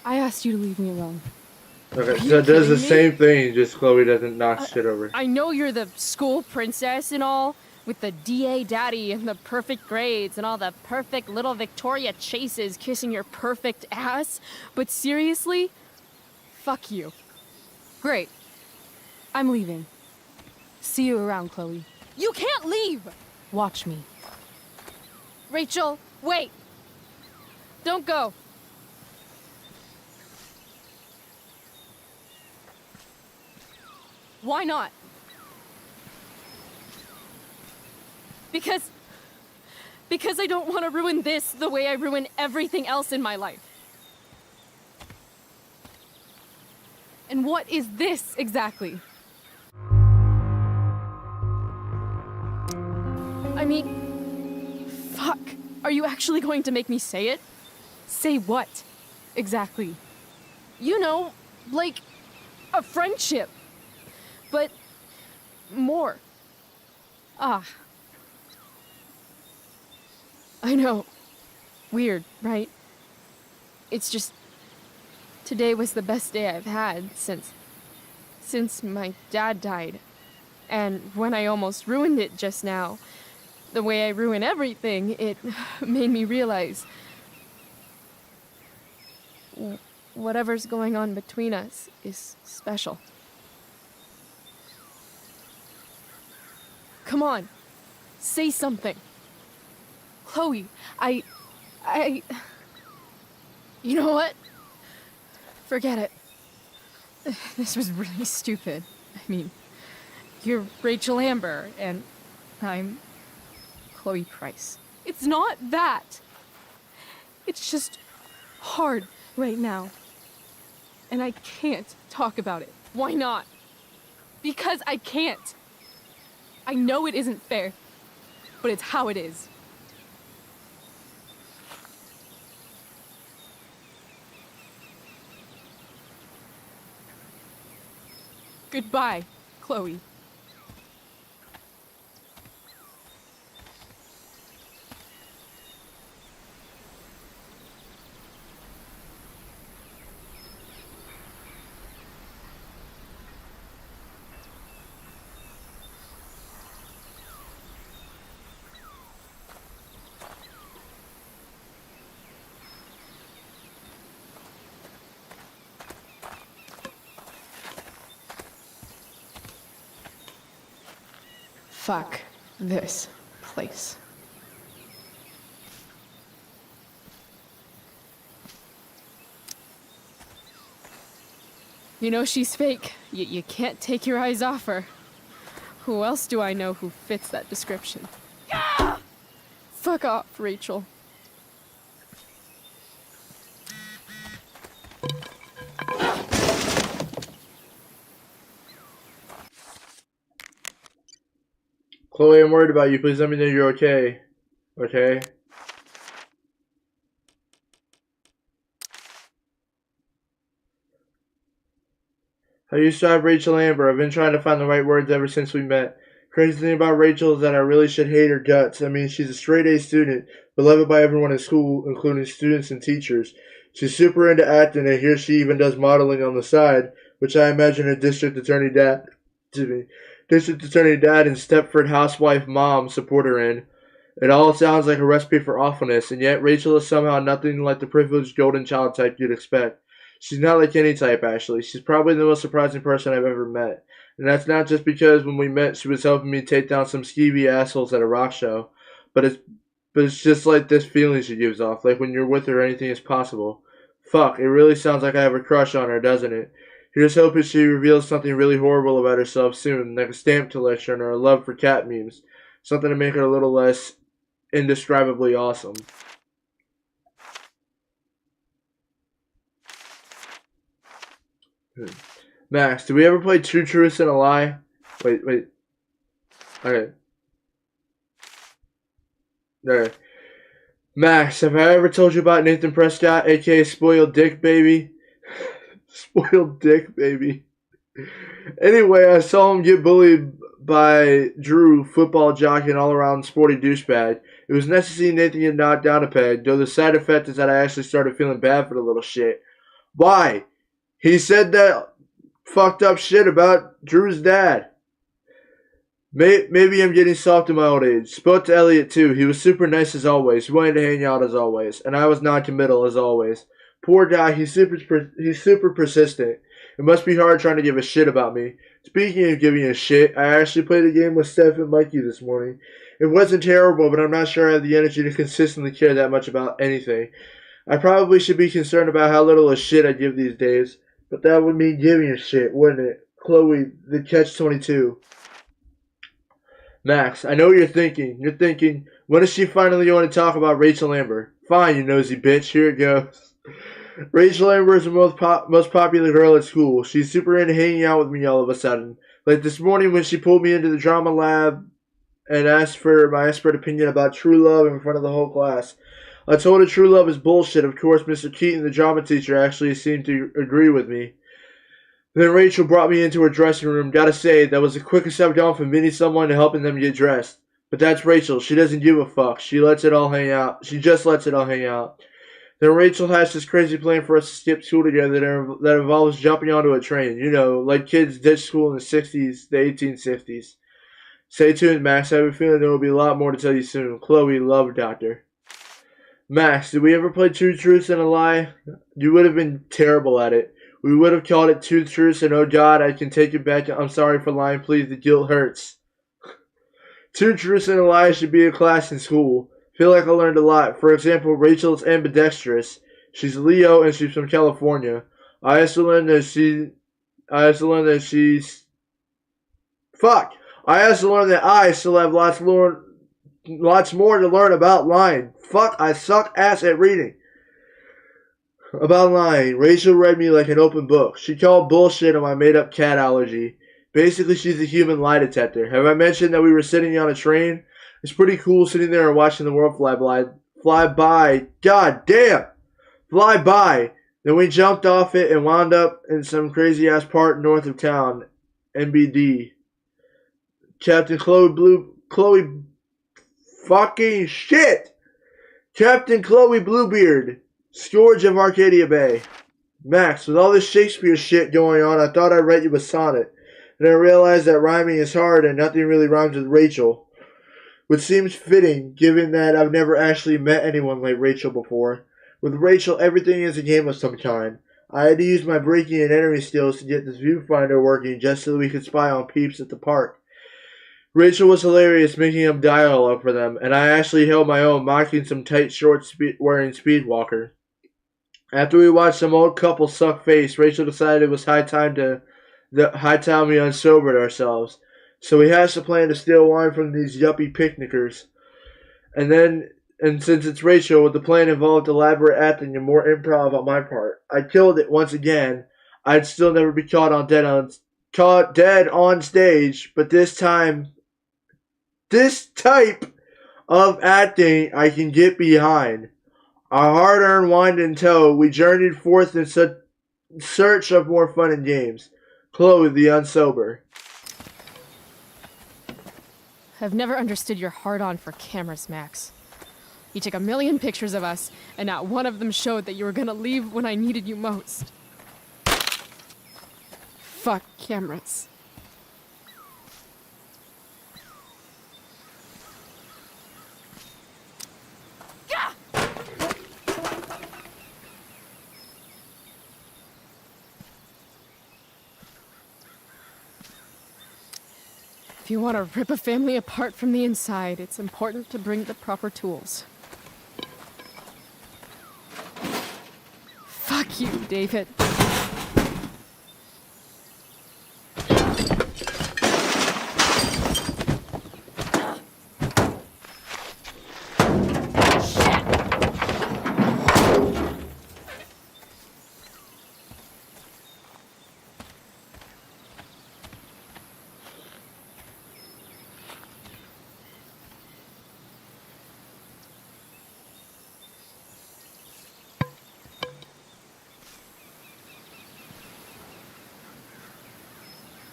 I asked you to leave me alone. Okay, so it does the same thing, just Chloe doesn't knock shit over. I know you're the school princess and all, with the DA daddy and the perfect grades and all the perfect little Victoria chases kissing your perfect ass, but seriously, fuck you. Great. I'm leaving. See you around, Chloe. You can't leave! Watch me. Rachel, wait! Don't go. Why not? Because I don't want to ruin this the way I ruin everything else in my life. And what is this exactly? I mean, fuck. Are you actually going to make me say it? Say what? Exactly. You know, like a friendship. But more. Ah. I know. Weird, right? It's just... Today was the best day I've had since my dad died. And when I almost ruined it just now, the way I ruin everything, it made me realize whatever's going on between us is special. Come on, say something. Chloe, I... You know what? Forget it. This was really stupid. I mean, you're Rachel Amber, and I'm Chloe Price. It's not that. It's just hard right now. And I can't talk about it. Why not? Because I can't. I know it isn't fair, but it's how it is. Goodbye, Chloe. Fuck this place. You know she's fake. You can't take your eyes off her. Who else do I know who fits that description? Fuck off, Rachel. Chloe, I'm worried about you. Please let me know you're okay. Okay? How you describe Rachel Amber? I've been trying to find the right words ever since we met. Crazy thing about Rachel is that I really should hate her guts. I mean, she's a straight A student, beloved by everyone in school, including students and teachers. She's super into acting, and here she even does modeling on the side, which I imagine her district attorney dad and Stepford housewife mom support her in. It all sounds like a recipe for awfulness, and yet Rachel is somehow nothing like the privileged golden child type you'd expect. She's not like any type, actually. She's probably the most surprising person I've ever met. And that's not just because when we met she was helping me take down some skeevy assholes at a rock show, but it's just like this feeling she gives off, like when you're with her anything is possible. Fuck, it really sounds like I have a crush on her, doesn't it? Here's hoping she reveals something really horrible about herself soon, like a stamp collection or a love for cat memes. Something to make her a little less indescribably awesome. Max, did we ever play Two Truths and a Lie? Wait. Okay. Max, have I ever told you about Nathan Prescott, aka Spoiled Dick Baby? Spoiled Dick Baby. Anyway, I saw him get bullied by Drew, football jockey and all-around sporty douchebag. It was nice to see Nathan get knocked down a peg, though the side effect is that I actually started feeling bad for the little shit. Why? He said that fucked up shit about Drew's dad. Maybe I'm getting soft in my old age. Spoke to Elliot too. He was super nice as always. He wanted to hang out as always. And I was non-committal as always. Poor guy, he's super persistent. It must be hard trying to give a shit about me. Speaking of giving a shit, I actually played a game with Steph and Mikey this morning. It wasn't terrible, but I'm not sure I have the energy to consistently care that much about anything. I probably should be concerned about how little a shit I give these days. But that would mean giving a shit, wouldn't it? Chloe, the catch-22. Max, I know what you're thinking. You're thinking, when is she finally going to talk about Rachel Amber? Fine, you nosy bitch. Here it goes. Rachel Amber is the most popular girl at school. She's super into hanging out with me all of a sudden. Like this morning when she pulled me into the drama lab and asked for my expert opinion about true love in front of the whole class. I told her true love is bullshit. Of course, Mr. Keaton, the drama teacher, actually seemed to agree with me. Then Rachel brought me into her dressing room. Gotta say, that was the quickest I've gone from meeting someone to helping them get dressed. But that's Rachel. She doesn't give a fuck. She lets it all hang out. She just lets it all hang out. Then Rachel has this crazy plan for us to skip school together that involves jumping onto a train. You know, like kids ditch school in the 60s, the 1860s. Stay tuned, Max. I have a feeling there will be a lot more to tell you soon. Chloe, love, Doctor. Max, did we ever play Two Truths and a Lie? You would have been terrible at it. We would have called it Two Truths and oh god, I can take it back. I'm sorry for lying, please. The guilt hurts. Two Truths and a Lie should be a class in school. Feel like I learned a lot. For example, Rachel's ambidextrous. She's Leo and she's from California. I also learned that I still have lots more to learn about lying. Fuck, I suck ass at reading. About lying, Rachel read me like an open book. She called bullshit on my made-up cat allergy. Basically, she's a human lie detector. Have I mentioned that we were sitting on a train? It's pretty cool sitting there and watching the world fly by. God damn! Fly by. Then we jumped off it and wound up in some crazy-ass part north of town. MBD. Captain Chloe fucking shit! Captain Chloe Bluebeard, Scourge of Arcadia Bay. Max, with all this Shakespeare shit going on, I thought I'd write you a sonnet. Then I realized that rhyming is hard and nothing really rhymes with Rachel. Which seems fitting, given that I've never actually met anyone like Rachel before. With Rachel, everything is a game of some kind. I had to use my breaking and entering skills to get this viewfinder working just so we could spy on peeps at the park. Rachel was hilarious making up dialogue for them, and I actually held my own, mocking some tight shorts wearing Speedwalker. After we watched some old couple suck face, Rachel decided it was high time we unsobered ourselves. So we hatched a plan to steal wine from these yuppie picnickers. And since it's Rachel, the plan involved elaborate acting and more improv on my part. I killed it once again. I'd still never be caught dead on stage, but this time, this type of acting I can get behind. Our hard-earned wine in tow, we journeyed forth in search of more fun and games. Chloe the Unsober. I've never understood your hard-on for cameras, Max. You took 1,000,000 pictures of us, and not one of them showed that you were gonna leave when I needed you most. Fuck cameras. If you want to rip a family apart from the inside, it's important to bring the proper tools. Fuck you, David.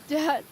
Dad.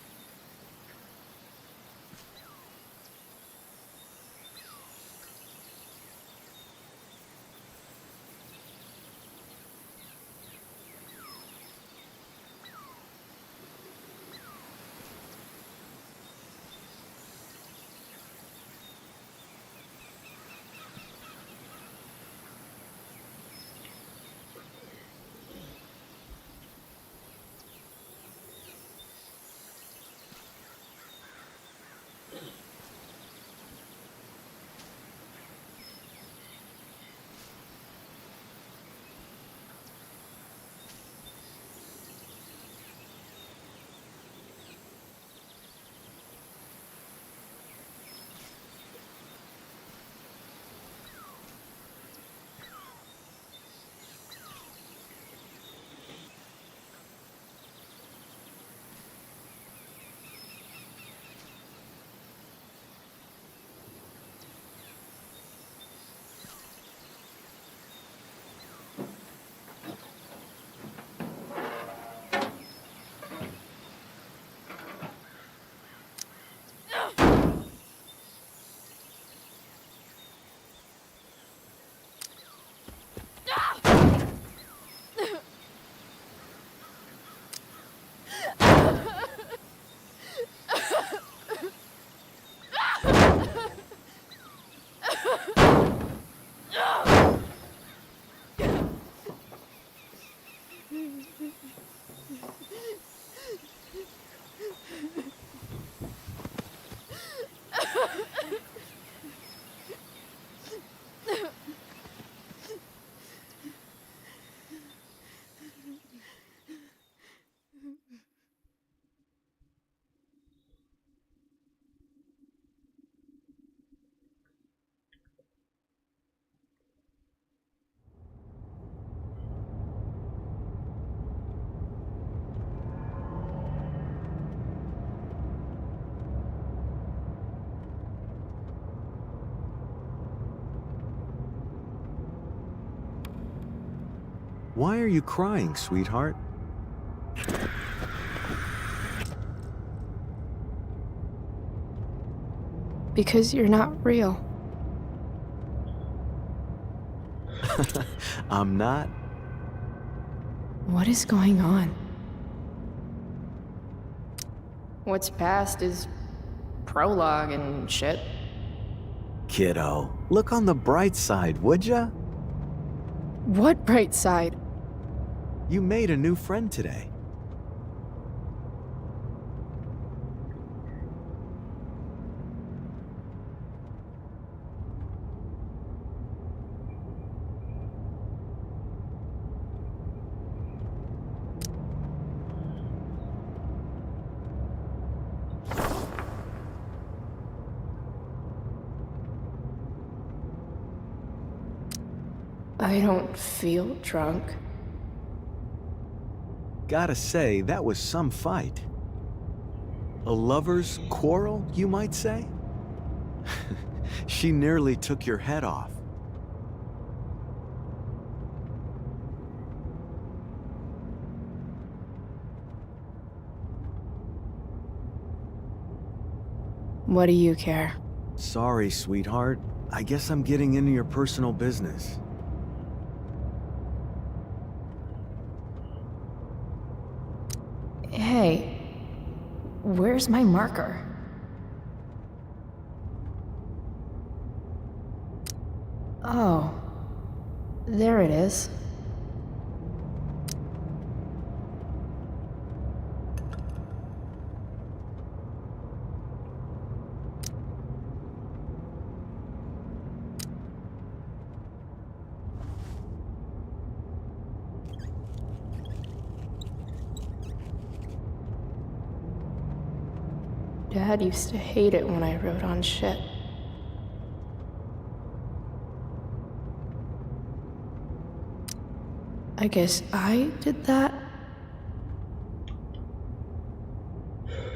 Why are you crying, sweetheart? Because you're not real. I'm not. What is going on? What's past is prologue and shit. Kiddo, look on the bright side, would ya? What bright side? You made a new friend today. I don't feel drunk. Gotta say, that was some fight. A lover's quarrel, you might say? She nearly took your head off. What do you care? Sorry, sweetheart. I guess I'm getting into your personal business. Hey, where's my marker? Oh, there it is. Dad used to hate it when I wrote on shit. I guess I did that?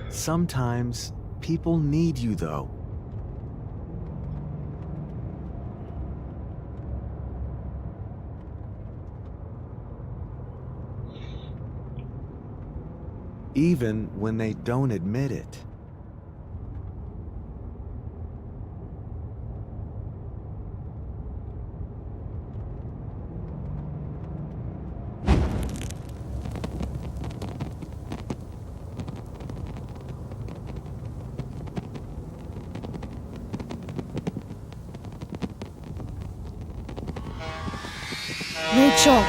Sometimes, people need you, though. Even when they don't admit it. Rachel!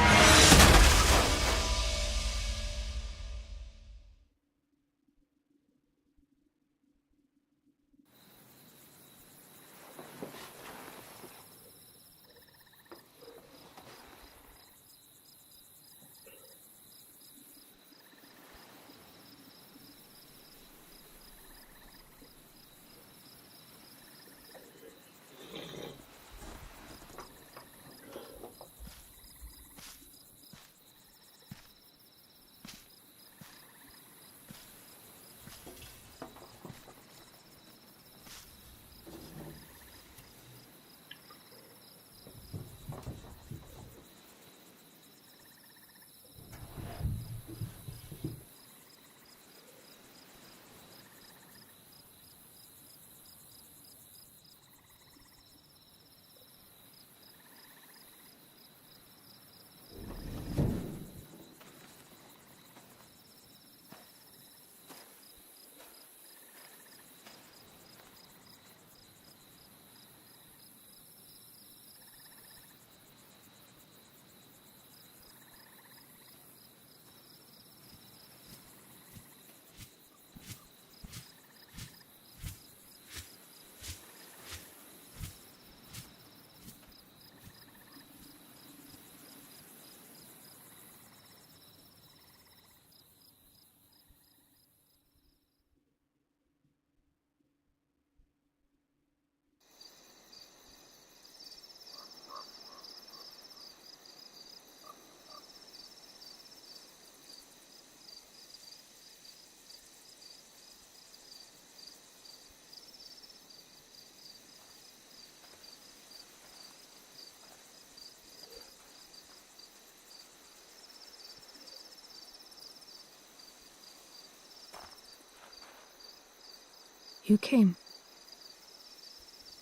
You came.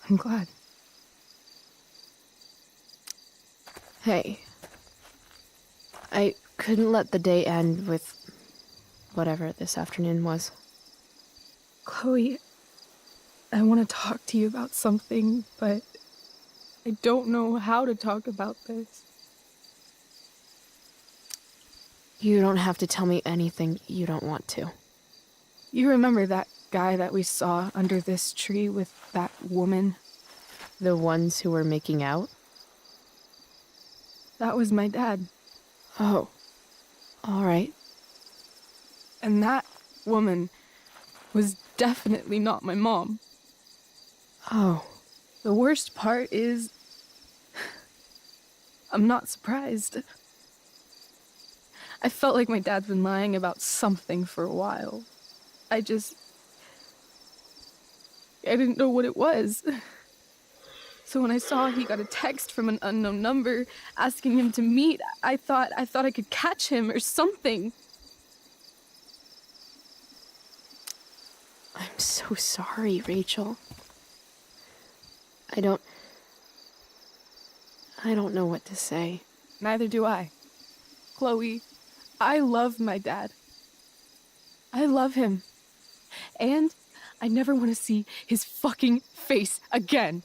I'm glad. Hey. I couldn't let the day end with whatever this afternoon was. Chloe, I want to talk to you about something, but I don't know how to talk about this. You don't have to tell me anything you don't want to. You remember that guy that we saw under this tree with that woman? The ones who were making out? That was my dad. Oh. All right. And that woman was definitely not my mom. Oh. The worst part is, I'm not surprised. I felt like my dad's been lying about something for a while. I didn't know what it was. So when I saw he got a text from an unknown number asking him to meet, I thought I could catch him or something. I'm so sorry, Rachel. I don't know what to say. Neither do I. Chloe, I love my dad. I love him. And I never want to see his fucking face again.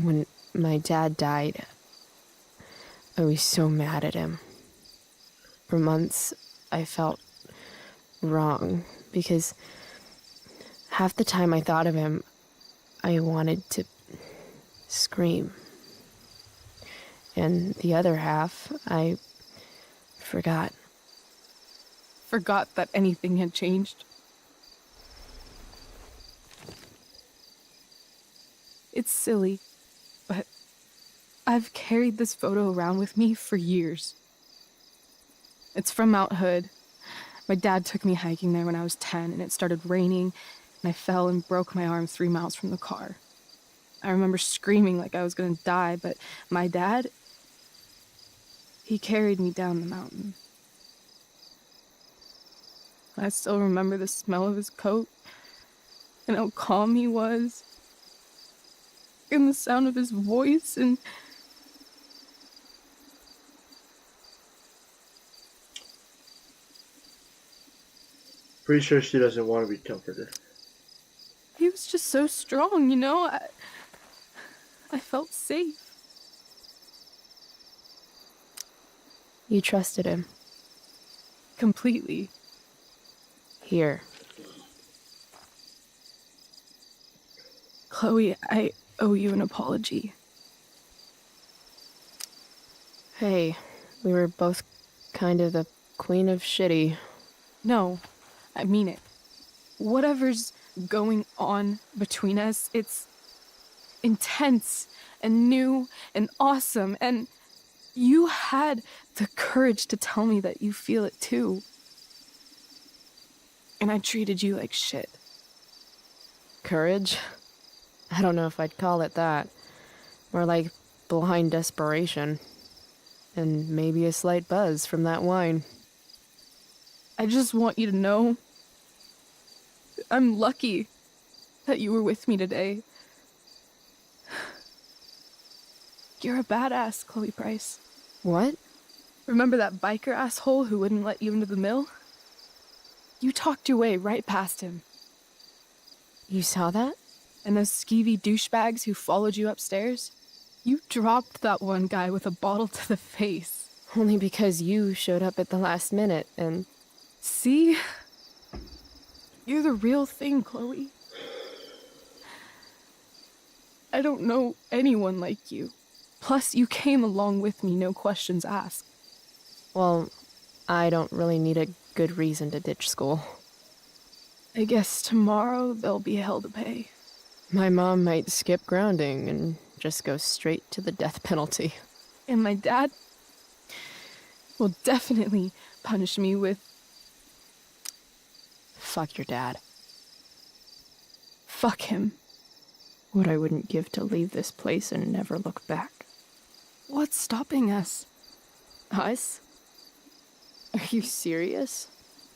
When my dad died, I was so mad at him. For months, I felt wrong because half the time I thought of him, I wanted to scream. And the other half, I forgot. Forgot that anything had changed. It's silly, but I've carried this photo around with me for years. It's from Mount Hood. My dad took me hiking there when I was 10, and it started raining, and I fell and broke my arm 3 miles from the car. I remember screaming like I was gonna die, but my dad, he carried me down the mountain. I still remember the smell of his coat, and how calm he was, and the sound of his voice, and Pretty sure she doesn't want to be comforted. he was just so strong, you know? I felt safe. You trusted him. Completely. Here. Chloe, I owe you an apology. Hey, we were both kind of the queen of shitty. No, I mean it. Whatever's going on between us, it's intense and new and awesome, and you had the courage to tell me that you feel it too. And I treated you like shit. Courage? I don't know if I'd call it that. More like blind desperation. And maybe a slight buzz from that wine. I just want you to know I'm lucky that you were with me today. You're a badass, Chloe Price. What? Remember that biker asshole who wouldn't let you into the mill? You talked your way right past him. You saw that? And those skeevy douchebags who followed you upstairs? You dropped that one guy with a bottle to the face. Only because you showed up at the last minute and... See? You're the real thing, Chloe. I don't know anyone like you. Plus, you came along with me, no questions asked. Well, I don't really need a good reason to ditch school. I guess tomorrow there'll be hell to pay. My mom might skip grounding and just go straight to the death penalty. And my dad will definitely punish me with... Fuck your dad. Fuck him. What I wouldn't give to leave this place and never look back. What's stopping us? Us? Are you serious?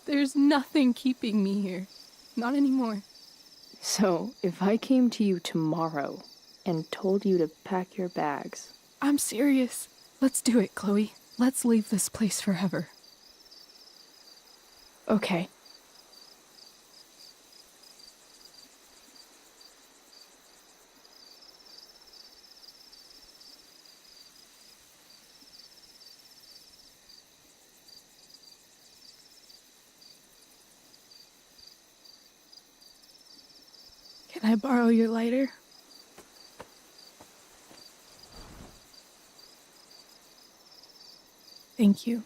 There's nothing keeping me here. Not anymore. So, if I came to you tomorrow and told you to pack your bags... I'm serious. Let's do it, Chloe. Let's leave this place forever. Okay. Can I borrow your lighter? Thank you.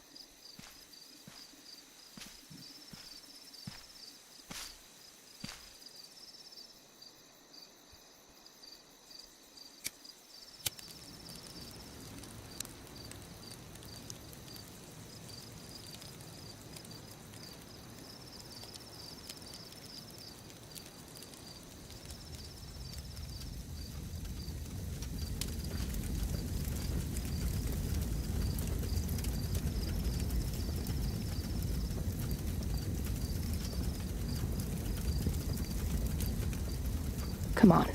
Come on.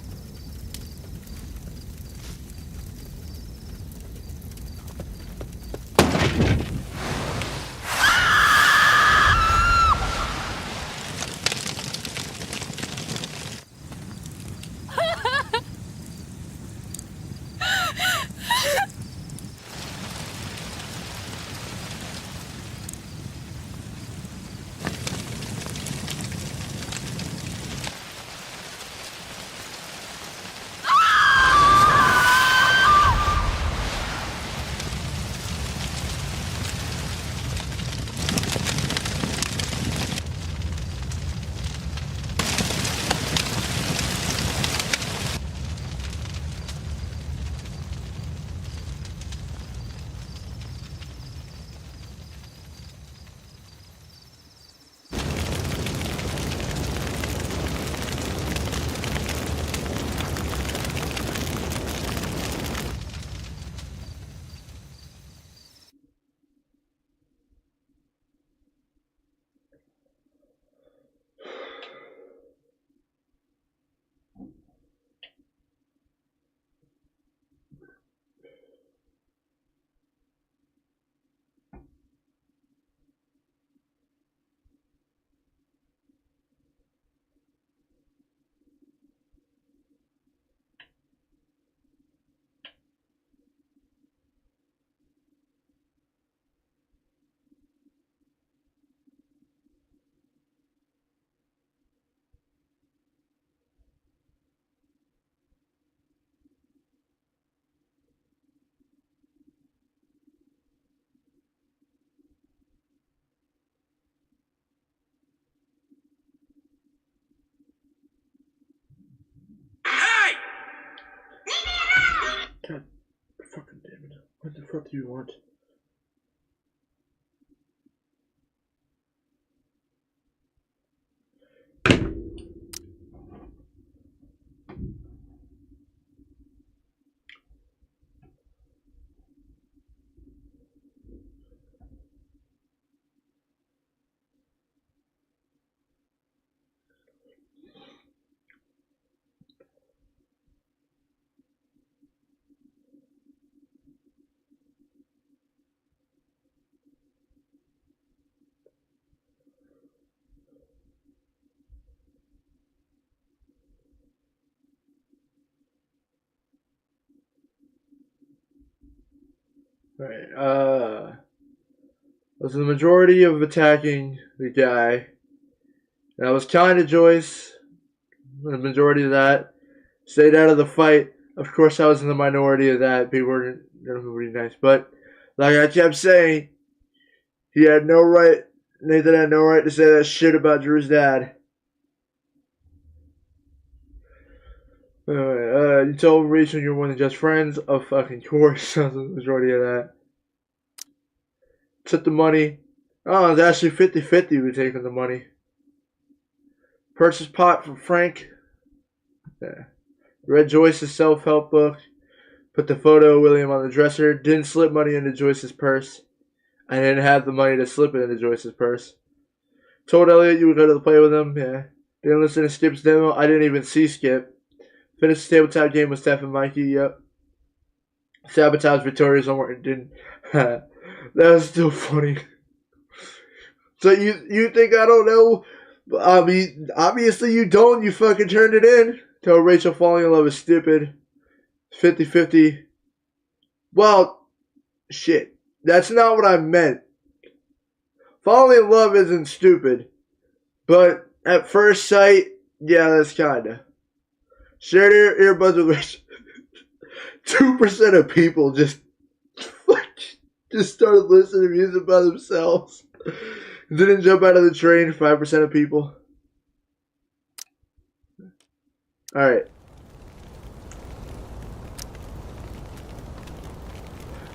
God fucking damn it. What the fuck do you want? Right, was the majority of attacking the guy. And I was kind of Joyce, the majority of that. Stayed out of the fight. Of course, I was in the minority of that. People were really nice. But, like I kept saying, he had no right, Nathan had no right to say that shit about Drew's dad. You told Rachel you're more than just friends. Of fucking course. That was the majority of that. Took the money. Oh, it's actually 50-50 we taking the money. Purchased pot from Frank. Yeah. Read Joyce's self-help book. Put the photo of William on the dresser. Didn't slip money into Joyce's purse. I didn't have the money to slip it into Joyce's purse. Told Elliot you would go to the play with him. Yeah. Didn't listen to Skip's demo. I didn't even see Skip. Finished the tabletop game with Steph and Mikey. Yep. Sabotage Victoria's homework. Didn't. That was still funny. So you think I don't know? I mean, obviously you don't. You fucking turned it in. Tell Rachel falling in love is stupid. 50-50. Well, shit. That's not what I meant. Falling in love isn't stupid. But at first sight, yeah, that's kinda. Shared earbuds with Rachel. 2% of people just started listening to music by themselves. Didn't jump out of the train. 5% of people. Alright.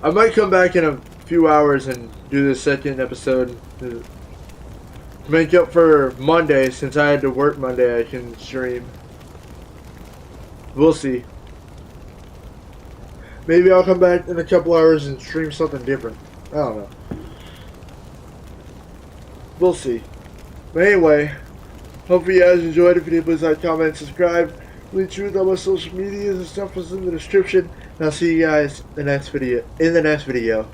I might come back in a few hours and do the second episode. To make up for Monday, since I had to work Monday, I can stream. We'll see. Maybe I'll come back in a couple hours and stream something different. I don't know. We'll see. But anyway, hopefully you guys enjoyed. If you did, please like, comment, subscribe. Leave truth on my social medias and stuff is in the description. And I'll see you guys in the next video.